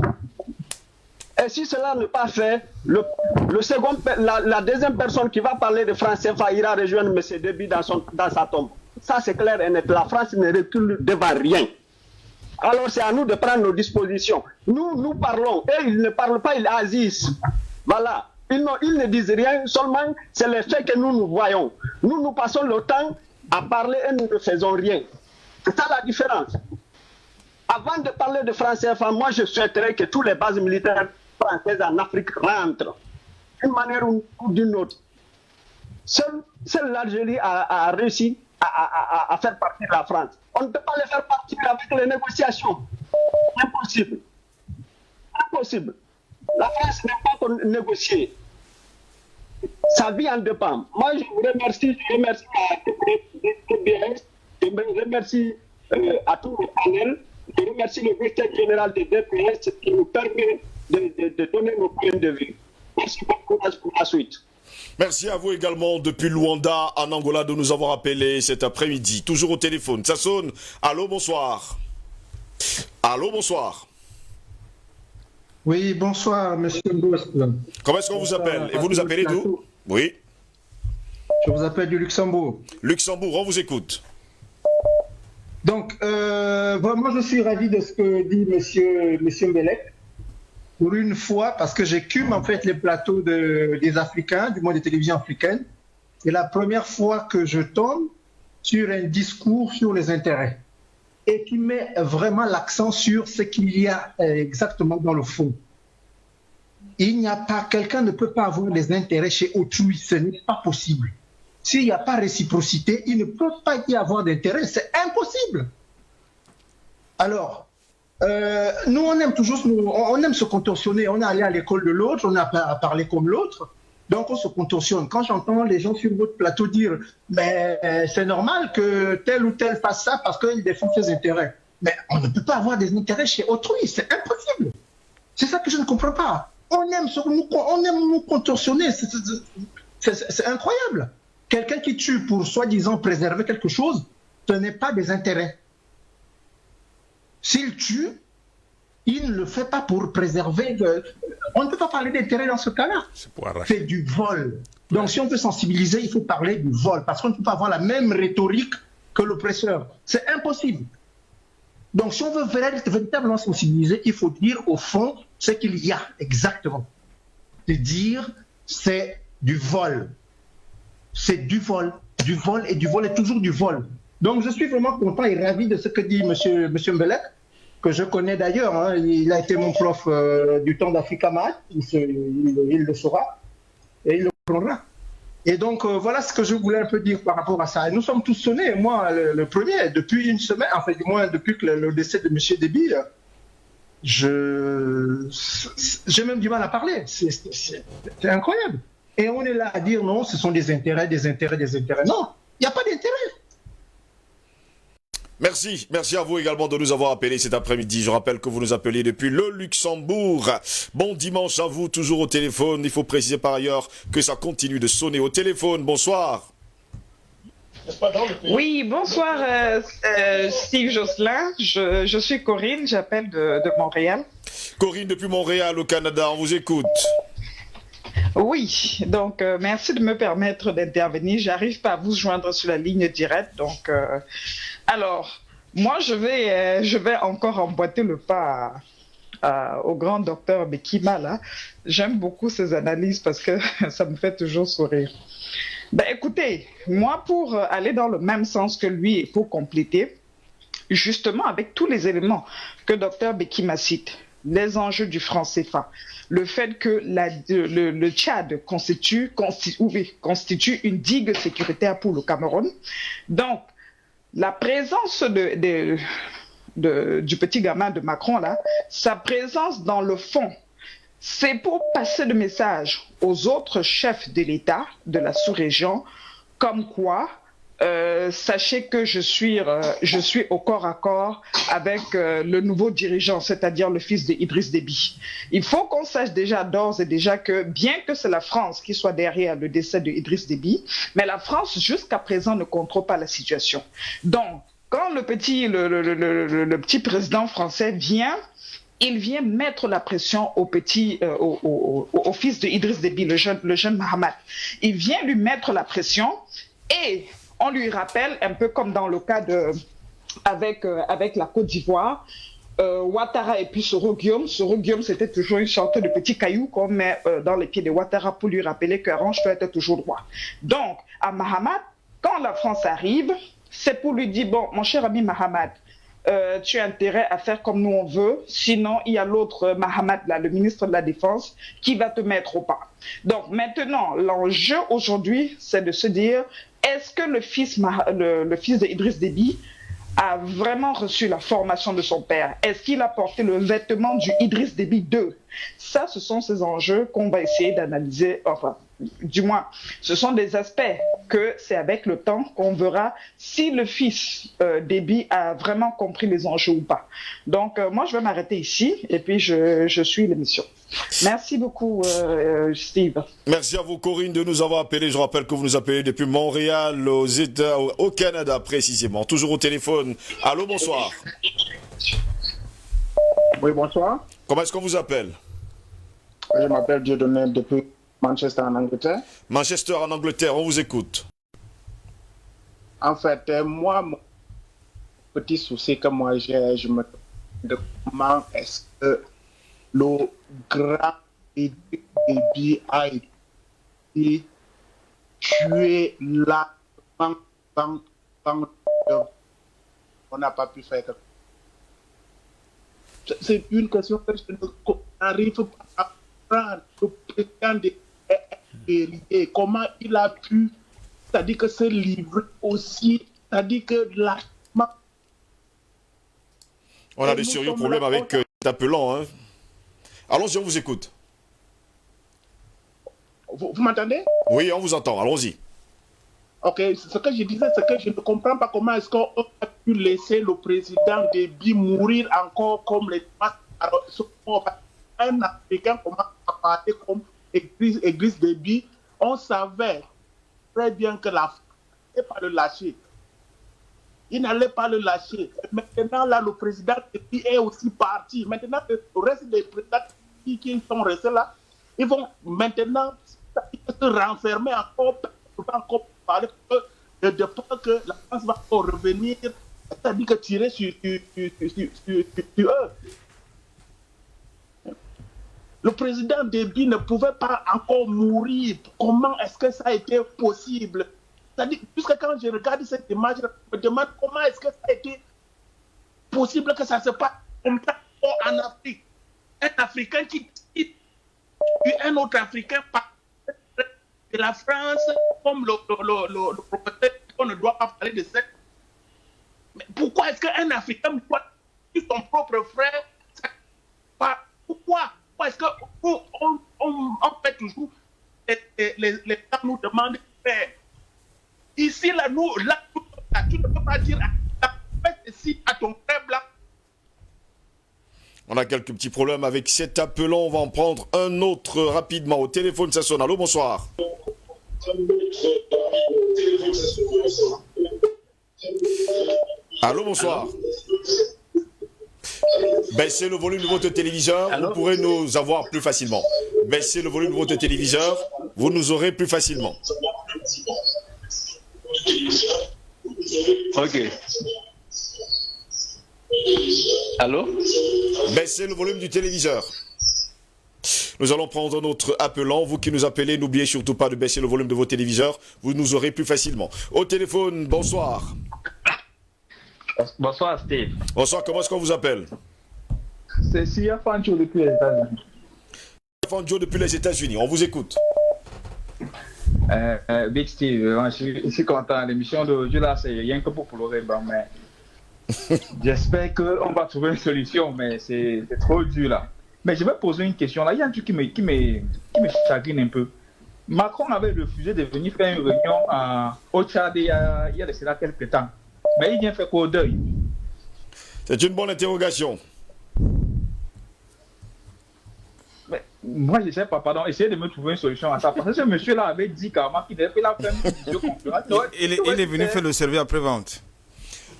Et si cela n'est pas fait, la deuxième personne qui va parler de franc CFA ira rejoindre M. Déby dans sa tombe. Ça, c'est clair et net. La France ne recule devant rien. Alors, c'est à nous de prendre nos dispositions. Nous parlons. Et ils ne parlent pas, ils agissent. Voilà. Ils ne disent rien, seulement c'est les faits que nous voyons. Nous passons le temps à parler et nous ne faisons rien. C'est ça la différence. Avant de parler de France CFA, moi je souhaiterais que tous les bases militaires françaises en Afrique rentrent, d'une manière ou d'une autre. Seule l'Algérie a réussi à faire partir la France. On ne peut pas les faire partir avec les négociations. Impossible. impossible. La France n'est pas pour négocier. Sa vie en dépend. Moi, je vous remercie. Je remercie à TBS. Je remercie à tout le panel. Je remercie le directeur général de DPS qui nous permet de donner nos points de vue. Merci beaucoup pour la suite. Merci à vous également depuis Luanda, en Angola, de nous avoir appelés cet après-midi. Toujours au téléphone. Ça sonne. Allô, bonsoir. Allô, bonsoir. Oui, bonsoir, monsieur Bost. Comment est-ce qu'on vous appelle? Et vous nous appelez d'où? Oui. Je vous appelle du Luxembourg. Luxembourg, on vous écoute. Donc, vraiment, je suis ravi de ce que dit monsieur Mbelek. Pour une fois, parce que j'écume en fait les plateaux des Africains, du moins des télévisions africaines. C'est la première fois que je tombe sur un discours sur les intérêts et qui met vraiment l'accent sur ce qu'il y a exactement dans le fond. Il n'y a pas, quelqu'un ne peut pas avoir des intérêts chez autrui, ce n'est pas possible. S'il n'y a pas réciprocité, il ne peut pas y avoir d'intérêt, c'est impossible. Alors, nous, on aime toujours, on aime se contorsionner. On est allé à l'école de l'autre, on a parlé comme l'autre. Donc, on se contorsionne. Quand j'entends les gens sur votre plateau dire « Mais c'est normal que tel ou tel fasse ça parce qu'il défend ses intérêts. » Mais on ne peut pas avoir des intérêts chez autrui, c'est impossible. C'est ça que je ne comprends pas. On aime nous contorsionner, c'est incroyable. Quelqu'un qui tue pour soi-disant préserver quelque chose, ce n'est pas des intérêts. S'il tue, il ne le fait pas pour préserver. On ne peut pas parler d'intérêt dans ce cas-là. C'est du vol. Donc, si on veut sensibiliser, il faut parler du vol, parce qu'on ne peut pas avoir la même rhétorique que l'oppresseur. C'est impossible. Donc, si on veut véritablement sensibiliser, il faut dire au fond ce qu'il y a exactement. C'est dire, c'est du vol. C'est du vol et du vol est toujours du vol. Donc, je suis vraiment content et ravi de ce que dit monsieur Mbelek, que je connais d'ailleurs. Hein. Il a été mon prof du temps d'Africa Mat. Il le saura et il le comprendra. Et donc, voilà ce que je voulais un peu dire par rapport à ça. Et nous sommes tous sonnés. Moi, le premier, depuis une semaine, enfin, du moins, depuis que le décès de M. Déby, j'ai même du mal à parler. C'est incroyable. Et on est là à dire non, ce sont des intérêts. Non, il n'y a pas d'intérêt. Merci à vous également de nous avoir appelés cet après-midi. Je rappelle que vous nous appelez depuis le Luxembourg. Bon dimanche à vous, toujours au téléphone. Il faut préciser par ailleurs que ça continue de sonner au téléphone. Bonsoir. Oui, bonsoir Steve Josselin. Je suis Corinne, j'appelle de Montréal. Corinne depuis Montréal au Canada, on vous écoute. Oui, donc merci de me permettre d'intervenir. J'arrive pas à vous joindre sur la ligne directe, donc alors moi je vais encore emboîter le pas au grand docteur Bekima là. J'aime beaucoup ses analyses parce que ça me fait toujours sourire. Ben écoutez, moi pour aller dans le même sens que lui et pour compléter, justement avec tous les éléments que docteur Bekima cite, les enjeux du franc CFA, le fait que le Tchad constitue une digue sécuritaire pour le Cameroun. Donc, la présence du petit gamin de Macron, là, sa présence dans le fond, c'est pour passer le message aux autres chefs de l'État de la sous-région, comme quoi, sachez que je suis au corps à corps avec le nouveau dirigeant, c'est-à-dire le fils d'Idriss Déby. Il faut qu'on sache déjà d'ores et déjà que bien que c'est la France qui soit derrière le décès d'Idriss Déby, mais la France jusqu'à présent ne contrôle pas la situation. Donc, quand le petit président français vient, il vient mettre la pression au fils d'Idriss Déby, le jeune Mahamat. Il vient lui mettre la pression et on lui rappelle, un peu comme dans le cas avec la Côte d'Ivoire, Ouattara et puis Soro Guillaume. Soro Guillaume, c'était toujours une sorte de petit caillou qu'on met dans les pieds de Ouattara pour lui rappeler qu'arrange-toi était toujours droit. Donc, à Mahamat, quand la France arrive, c'est pour lui dire, bon, mon cher ami Mahamat, tu as intérêt à faire comme nous on veut, sinon il y a l'autre Mahamat, là, le ministre de la Défense, qui va te mettre au pas. Donc maintenant, l'enjeu aujourd'hui, c'est de se dire, est-ce que le fils d'Idriss Déby a vraiment reçu la formation de son père? Est-ce qu'il a porté le vêtement du Idriss Déby II? Ça, ce sont ces enjeux qu'on va essayer d'analyser, enfin, du moins, ce sont des aspects que c'est avec le temps qu'on verra si le fils Déby a vraiment compris les enjeux ou pas. Donc, moi, je vais m'arrêter ici et puis je suis l'émission. Merci beaucoup, Steve. Merci à vous, Corinne, de nous avoir appelés. Je rappelle que vous nous appelez depuis Montréal, aux États, au Canada précisément. Toujours au téléphone. Allô, bonsoir. Oui, bonsoir. Comment est-ce qu'on vous appelle? Je m'appelle Dieudonné depuis Manchester en Angleterre. Manchester en Angleterre, on vous écoute. En fait, moi, mon petit souci que moi j'ai, je me demande comment est-ce que le grand Déby a été tué là quand on n'a pas pu faire quelque chose. C'est une question que je n'arrive pas à comprendre. Le président de comment il a pu, c'est-à-dire que se livrer aussi, c'est-à-dire que l'argent. On a des sérieux problèmes avec cet appelant. Hein. Allons-y, on vous écoute. Vous m'entendez? Oui, on vous entend. Allons-y. Ok, ce que je disais, c'est que je ne comprends pas comment est-ce qu'on a pu laisser le président Déby mourir encore comme les un Africain commence à parler comme Idriss Déby. On savait très bien que la France n'allait pas le lâcher. Il n'allait pas le lâcher. Maintenant, là, le président Déby est aussi parti. Maintenant, le reste des présidents qui sont restés là, ils vont maintenant se renfermer encore parler de peur que la France va revenir, c'est-à-dire que tirer sur eux. Le président Déby ne pouvait pas encore mourir. Comment est-ce que ça a été possible? C'est-à-dire, puisque quand je regarde cette image, je me demande comment est-ce que ça a été possible que ça se passe comme ça en Afrique. Un Africain qui tue un autre Africain par de la France, comme le professeur, on ne doit pas parler de ça. Mais pourquoi est-ce qu'un Africain doit tuer son propre frère? Pourquoi est-ce qu'on fait toujours les gens nous demandent de faire? Ici, là, tu ne peux pas dire ici à ton frère blanc. On a quelques petits problèmes avec cet appelant. On va en prendre un autre rapidement. Au téléphone, ça sonne. Allô, bonsoir. Allô, bonsoir. Baissez le volume de votre téléviseur, vous pourrez nous avoir plus facilement. Baissez le volume de votre téléviseur, vous nous aurez plus facilement. Ok. Allô? Baissez le volume du téléviseur. Nous allons prendre un autre appelant. Vous qui nous appelez, n'oubliez surtout pas de baisser le volume de vos téléviseurs. Vous nous aurez plus facilement. Au téléphone, bonsoir. Bonsoir, Steve. Bonsoir, comment est-ce qu'on vous appelle? C'est Sia Fancho depuis les États-Unis. Fancho depuis les États-Unis, on vous écoute. Big Steve, je suis content. L'émission d'aujourd'hui, là, c'est rien que pour pleurer. Bon, mais j'espère qu'on va trouver une solution, mais c'est trop dur, là. Mais je vais poser une question. Là, il y a un truc qui me chagrine un peu. Macron avait refusé de venir faire une réunion au Tchad il y a de cela quelques temps. Mais il vient faire quoi au deuil? C'est une bonne interrogation. Mais moi, je ne sais pas, pardon, essayez de me trouver une solution à ça. Parce que ce monsieur-là avait dit carrément qu'il devait faire une visioconférence. Il est venu faire le service après-vente.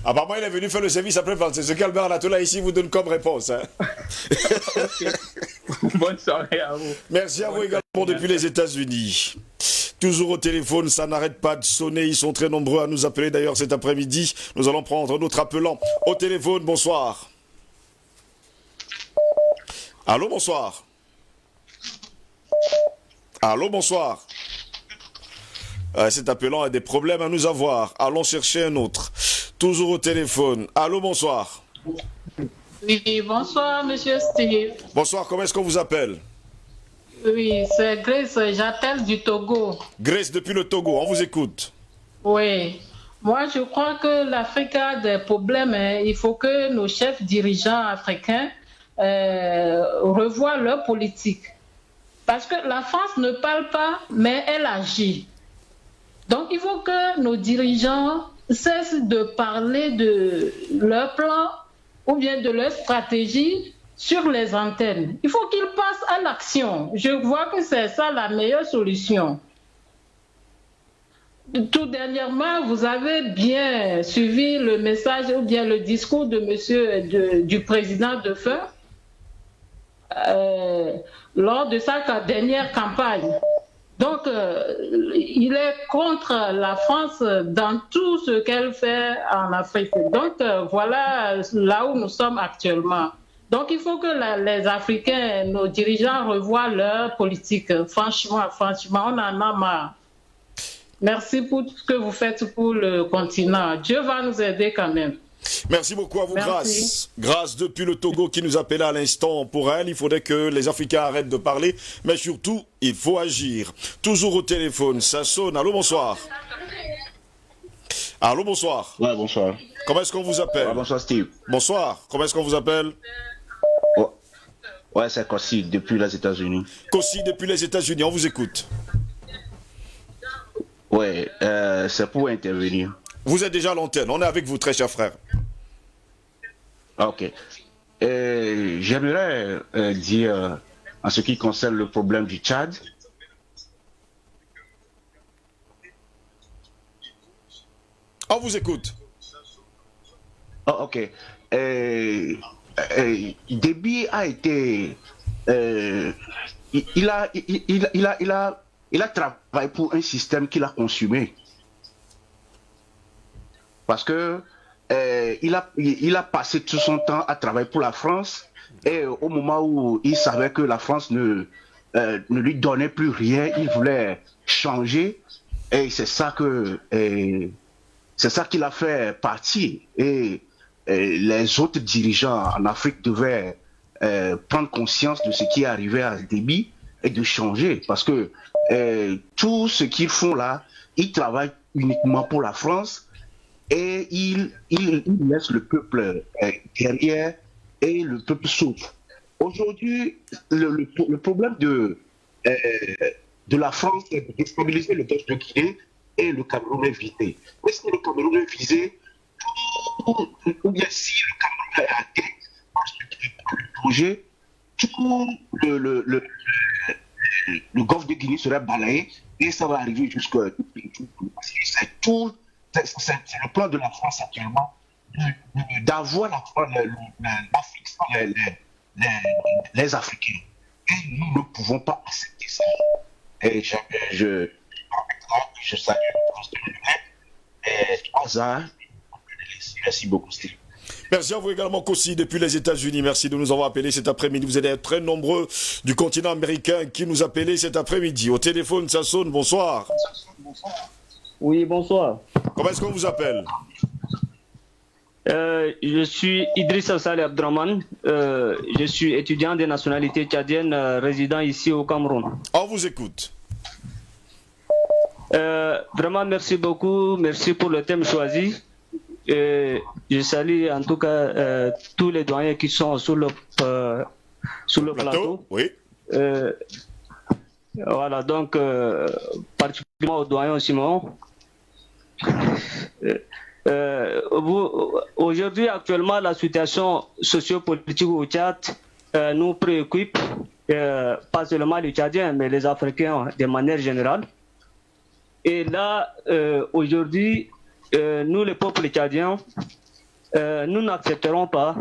Apparemment, il est venu faire le service après-vente. C'est ce qu'Albert Latola ici vous donne comme réponse. Hein. Bonne soirée à vous. Merci à vous également depuis les États-Unis. Toujours au téléphone, ça n'arrête pas de sonner. Ils sont très nombreux à nous appeler d'ailleurs cet après-midi. Nous allons prendre un autre appelant. Au téléphone, bonsoir. Allô, bonsoir. Allô, bonsoir. Cet appelant a des problèmes à nous avoir. Allons chercher un autre. Toujours au téléphone. Allô, bonsoir. Oui, bonsoir, monsieur Steve. Bonsoir, comment est-ce qu'on vous appelle? Oui, c'est Grace, j'appelle du Togo. Grace depuis le Togo, on vous écoute. Oui, moi je crois que l'Afrique a des problèmes. Il faut que nos chefs dirigeants africains revoient leur politique. Parce que la France ne parle pas, mais elle agit. Donc il faut que nos dirigeants cessent de parler de leur plan ou bien de leur stratégie sur les antennes. Il faut qu'ils passent à l'action. Je vois que c'est ça la meilleure solution. Tout dernièrement, vous avez bien suivi le message ou bien le discours du président de Feu lors de sa dernière campagne. Donc, il est contre la France dans tout ce qu'elle fait en Afrique. Donc, voilà là où nous sommes actuellement. Donc, il faut que les Africains, nos dirigeants, revoient leur politique. Franchement, on en a marre. Merci pour tout ce que vous faites pour le continent. Dieu va nous aider quand même. Merci beaucoup à vous, Merci. Grâce. Grâce depuis le Togo qui nous appelait à l'instant. Pour elle, il faudrait que les Africains arrêtent de parler, mais surtout, il faut agir. Toujours au téléphone, ça sonne. Allô, bonsoir. Allô, bonsoir. Ouais, bonsoir. Comment est-ce qu'on vous appelle? Ouais, bonsoir, Steve. Bonsoir. Comment est-ce qu'on vous appelle? Ouais, c'est Kossi, depuis les États-Unis. Kossi, depuis les États-Unis. On vous écoute. Ouais, c'est pour intervenir. Vous êtes déjà à l'antenne. On est avec vous, très cher frère. Ok. J'aimerais dire, en ce qui concerne le problème du Tchad, on vous écoute. Oh, ok. Déby a été... il a travaillé pour un système qu'il a consumé. Parce que il a passé tout son temps à travailler pour la France, et au moment où il savait que la France ne lui donnait plus rien, il voulait changer, et c'est ça qu'il a fait partir. Et les autres dirigeants en Afrique devaient prendre conscience de ce qui est arrivé à Déby et de changer, parce que tout ce qu'ils font là, ils travaillent uniquement pour la France, et ils laissent le peuple derrière, et le peuple souffre. Aujourd'hui, le problème de la France est de déstabiliser le golfe de Guinée, et le Cameroun est visé. Mais si le Cameroun est visé, ou bien si le Cameroun est atteint par ce projet, tout le golfe de Guinée serait balayé, et ça va arriver jusqu'à... C'est le plan de la France actuellement, d'avoir l'Afrique sans les Africains. Et nous ne pouvons pas accepter ça. Et je salue le président de Merci beaucoup, Steve. Merci à vous également, Kossi, depuis les États-Unis. Merci de nous avoir appelés cet après-midi. Vous êtes très nombreux du continent américain qui nous appellent cet après-midi. Au téléphone, ça sonne. Bonsoir. Oui, bonsoir. Comment est-ce qu'on vous appelle? Je suis Idriss Saleh Abdraman. Je suis étudiant de nationalité tchadienne, résident ici au Cameroun. On vous écoute. Vraiment, merci beaucoup. Merci pour le thème choisi. Je salue en tout cas tous les doyens qui sont sur le plateau. Oui. Voilà, donc particulièrement au doyen Simon. Aujourd'hui, actuellement, la situation sociopolitique au Tchad nous préoccupe, pas seulement les Tchadiens, mais les Africains de manière générale. Et là, aujourd'hui, nous, les peuples tchadiens, nous n'accepterons pas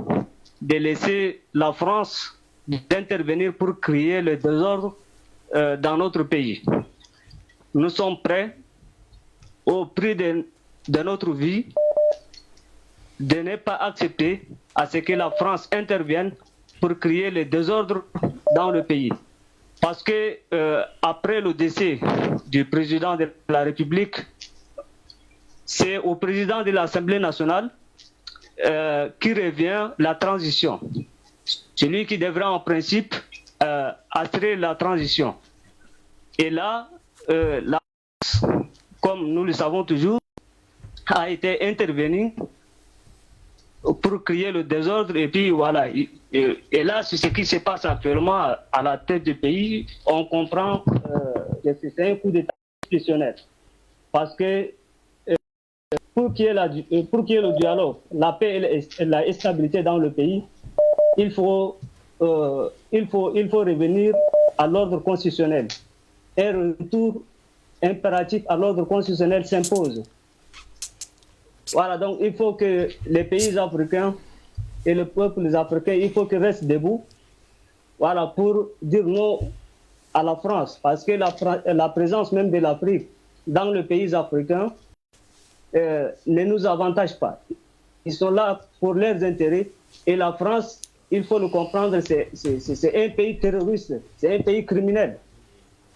de laisser la France d'intervenir pour créer le désordre dans notre pays. Nous sommes prêts, au prix de notre vie, de ne pas accepter à ce que la France intervienne pour créer le désordre dans le pays. Parce que après le décès du président de la République, c'est au président de l'Assemblée nationale qui revient la transition. C'est lui qui devra en principe assurer la transition. Et là, la France, comme nous le savons toujours, a été intervenue pour créer le désordre. Et puis voilà. Et là, c'est ce qui se passe actuellement à la tête du pays. On comprend que c'est un coup d'État institutionnel. Parce que pour qu'il y ait le dialogue, la paix et la stabilité dans le pays, il faut revenir à l'ordre constitutionnel. Un retour impératif à l'ordre constitutionnel s'impose. Voilà, donc il faut que les pays africains et le peuple africain, il faut qu'ils restent debout, voilà, pour dire non à la France, parce que la présence même de l'Afrique dans les pays africains ne nous avantage pas. Ils sont là pour leurs intérêts, et la France, il faut le comprendre, c'est un pays terroriste, c'est un pays criminel.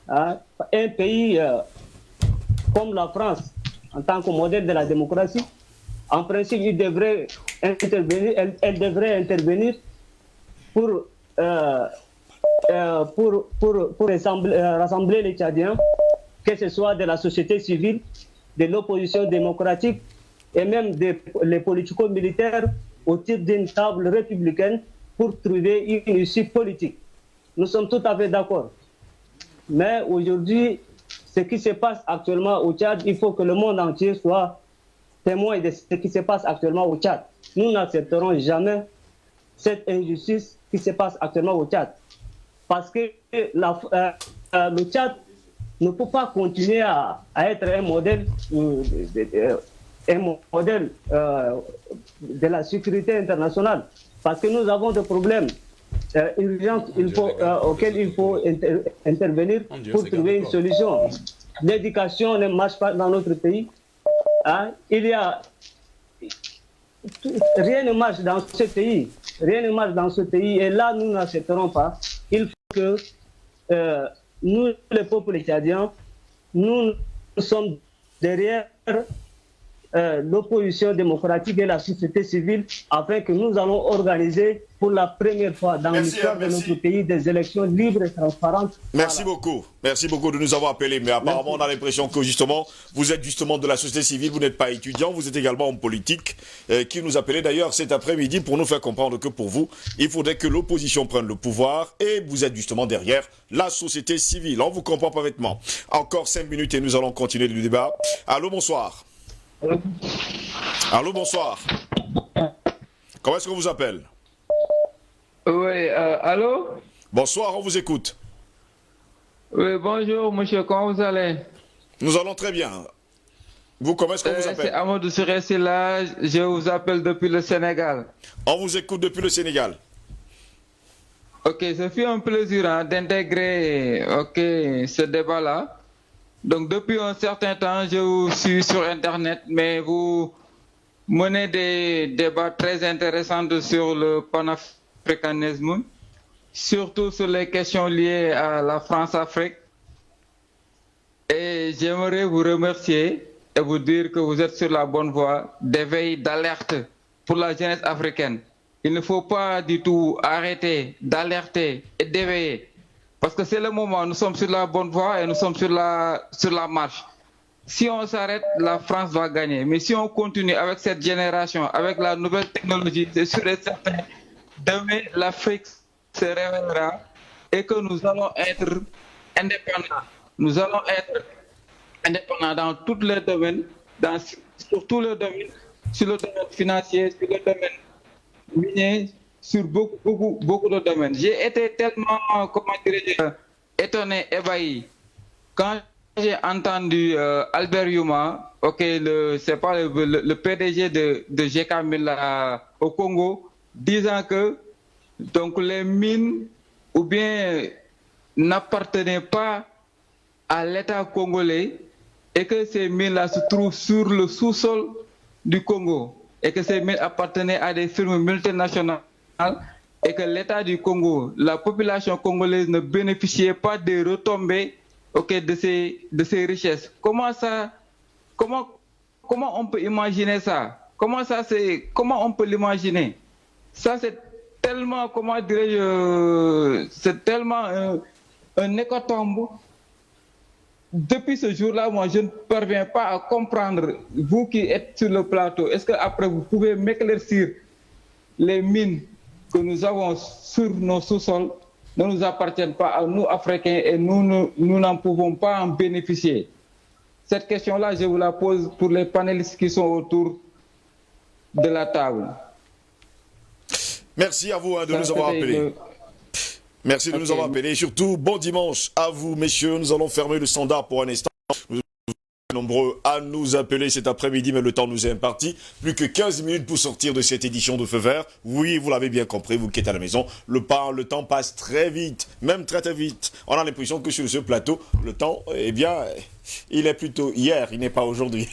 Hein? Un pays comme la France, en tant que modèle de la démocratie, en principe, elle devrait intervenir pour rassembler les Tchadiens, que ce soit de la société civile, de l'opposition démocratique et même les politico-militaires autour d'une table républicaine pour trouver une issue politique. Nous sommes tout à fait d'accord. Mais aujourd'hui, ce qui se passe actuellement au Tchad, il faut que le monde entier soit témoin de ce qui se passe actuellement au Tchad. Nous n'accepterons jamais cette injustice qui se passe actuellement au Tchad. Parce que le Tchad ne peut pas continuer à être un modèle, de la sécurité internationale. Parce que nous avons des problèmes urgents auxquels il faut intervenir pour trouver une solution. L'éducation ne marche pas dans notre pays. Hein? Rien ne marche dans ce pays. Rien ne marche dans ce pays. Et là, nous n'accepterons pas. Il faut que nous, les peuples tchadiens, nous sommes derrière l'opposition démocratique et la société civile afin que nous allons organiser pour la première fois dans l'histoire de notre pays des élections libres et transparentes. Merci beaucoup. Merci beaucoup de nous avoir appelés. Mais apparemment, on a l'impression que justement, vous êtes justement de la société civile, vous n'êtes pas étudiant, vous êtes également homme politique, qui nous appelait d'ailleurs cet après-midi pour nous faire comprendre que pour vous, il faudrait que l'opposition prenne le pouvoir et vous êtes justement derrière la société civile. On vous comprend parfaitement. Encore 5 minutes et nous allons continuer le débat. Allô, bonsoir. Allô, bonsoir. Comment est-ce qu'on vous appelle? Oui, allô? Bonsoir, on vous écoute. Oui, bonjour, monsieur, comment vous allez? Nous allons très bien. Vous, comment est-ce qu'on vous appelle? C'est Amadou Siressi là, je vous appelle depuis le Sénégal. On vous écoute depuis le Sénégal. Ok, ça fait un plaisir d'intégrer ce débat-là. Donc, depuis un certain temps, je vous suis sur Internet, mais vous menez des débats très intéressants sur le panafricanisme, surtout sur les questions liées à la France-Afrique. Et j'aimerais vous remercier et vous dire que vous êtes sur la bonne voie d'éveil, d'alerte pour la jeunesse africaine. Il ne faut pas du tout arrêter d'alerter et d'éveiller. Parce que c'est le moment, nous sommes sur la bonne voie et nous sommes sur la marche. Si on s'arrête, la France va gagner. Mais si on continue avec cette génération, avec la nouvelle technologie, c'est sûr et certain, demain l'Afrique se révélera et que nous allons être indépendants. Nous allons être indépendants dans tous les domaines, sur tous les domaines, sur le domaine financier, sur le domaine minier, sur beaucoup de domaines. J'ai été tellement, étonné, ébahi. Quand j'ai entendu Albert Yuma, c'est pas le PDG de GK1000 au Congo, disant que donc les mines ou bien n'appartenaient pas à l'État congolais et que ces mines-là se trouvent sur le sous-sol du Congo et que ces mines appartenaient à des firmes multinationales et que l'État du Congo, la population congolaise ne bénéficiait pas des retombées de ces richesses. Comment on peut imaginer ça? Comment on peut l'imaginer? Ça c'est tellement, comment dirais-je, c'est tellement un hécatombe. Depuis ce jour-là, moi, je ne parviens pas à comprendre, vous qui êtes sur le plateau, est-ce qu'après vous pouvez m'éclaircir les mines que nous avons sur nos sous-sols ne nous appartiennent pas à nous, Africains, et nous n'en pouvons pas en bénéficier. Cette question-là, je vous la pose pour les panélistes qui sont autour de la table. Merci à vous de nous avoir appelés. Merci de nous avoir appelés. Et surtout, bon dimanche à vous, messieurs. Nous allons fermer le standard pour un instant. Nous sommes nombreux à nous appeler cet après-midi, mais le temps nous est imparti. Plus que 15 minutes pour sortir de cette édition de Feu Vert. Oui, vous l'avez bien compris, vous qui êtes à la maison. Le temps passe très vite, même très très vite. On a l'impression que sur ce plateau, le temps, eh bien, il est plutôt hier, il n'est pas aujourd'hui.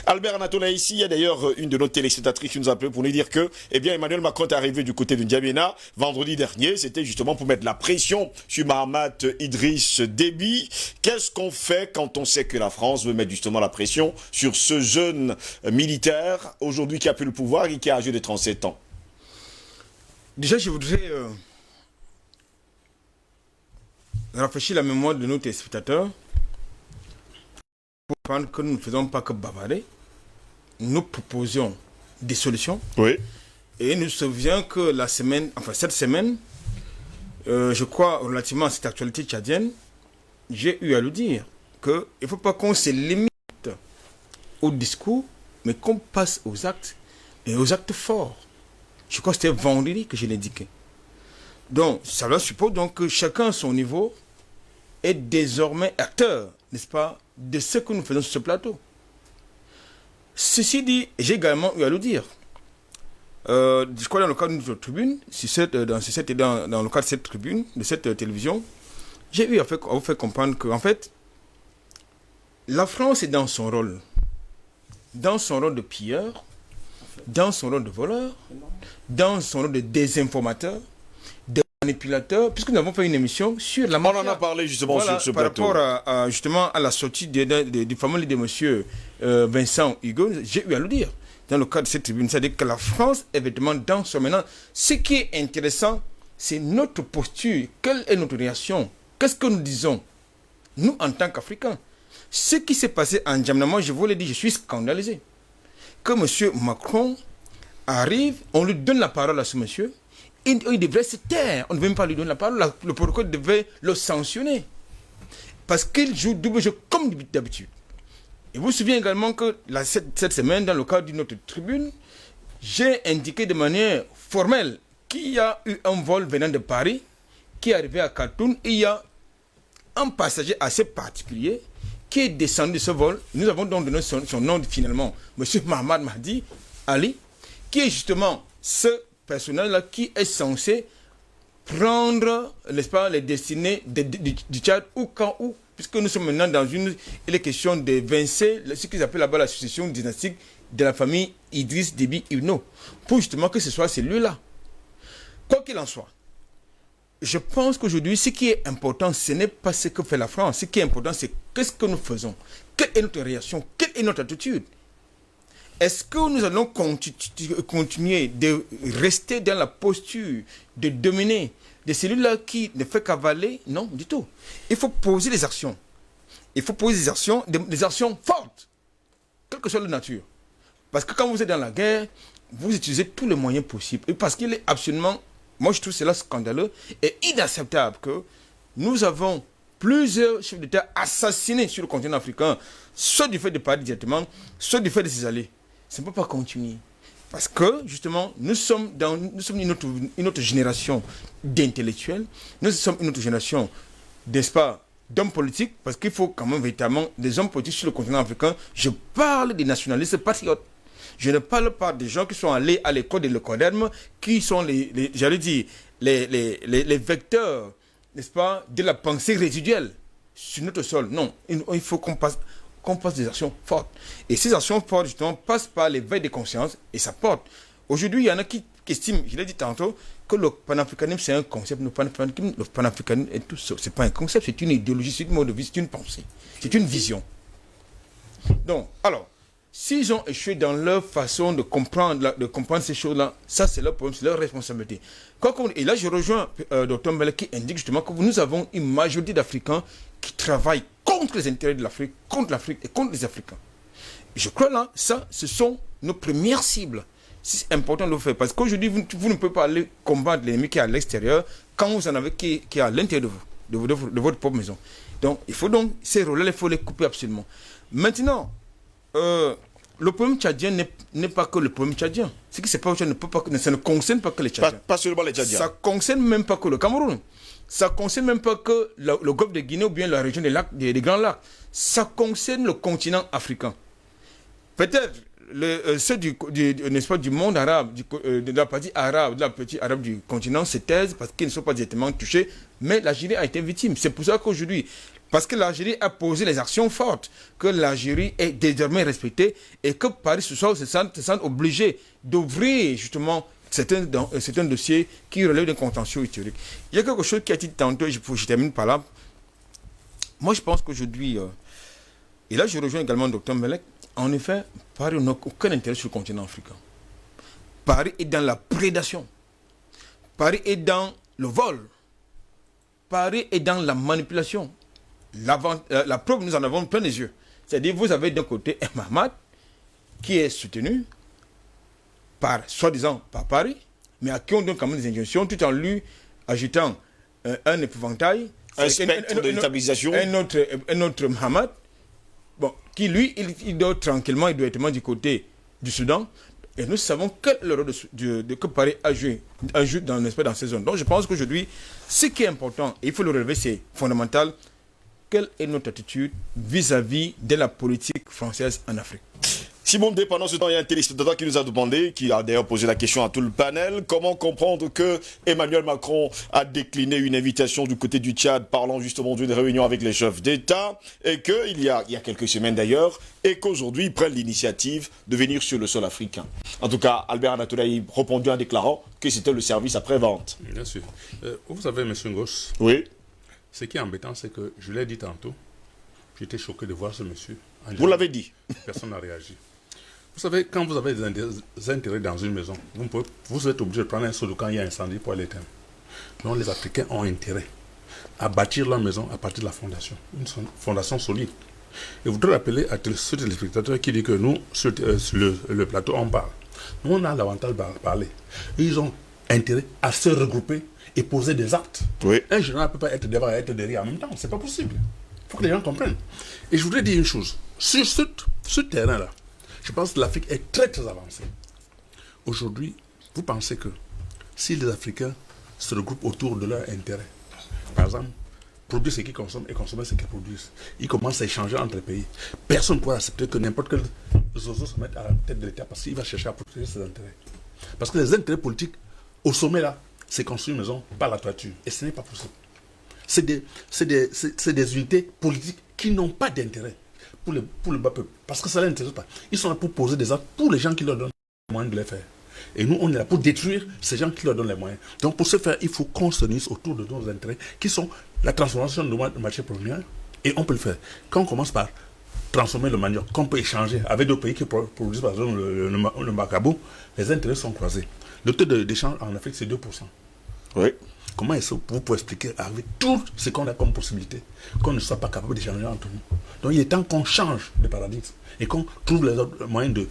Albert Anatola ici, il y a d'ailleurs une de nos téléspectatrices qui nous a appelé pour nous dire que, eh bien, Emmanuel Macron est arrivé du côté de N'Djamena vendredi dernier. C'était justement pour mettre la pression sur Mahamat Idriss Déby. Qu'est-ce qu'on fait quand on sait que la France veut mettre justement la pression sur ce jeune militaire, aujourd'hui qui a pris le pouvoir et qui a âgé de 37 ans? Déjà, je voudrais rafraîchir la mémoire de nos téléspectateurs pour prendre que nous ne faisons pas que bavarder. Nous proposions des solutions. Oui. Et nous nous souvenons que cette semaine, je crois, relativement à cette actualité tchadienne, j'ai eu à le dire qu'il ne faut pas qu'on se limite au discours, mais qu'on passe aux actes, et aux actes forts. Je crois que c'était vendredi que je l'ai indiqué. Donc, ça suppose donc que chacun à son niveau est désormais acteur, n'est-ce pas, de ce que nous faisons sur ce plateau. Ceci dit, j'ai également eu à le dire. Je crois dans le cadre de notre tribune, dans le cadre de cette tribune, de cette télévision, j'ai eu à vous faire comprendre qu'en fait, la France est dans son rôle de pilleur, dans son rôle de voleur, dans son rôle de désinformateur, de manipulateur, puisque nous avons fait une émission sur la mafia. On en a parlé justement sur ce plateau. Par rapport justement à la sortie du fameux livre de monsieur Vincent Hugo, j'ai eu à le dire dans le cadre de cette tribune, c'est-à-dire que la France est véritablement dans son maintenant. Ce qui est intéressant, c'est notre posture. Quelle est notre réaction? Qu'est-ce que nous disons, nous, en tant qu'Africains? Ce qui s'est passé en N'Djamena, moi, je vous l'ai dit, je suis scandalisé. Que M. Macron arrive, on lui donne la parole à ce monsieur, il devrait se taire. On ne devait même pas lui donner la parole. Le protocole devait le sanctionner. Parce qu'il joue double jeu comme d'habitude. Et vous vous souvenez également que cette semaine, dans le cadre d'une autre tribune, j'ai indiqué de manière formelle qu'il y a eu un vol venant de Paris qui est arrivé à Khartoum. Et il y a un passager assez particulier qui est descendu de ce vol. Nous avons donc donné son nom finalement, M. Mahamad Mahdi Ali, qui est justement ce personnel-là qui est censé prendre, n'est-ce pas, les destinées du Tchad où, puisque nous sommes maintenant dans il est question d'évincer ce qu'ils appellent là-bas la succession dynastique de la famille Idriss Déby Itno, pour justement que ce soit celui-là. Quoi qu'il en soit, je pense qu'aujourd'hui, ce qui est important, ce n'est pas ce que fait la France. Ce qui est important, c'est qu'est-ce que nous faisons, quelle est notre réaction, quelle est notre attitude. Est-ce que nous allons continuer de rester dans la posture de dominer de celui-là qui ne fait qu'avaler? Non, du tout. Il faut poser des actions. Il faut poser des actions fortes, quelle que soit la nature. Parce que quand vous êtes dans la guerre, vous utilisez tous les moyens possibles. Et parce qu'il est absolument, moi je trouve cela scandaleux et inacceptable que nous avons plusieurs chefs d'État assassinés sur le continent africain, soit du fait de Paris directement, soit du fait de ses alliés. Ça ne peut pas continuer. Parce que, justement, nous sommes une autre génération d'intellectuels, nous sommes une autre génération, n'est-ce pas, d'hommes politiques, parce qu'il faut quand même véritablement des hommes politiques sur le continent africain. Je parle des nationalistes patriotes. Je ne parle pas des gens qui sont allés à l'école de l'Écoderme, qui sont les vecteurs, n'est-ce pas, de la pensée résiduelle sur notre sol. Non, il faut qu'on passe des actions fortes. Et ces actions fortes, justement, passent par l'éveil des consciences et ça porte. Aujourd'hui, il y en a qui estiment, je l'ai dit tantôt, que le panafricanisme, c'est un concept. Le panafricanisme, ce n'est pas un concept, c'est une idéologie, c'est une mode de vie, c'est une pensée, c'est une vision. Donc, alors, s'ils ont échoué dans leur façon de comprendre ces choses-là, ça, c'est leur problème, c'est leur responsabilité. Et là, je rejoins Dr Mbele qui indique justement que nous avons une majorité d'Africains qui travaillent contre les intérêts de l'Afrique, contre l'Afrique et contre les Africains. Je crois là, ça, ce sont nos premières cibles. C'est important de le faire. Parce qu'aujourd'hui, vous ne pouvez pas aller combattre l'ennemi qui est à l'extérieur quand vous en avez qui est à l'intérieur de vous, de votre propre maison. Donc, il faut donc, ces rôles-là, il faut les couper absolument. Maintenant, le problème tchadien n'est pas que le problème tchadien. Ce qui se passe ça ne concerne pas que les Tchadiens. Pas seulement les Tchadiens. Ça ne concerne même pas que le Cameroun. Ça ne concerne même pas que le golfe de Guinée ou bien la région des Grands Lacs. Ça concerne le continent africain. Peut-être ceux n'est-ce pas, du monde arabe, de la partie arabe, du continent se taisent parce qu'ils ne sont pas directement touchés, mais l'Algérie a été victime. C'est pour ça qu'aujourd'hui, parce que l'Algérie a posé les actions fortes, que l'Algérie est désormais respectée et que Paris ce soir se sent obligé d'ouvrir justement certains dossiers qui relèvent d'un contentieux historique. Il y a quelque chose qui a été dit tantôt, je termine par là. Moi, je pense qu'aujourd'hui, et là je rejoins également le Dr Mbelek, en effet, Paris n'a aucun intérêt sur le continent africain. Paris est dans la prédation. Paris est dans le vol. Paris est dans la manipulation. La preuve, nous en avons plein les yeux. C'est-à-dire, vous avez d'un côté un Mahamat qui est soutenu soi-disant par Paris, mais à qui on donne quand même des injonctions tout en lui ajoutant un épouvantail, un spectre de déstabilisation. Un autre Mahamat, bon, qui lui, il dort tranquillement et directement du côté du Soudan. Et nous savons quel est le rôle que Paris a joué dans ces zones. Donc je pense qu'aujourd'hui, ce qui est important, et il faut le relever, c'est fondamental, quelle est notre attitude vis-à-vis de la politique française en Afrique. Simon D, pendant ce temps, il y a un téléspectateur qui nous a demandé, qui a d'ailleurs posé la question à tout le panel, comment comprendre que Emmanuel Macron a décliné une invitation du côté du Tchad, parlant justement d'une réunion avec les chefs d'État, et qu'il y a quelques semaines d'ailleurs, et qu'aujourd'hui ils prennent l'initiative de venir sur le sol africain. En tout cas, Albert Anatoly a répondu en déclarant que c'était le service après-vente. Bien sûr. Vous savez, M. Ngos, oui. Ce qui est embêtant, c'est que, je l'ai dit tantôt, j'étais choqué de voir ce monsieur. Vous l'avez dit. Personne n'a réagi. Vous savez, quand vous avez des intérêts dans une maison, vous êtes obligé de prendre un seau quand il y a un incendie pour aller éteindre. Donc les Africains ont intérêt à bâtir leur maison à partir de la fondation, une fondation solide. Et je voudrais rappeler à ce téléspectateur qui dit que nous, sur le plateau, on parle. Nous, on a l'avantage de parler. Et ils ont intérêt à se regrouper et poser des actes. Oui. Un général ne peut pas être devant et être derrière en même temps. Ce n'est pas possible. Il faut que les gens comprennent. Et je voudrais dire une chose. Sur ce terrain-là, je pense que l'Afrique est très très avancée. Aujourd'hui, vous pensez que si les Africains se regroupent autour de leur intérêt, par exemple, produire ce qu'ils consomment et consommer ce qu'ils produisent, ils commencent à échanger entre les pays. Personne ne pourra accepter que n'importe quel zozo se mette à la tête de l'État parce qu'il va chercher à protéger ses intérêts. Parce que les intérêts politiques, au sommet là, c'est construire une maison par la toiture. Et ce n'est pas possible. C'est des unités politiques qui n'ont pas d'intérêt pour le bas peuple. Parce que ça ne les intéresse pas. Ils sont là pour poser des actes pour les gens qui leur donnent les moyens de les faire. Et nous, on est là pour détruire ces gens qui leur donnent les moyens. Donc pour ce faire, il faut qu'on se unisse autour de nos intérêts qui sont la transformation de marché premier. Et on peut le faire. Quand on commence par transformer le manioc, qu'on peut échanger avec d'autres pays qui produisent par exemple le macabo, les intérêts sont croisés. Le taux d'échange en Afrique, c'est 2%. Oui. Comment est-ce que vous pouvez expliquer avec tout ce qu'on a comme possibilité qu'on ne soit pas capable d'échanger entre nous? Donc il est temps qu'on change de paradigme et qu'on trouve les autres moyens de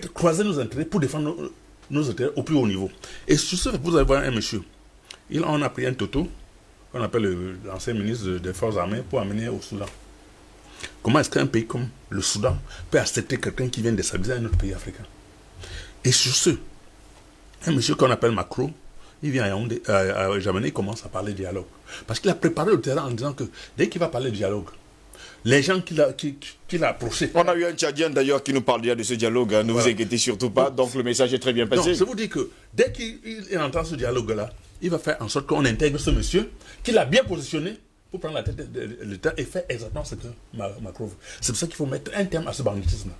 croiser nos intérêts pour défendre nos intérêts au plus haut niveau. Et sur ce, vous allez voir un monsieur. On a pris un toto, qu'on appelle l'ancien ministre des Forces armées, pour amener au Soudan. Comment est-ce qu'un pays comme le Soudan peut accepter quelqu'un qui vient déstabiliser un autre pays africain? Et sur ce, un monsieur qu'on appelle Macron, il vient à Jamena, il commence à parler dialogue. Parce qu'il a préparé le terrain en disant que dès qu'il va parler dialogue, les gens qu'il a approchés... On a eu un Tchadien d'ailleurs qui nous parle de ce dialogue, hein. Ne vous inquiétez surtout pas, donc le message est très bien passé. Donc, je vous dis que dès qu'il entend ce dialogue-là, il va faire en sorte qu'on intègre ce monsieur, qu'il a bien positionné pour prendre la tête de l'État et faire exactement ce que Macron veut. C'est pour ça qu'il faut mettre un terme à ce banditisme-là.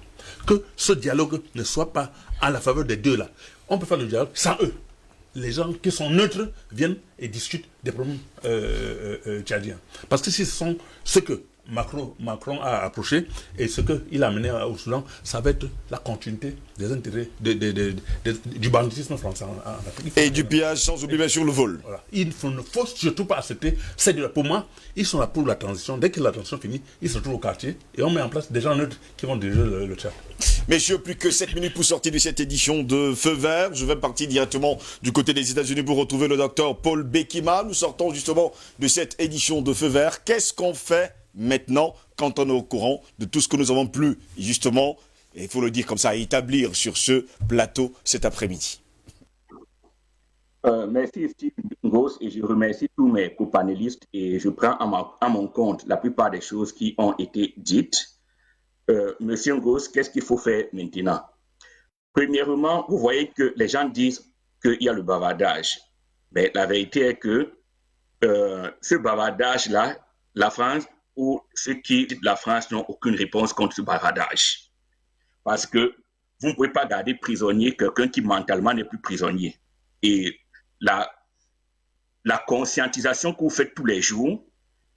Que ce dialogue ne soit pas à la faveur des deux là. On peut faire le dialogue sans eux. Les gens qui sont neutres viennent et discutent des problèmes tchadiens. Parce que si ce sont ce que Macron a approché et ce qu'il a amené au Soudan, ça va être la continuité des intérêts du banditisme français en Afrique. Et du pillage, sans oublier bien sûr le vol. Voilà. Il ne faut surtout pas accepter. Pour moi, ils sont là pour la transition. Dès que la transition finit, ils se trouvent au quartier et on met en place des gens neutres qui vont diriger le Tchad. Messieurs, plus que 7 minutes pour sortir de cette édition de Feu Vert. Je vais partir directement du côté des États-Unis pour retrouver le docteur Paul Bekima. Nous sortons justement de cette édition de Feu Vert. Qu'est-ce qu'on fait maintenant quand on est au courant de tout ce que nous avons pu, justement, il faut le dire comme ça, établir sur ce plateau cet après-midi? Merci Steve Ngoz et je remercie tous mes co-panélistes et je prends à mon compte la plupart des choses qui ont été dites. Monsieur Ngoz, qu'est-ce qu'il faut faire maintenant? Premièrement, vous voyez que les gens disent qu'il y a le bavardage. Mais la vérité est que ce bavardage-là, la France ou ceux qui disent la France n'ont aucune réponse contre ce bavardage. Parce que vous ne pouvez pas garder prisonnier quelqu'un qui mentalement n'est plus prisonnier. Et la conscientisation que vous faites tous les jours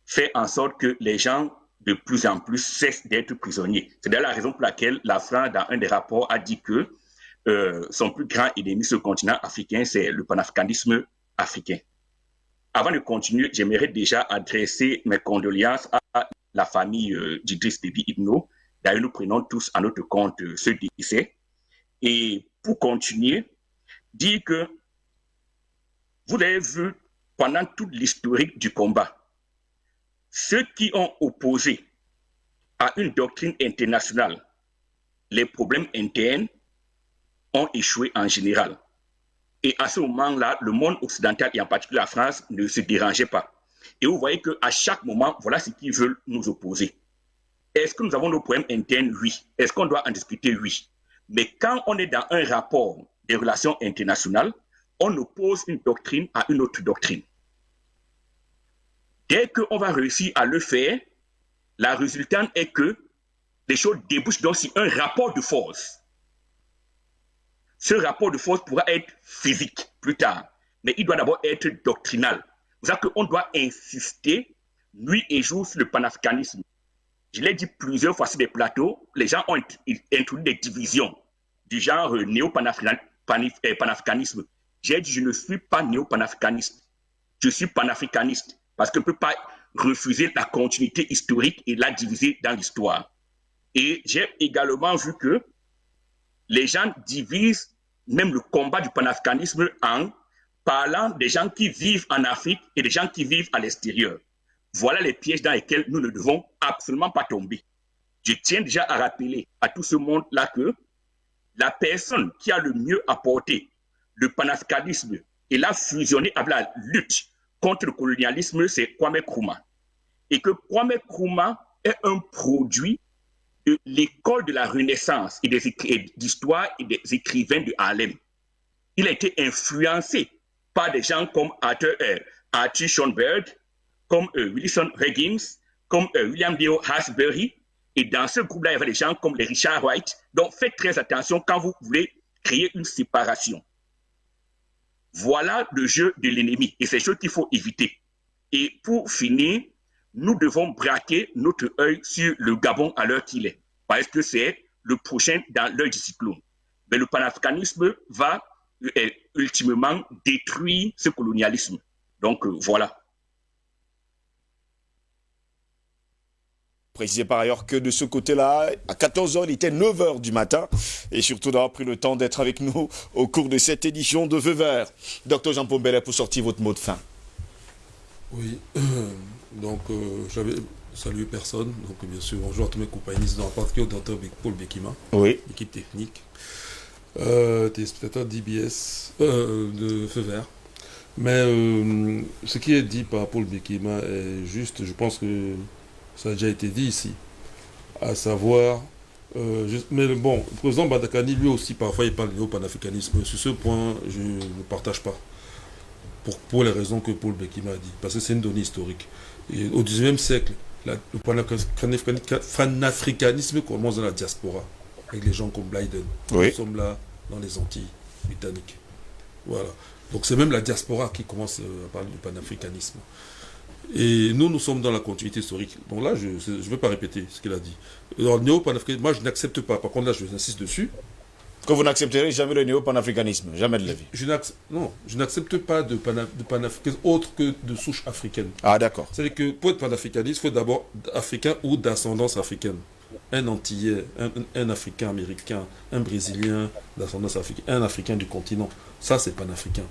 fait en sorte que les gens de plus en plus cessent d'être prisonniers. C'est d'ailleurs la raison pour laquelle la France, dans un des rapports, a dit que son plus grand ennemi sur le continent africain, c'est le panafricanisme africain. Avant de continuer, j'aimerais déjà adresser mes condoléances à la famille d'Idriss Déby Itno. D'ailleurs, nous prenons tous à notre compte ce décès. Et pour continuer, dire que vous avez vu pendant toute l'historique du combat, ceux qui ont opposé à une doctrine internationale les problèmes internes ont échoué en général. Et à ce moment-là, le monde occidental et en particulier la France ne se dérangeait pas. Et vous voyez qu'à chaque moment, voilà ce qu'ils veulent nous opposer. Est-ce que nous avons nos problèmes internes? Oui. Est-ce qu'on doit en discuter? Oui. Mais quand on est dans un rapport des relations internationales, on oppose une doctrine à une autre doctrine. Dès qu'on va réussir à le faire, la résultante est que les choses débouchent donc sur un rapport de force. Ce rapport de force pourra être physique plus tard, mais il doit d'abord être doctrinal. C'est ça qu'on doit insister nuit et jour sur le panafricanisme. Je l'ai dit plusieurs fois sur des plateaux, les gens ont introduit des divisions du genre néo-panafricanisme. J'ai dit, je ne suis pas néo-panafricaniste. Je suis panafricaniste parce qu'on ne peut pas refuser la continuité historique et la diviser dans l'histoire. Et j'ai également vu que les gens divisent même le combat du panafricanisme en parlant des gens qui vivent en Afrique et des gens qui vivent à l'extérieur. Voilà les pièges dans lesquels nous ne devons absolument pas tomber. Je tiens déjà à rappeler à tout ce monde-là que la personne qui a le mieux apporté le panafricanisme et l'a fusionné avec la lutte contre le colonialisme, c'est Kwame Nkrumah. Et que Kwame Nkrumah est un produit de l'école de la Renaissance et d'histoire et des écrivains de Harlem. Il a été influencé par des gens comme Arthur Schönberg, comme Wilson Higgins, comme William Deo Hasbury. Et dans ce groupe-là, il y avait des gens comme les Richard Wright. Donc faites très attention quand vous voulez créer une séparation. Voilà le jeu de l'ennemi et c'est ce qu'il faut éviter. Et pour finir, nous devons braquer notre œil sur le Gabon à l'heure qu'il est, parce que c'est le prochain dans l'œil du cyclone. Mais le panafricanisme va ultimement détruire ce colonialisme. Donc voilà. Précisez par ailleurs que de ce côté-là, à 14h, il était 9h du matin. Et surtout d'avoir pris le temps d'être avec nous au cours de cette édition de Feu Vert. Docteur Jean-Paul Bellet, pour sortir votre mot de fin. Oui, donc j'avais salué personne. Donc bien sûr, bonjour à tous mes compagnons, en particulier au docteur Paul Bekima, oui. Équipe technique, téléspectateurs d'IBS, de Feu Vert. Mais ce qui est dit par Paul Bekima est juste, je pense que ça a déjà été dit ici, à savoir, mais bon, le président Badakani, lui aussi, parfois, il parle de néo-panafricanisme. Sur ce point, je ne partage pas, pour les raisons que Paul Bekima a dit, parce que c'est une donnée historique. Et au XIXe siècle, le panafricanisme commence dans la diaspora, avec les gens comme Blyden. Oui. Nous sommes là dans les Antilles britanniques. Voilà. Donc c'est même la diaspora qui commence à parler du panafricanisme. Et nous sommes dans la continuité historique. Donc là, je ne vais pas répéter ce qu'il a dit. Alors, néo-panafricanisme, moi, je n'accepte pas. Par contre, là, j'insiste dessus. Que vous n'accepterez jamais le néo-panafricanisme, jamais de la vie. Non, je n'accepte pas de panafricanisme autre que de souche africaine. Ah, d'accord. C'est-à-dire que pour être panafricaniste, il faut d'abord africain ou d'ascendance africaine. un Antillais, un Africain américain, un Brésilien d'ascendance africaine, un Africain du continent, ça c'est panafricain.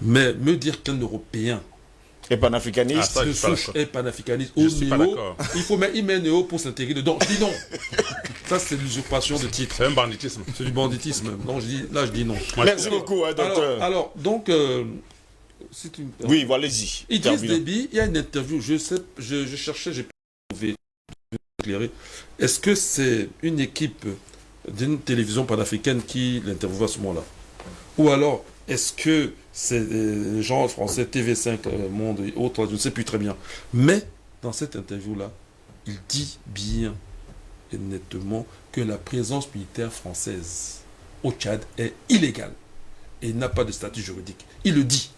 Mais me dire qu'un Européen et panafricaniste, de souche est panafricaniste, je suis pas d'accord. il met Néo pour s'intégrer dedans. Je dis non. Ça c'est l'usurpation de titre. C'est un banditisme. C'est du banditisme. Non, je dis non. Merci beaucoup, docteur. Alors donc, oui, voilà, allez-y. Idriss Déby, il y a une interview, je cherchais, j'ai pas trouvé. Éclairer. Est-ce que c'est une équipe d'une télévision panafricaine qui l'interviewe à ce moment-là? Ou alors, est-ce que c'est des gens français, TV5, Monde et autres, je ne sais plus très bien. Mais, dans cette interview-là, il dit bien et nettement que la présence militaire française au Tchad est illégale et n'a pas de statut juridique. Il le dit.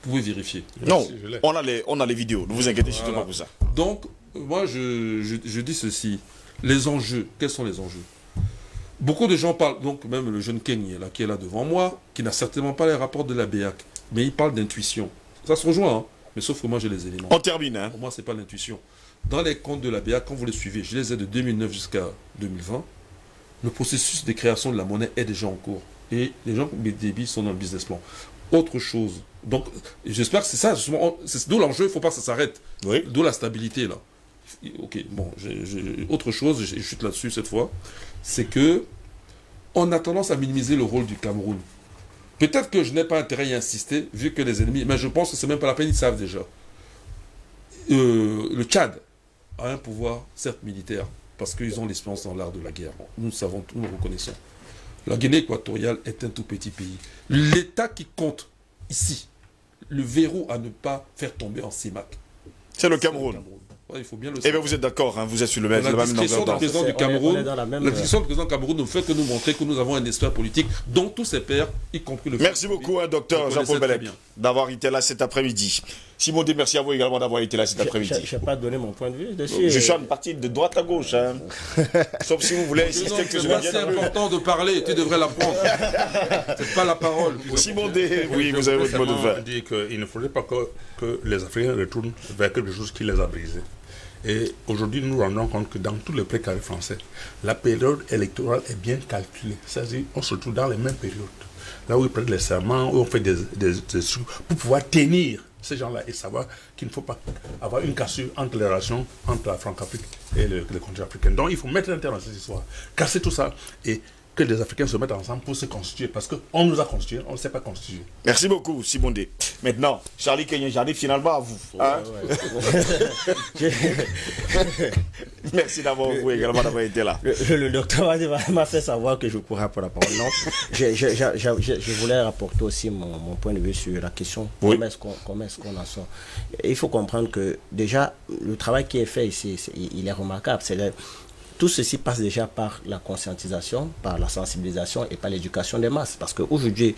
Vous pouvez vérifier. Non, on a les vidéos, ne vous inquiétez surtout pas pour ça. Donc, moi, je dis ceci. Les enjeux, quels sont les enjeux? Beaucoup de gens parlent, donc même le jeune Kenya là, qui est là devant moi, qui n'a certainement pas les rapports de la BEAC, mais il parle d'intuition. Ça se rejoint, hein, mais sauf que moi j'ai les éléments. On termine. Hein. Pour moi, c'est pas l'intuition. Dans les comptes de la BEAC, quand vous les suivez, je les ai de 2009 jusqu'à 2020, le processus de création de la monnaie est déjà en cours. Et les gens comme Déby sont dans le business plan. Autre chose. Donc, j'espère que c'est ça, justement, c'est d'où l'enjeu, il ne faut pas que ça s'arrête. Oui. D'où la stabilité, là. Ok, bon, autre chose, je chute là-dessus cette fois, c'est que on a tendance à minimiser le rôle du Cameroun. Peut-être que je n'ai pas intérêt à y insister, vu que les ennemis, mais je pense que c'est même pas la peine, ils savent déjà. Le Tchad a un pouvoir, certes militaire, parce qu'ils ont l'expérience dans l'art de la guerre. Nous savons, nous le reconnaissons. La Guinée équatoriale est un tout petit pays. L'État qui compte ici, le verrou à ne pas faire tomber en CIMAC, c'est le Cameroun. Ouais, il faut bien le savoir. Eh bien, vous êtes d'accord, hein, vous êtes sur le même La discrétion du président du Cameroun, la discrétion du président du Cameroun ne fait que nous montrer que nous avons un espoir politique dont tous ses pairs, y compris le... Merci beaucoup, hein, docteur Jean-Paul Bellec, d'avoir été là cet après-midi. Simon D, merci à vous également d'avoir été là cet après-midi. Je n'ai pas donné mon point de vue dessus. Je suis en partie de droite à gauche. Hein. Sauf si vous voulez insister que je C'est important de parler, tu devrais l'apprendre. C'est pas la parole. Simon D, oui, vous avez votre mot de fin. Dit qu'il ne faudrait pas que les Africains retournent vers quelque chose qui les a brisés. Et aujourd'hui, nous nous rendons compte que dans tous les précarés français, la période électorale est bien calculée. C'est-à-dire qu'on se trouve dans les mêmes périodes. Là où ils prennent les serments, où on fait des trucs pour pouvoir tenir ces gens-là et savoir qu'il ne faut pas avoir une cassure entre les relations entre la Franc-Afrique et le continent africain. Donc il faut mettre un terme à cette histoire, casser tout ça et que les Africains se mettent ensemble pour se constituer, parce qu'on nous a constitués, on ne sait pas constituer. Merci beaucoup, Simon D. Maintenant, Charlie Kenya, j'arrive finalement à vous. Hein? Merci d'avoir vous également d'avoir été là. Le docteur m'a fait savoir que je pourrais pour la parole. Non, je voulais rapporter aussi mon point de vue sur la question comment est-ce qu'on en sort. Il faut comprendre que déjà, le travail qui est fait ici, il est remarquable. Tout ceci passe déjà par la conscientisation, par la sensibilisation et par l'éducation des masses. Parce qu'aujourd'hui,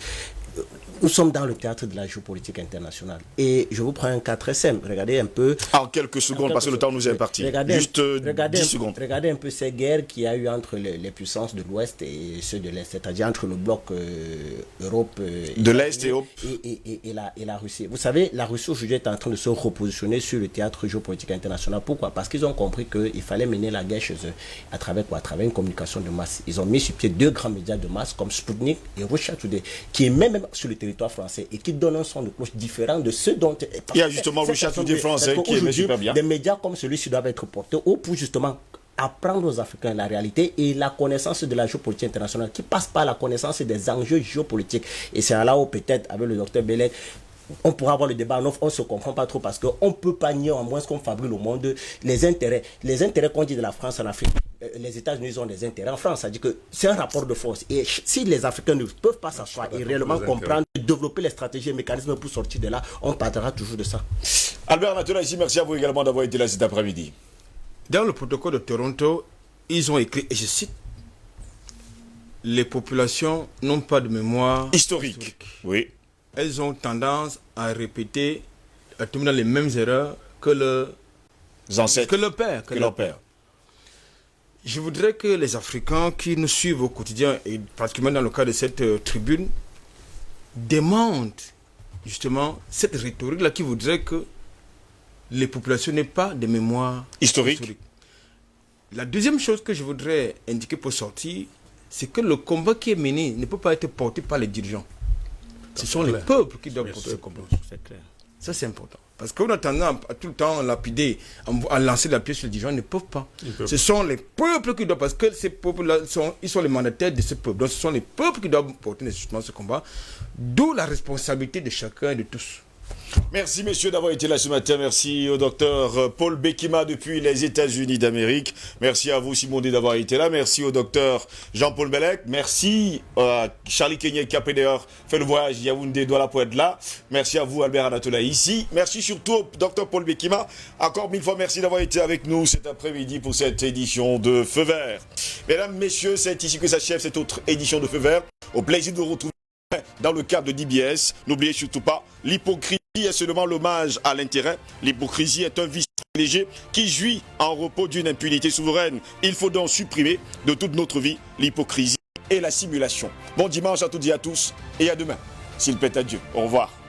nous sommes dans le théâtre de la géopolitique internationale. Et je vous prends un cas très simple. Regardez un peu... En quelques secondes, parce que le temps nous est imparti. Juste 10 secondes. Regardez un peu ces guerres qu'il y a eu entre les puissances de l'Ouest et ceux de l'Est. C'est-à-dire entre le bloc Europe... de l'Est et la Russie. Vous savez, la Russie aujourd'hui est en train de se repositionner sur le théâtre géopolitique international. Pourquoi? Parce qu'ils ont compris qu'il fallait mener la guerre chez eux. À travers quoi? À travers une communication de masse. Ils ont mis sur pied 2 grands médias de masse comme Sputnik et Russia Today, qui est même sur le territoire français et qui donne un son de cloche différent de ceux dont... Il y a justement Russia Today français qui est super bien. Des médias comme celui-ci doivent être portés haut pour justement apprendre aux Africains la réalité et la connaissance de la géopolitique internationale qui passe par la connaissance des enjeux géopolitiques. Et c'est là où peut-être avec le docteur Bellec, on pourra avoir le débat, on ne se comprend pas trop parce qu'on ne peut pas nier, en moins qu'on fabrique le monde, les intérêts qu'on dit de la France en Afrique. Les États-Unis ont des intérêts en France, c'est-à-dire que c'est un rapport de force. Et si les Africains ne peuvent pas s'asseoir et réellement comprendre, développer les stratégies et mécanismes pour sortir de là, on parlera toujours de ça. Albert Nathalie, merci à vous également d'avoir été là cet après-midi. Dans le protocole de Toronto, ils ont écrit, et je cite, les populations n'ont pas de mémoire historique. Oui. Elles ont tendance à répéter, à tomber dans les mêmes erreurs que leurs ancêtres, que leur père. Je voudrais que les Africains qui nous suivent au quotidien, et particulièrement dans le cas de cette tribune, demandent justement cette rhétorique-là qui voudrait que les populations n'aient pas de mémoire historique. La deuxième chose que je voudrais indiquer pour sortir, c'est que le combat qui est mené ne peut pas être porté par les dirigeants. Ce sont les peuples qui doivent porter le combat. C'est clair. Ça, c'est important. Parce qu'on a tendance à tout le temps lapider, à lancer la pièce sur les dirigeants, ils ne peuvent pas. Ce sont les peuples qui doivent, parce que ces peuples-là, ils sont les mandataires de ce peuple. Donc, ce sont les peuples qui doivent porter nécessairement ce combat. D'où la responsabilité de chacun et de tous. Merci messieurs d'avoir été là ce matin. Merci au docteur Paul Bekima depuis les États-Unis d'Amérique. Merci à vous Simondé d'avoir été là. Merci au docteur Jean-Paul Bellec. Merci à Charlie Kenyé qui a d'ailleurs fait le voyage Yaoundé Douala pour être là. Merci à vous Albert Anatola ici. Merci surtout au docteur Paul Bekima. Encore 1000 fois merci d'avoir été avec nous cet après-midi pour cette édition de Feu Vert. Mesdames, messieurs, c'est ici que s'achève cette autre édition de Feu Vert. Au plaisir de vous retrouver dans le cadre de DBS. N'oubliez surtout pas, l'hypocrisie est seulement l'hommage à l'intérêt. L'hypocrisie est un vice privilégié qui jouit en repos d'une impunité souveraine. Il faut donc supprimer de toute notre vie l'hypocrisie et la simulation. Bon dimanche à toutes et à tous et à demain, s'il plaît à Dieu. Au revoir.